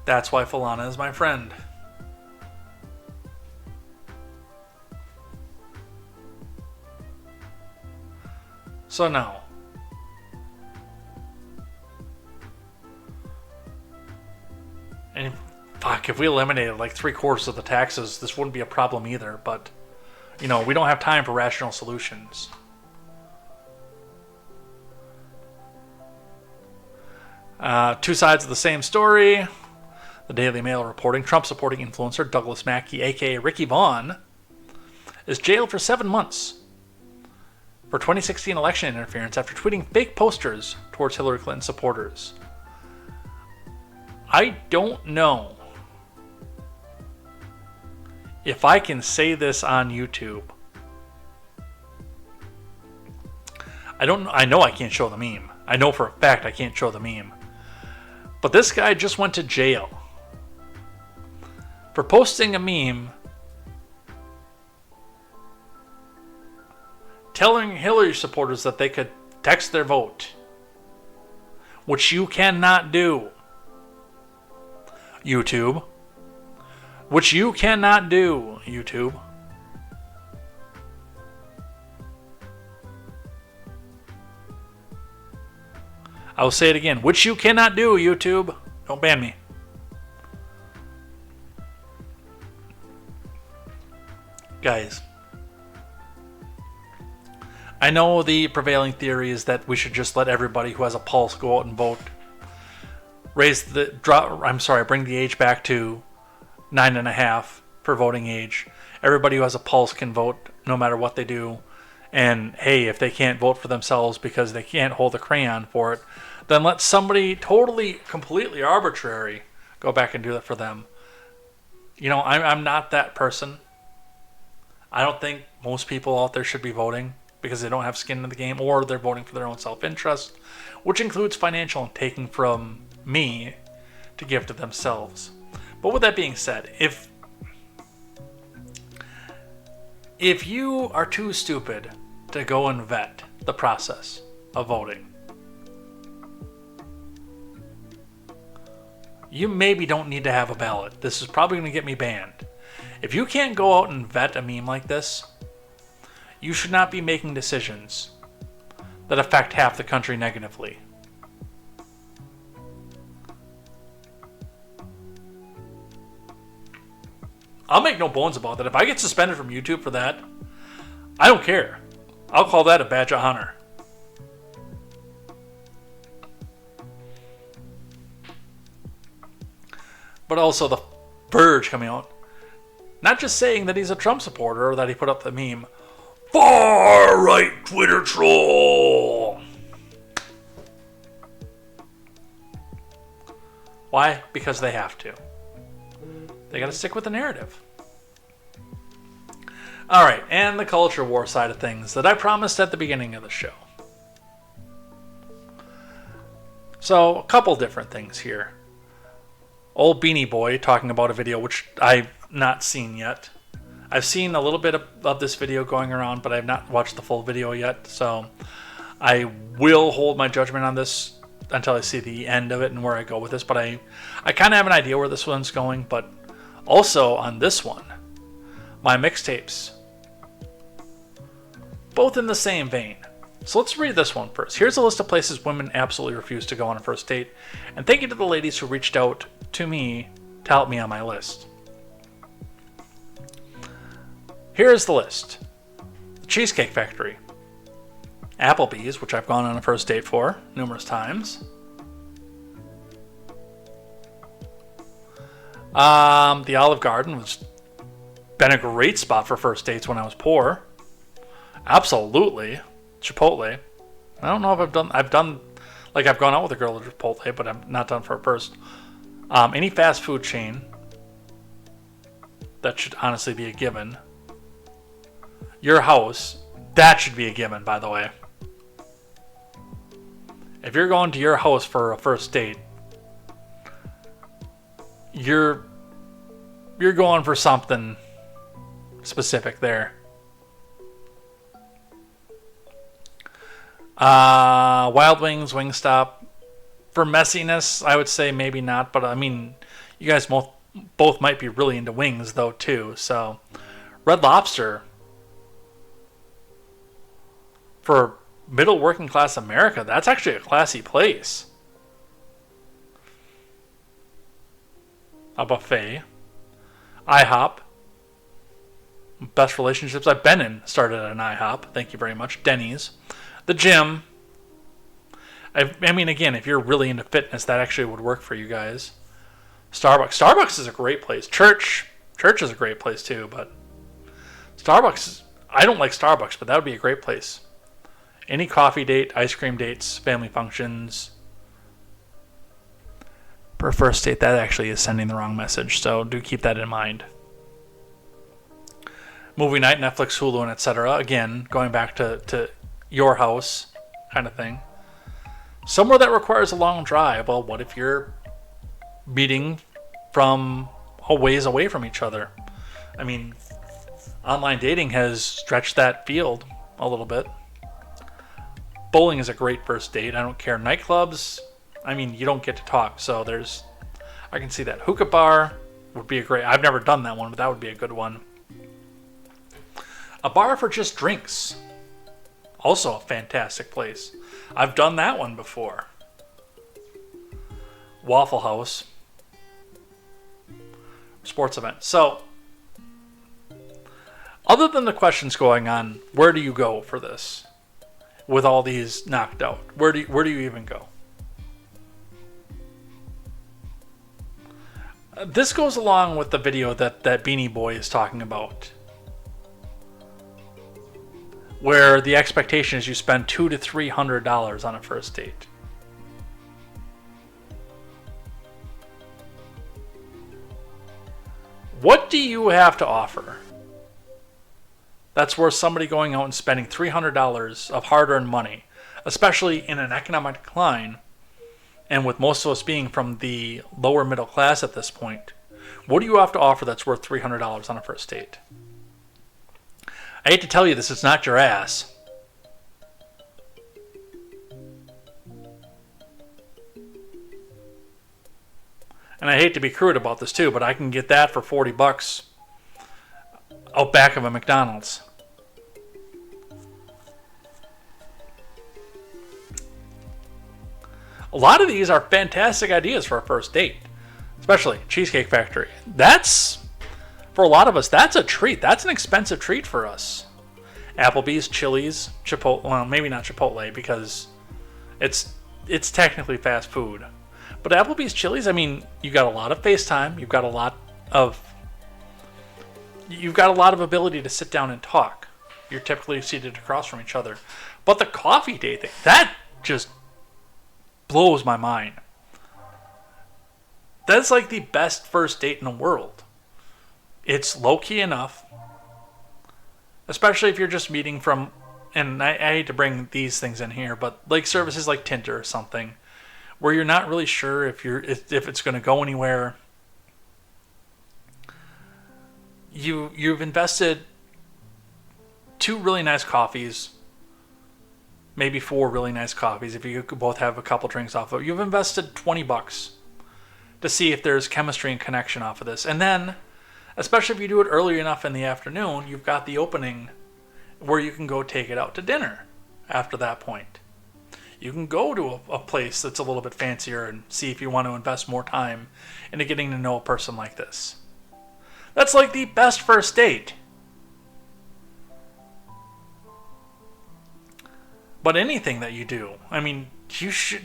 That's why Falana is my friend. So now, and fuck, if we eliminated like 3/4 of the taxes, this wouldn't be a problem either, but, you know, we don't have time for rational solutions. Two sides of the same story. The Daily Mail reporting Trump-supporting influencer Douglas Mackey, a.k.a. Ricky Vaughn, is jailed for 7 months for 2016 election interference after tweeting fake posters towards Hillary Clinton supporters. I don't know if I can say this on YouTube. I know I can't show the meme. I know for a fact I can't show the meme. But this guy just went to jail for posting a meme telling Hillary supporters that they could text their vote, which you cannot do. YouTube. Which you cannot do, YouTube. I will say it again. Which you cannot do, YouTube. Don't ban me. Guys, I know the prevailing theory is that we should just let everybody who has a pulse go out and vote. Bring the age back to 9.5 for voting age. Everybody who has a pulse can vote no matter what they do. And hey, if they can't vote for themselves because they can't hold a crayon for it, then let somebody totally, completely arbitrary go back and do that for them. You know, I'm not that person. I don't think most people out there should be voting because they don't have skin in the game, or they're voting for their own self-interest, which includes financial and taking from me to give to themselves. But with that being said, if you are too stupid to go and vet the process of voting, you maybe don't need to have a ballot. This is probably going to get me banned. If you can't go out and vet a meme like this, you should not be making decisions that affect half the country negatively. I'll make no bones about that. If I get suspended from YouTube for that, I don't care. I'll call that a badge of honor. But also the Verge coming out, not just saying that he's a Trump supporter or that he put up the meme, far-right Twitter troll. Why? Because they have to. They got to stick with the narrative. All right, and the culture war side of things that I promised at the beginning of the show. So, a couple different things here. Old Beanie Boy talking about a video which I've not seen yet. I've seen a little bit of this video going around, but I've not watched the full video yet. So I will hold my judgment on this until I see the end of it and where I go with this. But I kind of have an idea where this one's going. But also on this one, my mixtapes, both in the same vein. So let's read this one first. Here's a list of places women absolutely refuse to go on a first date. And thank you to the ladies who reached out to me to help me on my list. Here's the list. The Cheesecake Factory. Applebee's, which I've gone on a first date for numerous times. The Olive Garden was been a great spot for first dates when I was poor. Absolutely. Chipotle. I don't know if I've gone out with a girl at Chipotle, but I'm not done for a first. Any fast food chain. That should honestly be a given. Your house. That should be a given, by the way. If you're going to your house for a first date, you're going for something specific there. Wild Wings, Wingstop. For messiness, I would say maybe not, but I mean, you guys both might be really into wings though too. So, Red Lobster. For middle working class America, that's actually a classy place. A buffet. IHOP. Best relationships I've been in started at an IHOP. Thank you very much. Denny's. The gym. I mean, again, if you're really into fitness, that actually would work for you guys. Starbucks is a great place. Church is a great place too, but Starbucks, I don't like Starbucks, but that would be a great place. Any coffee date, ice cream dates, family functions. For a first date, that actually is sending the wrong message, so do keep that in mind. Movie night, Netflix, Hulu, and etc. Again, going back to your house kind of thing. Somewhere that requires a long drive. Well, what if you're meeting from a ways away from each other? I mean, online dating has stretched that field a little bit. Bowling is a great first date. I don't care. Nightclubs, I mean, you don't get to talk, so I can see that. Hookah bar would be a great, I've never done that one, but that would be a good one. A bar for just drinks, also a fantastic place. I've done that one before. Waffle House. Sports event. So, other than the questions going on, where do you go for this? With all these knocked out, where do you even go? This goes along with the video that Beanie Boy is talking about, where the expectation is you spend $200 to $300 on a first date. What do you have to offer that's worth somebody going out and spending $300 of hard-earned money, especially in an economic decline, and with most of us being from the lower middle class at this point? What do you have to offer that's worth $300 on a first date? I hate to tell you this, it's not your ass. And I hate to be crude about this too, but I can get that for $40 out back of a McDonald's. A lot of these are fantastic ideas for a first date, especially Cheesecake Factory. That's, for a lot of us, that's a treat. That's an expensive treat for us. Applebee's, Chili's, Chipotle, well, maybe not Chipotle because it's technically fast food. But Applebee's, Chili's, I mean, you got a lot of FaceTime. You've got a lot of ability to sit down and talk. You're typically seated across from each other. But the coffee date thing, that just blows my mind. That's like the best first date in the world. It's low-key enough, especially if you're just meeting from, and I hate to bring these things in here, but like services like Tinder or something, where you're not really sure if it's going to go anywhere. You've invested 2 really nice coffees, maybe 4 really nice coffees if you could both have a couple drinks off of it. You've invested $20 to see if there's chemistry and connection off of this. And then, especially if you do it early enough in the afternoon, you've got the opening where you can go take it out to dinner after that point. You can go to a place that's a little bit fancier and see if you want to invest more time into getting to know a person like this. That's like the best first date. But anything that you do, I mean, you should...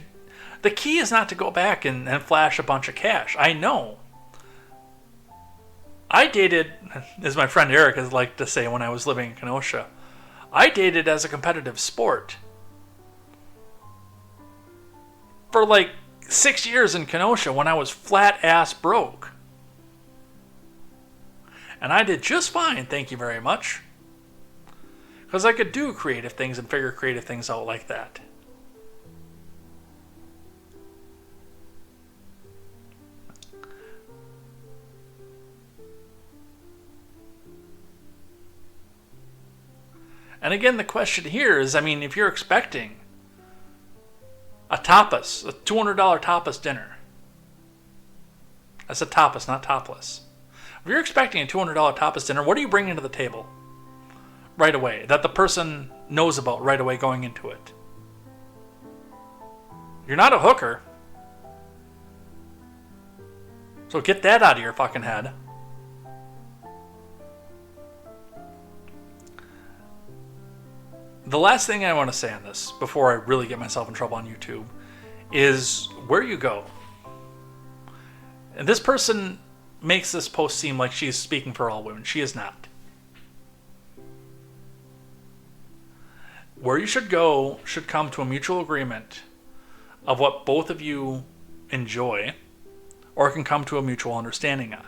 The key is not to go back and flash a bunch of cash. I know. I dated, as my friend Eric has liked to say when I was living in Kenosha, I dated as a competitive sport. For like 6 years in Kenosha when I was flat ass broke. And I did just fine, thank you very much. Because I could do creative things and figure creative things out like that. And again, the question here is, I mean, if you're expecting a tapas, a $200 tapas dinner. That's a tapas, not topless. If you're expecting a $200 tapas dinner, what are you bringing to the table right away that the person knows about right away going into it? You're not a hooker. So get that out of your fucking head. The last thing I want to say on this, before I really get myself in trouble on YouTube, is where you go. And this person makes this post seem like she is speaking for all women. She is not. Where you should go should come to a mutual agreement of what both of you enjoy, or can come to a mutual understanding on.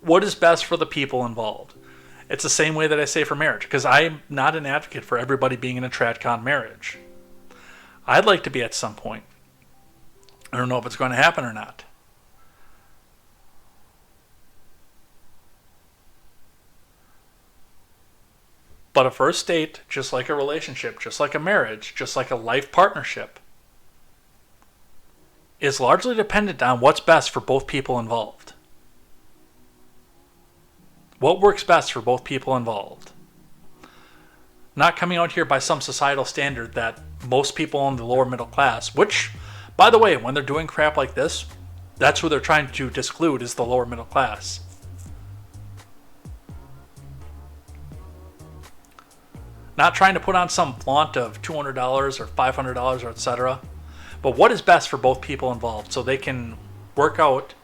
What is best for the people involved? It's the same way that I say for marriage, because I'm not an advocate for everybody being in a TradCon marriage. I'd like to be at some point. I don't know if it's going to happen or not. But a first date, just like a relationship, just like a marriage, just like a life partnership, is largely dependent on what's best for both people involved. What works best for both people involved. Not coming out here by some societal standard that most people in the lower middle class, which, by the way, when they're doing crap like this, that's who they're trying to disclude, is the lower middle class. Not trying to put on some flaunt of $200 or $500 or etc. But what is best for both people involved so they can work out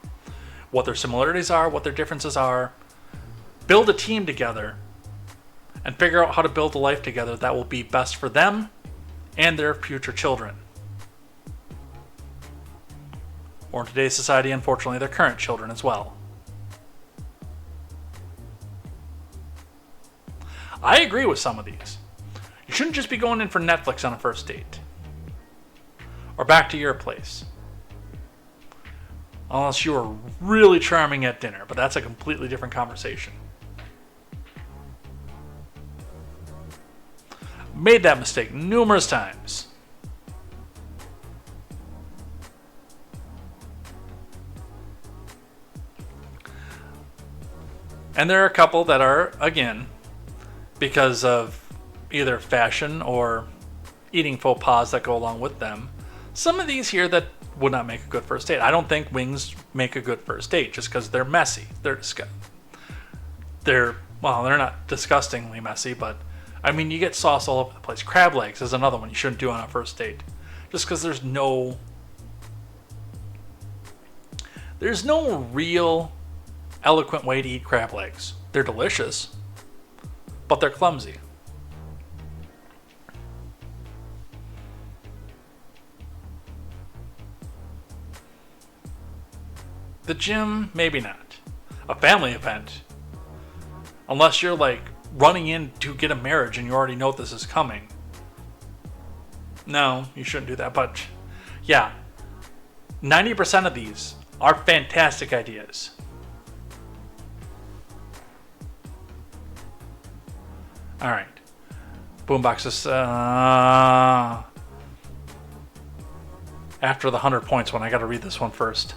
what their similarities are, what their differences are, build a team together, and figure out how to build a life together that will be best for them and their future children. Or in today's society, unfortunately, their current children as well. I agree with some of these. You shouldn't just be going in for Netflix on a first date. Or back to your place. Unless you are really charming at dinner, but that's a completely different conversation. Made that mistake numerous times. And there are a couple that are, again, because of either fashion or eating faux pas that go along with them, some of these here that would not make a good first date. I don't think wings make a good first date just because they're messy. They're not disgustingly messy, but I mean, you get sauce all over the place. Crab legs is another one you shouldn't do on a first date, just because there's no real eloquent way to eat crab legs. They're delicious, but they're clumsy. The gym, maybe not. A family event, unless you're like running in to get a marriage and you already know this is coming. No, you shouldn't do that. But yeah, 90% of these are fantastic ideas. All right. Boombox is after the 100 points one. I got to read this one first.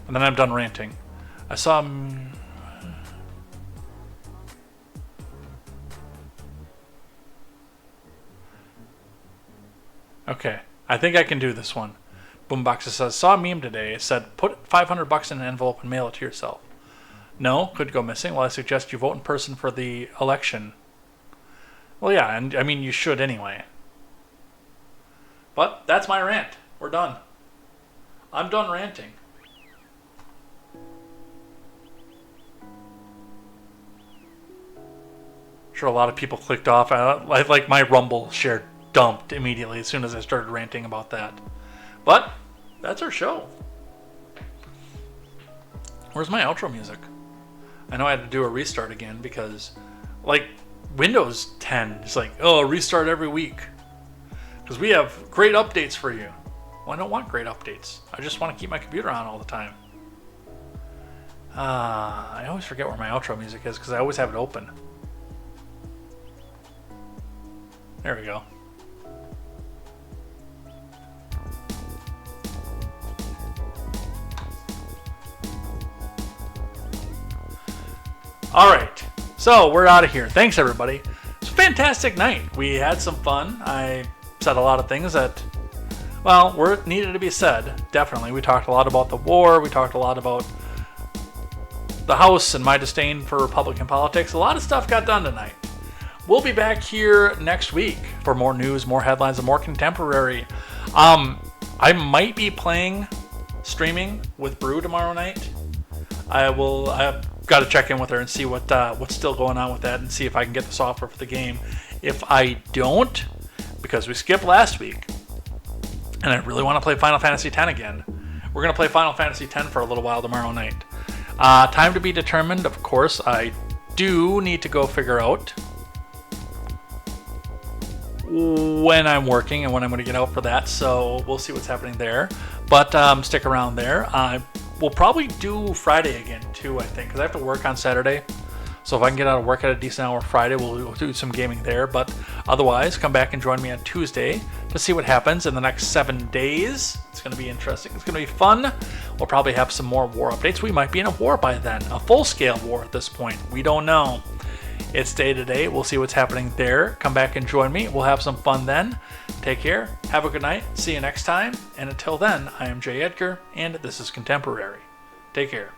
And then I'm done ranting. I saw... Okay, I think I can do this one. Boombox says, saw a meme today. It said, put $500 in an envelope and mail it to yourself. No, could go missing. Well, I suggest you vote in person for the election. Well, yeah, and I mean, you should anyway. But that's my rant. We're done. I'm done ranting. Sure, a lot of people clicked off. Like my Rumble share dumped immediately as soon as I started ranting about that. But that's our show. Where's my outro music? I know I had to do a restart again because, like, Windows 10 is like, oh, restart every week. Because we have great updates for you. Well, I don't want great updates. I just want to keep my computer on all the time. I always forget where my outro music is because I always have it open. There we go. All right, so we're out of here. Thanks, everybody. It's a fantastic night. We had some fun. I said a lot of things that, well, were needed to be said. Definitely. We talked a lot about the war. We talked a lot about the House and my disdain for Republican politics. A lot of stuff got done tonight. We'll be back here next week for more news, more headlines, and more contemporary. I might be streaming with Brew tomorrow night. I've got to check in with her and see what's still going on with that and see if I can get the software for the game. If I don't, because we skipped last week, and I really want to play Final Fantasy X again, we're going to play Final Fantasy X for a little while tomorrow night. Time to be determined, of course. I do need to go figure out when I'm working and when I'm going to get out for that, so we'll see what's happening there. But stick around there. We'll probably do Friday again too, I think, because I have to work on Saturday. So if I can get out of work at a decent hour Friday, we'll do some gaming there. But otherwise, come back and join me on Tuesday to see what happens in the next 7 days. It's going to be interesting. It's going to be fun. We'll probably have some more war updates. We might be in a war by then, a full-scale war at this point. We don't know. It's day to day. We'll see what's happening there. Come back and join me. We'll have some fun then. Take care. Have a good night. See you next time. And until then, I am Jay Edgar, and this is Contemporary. Take care.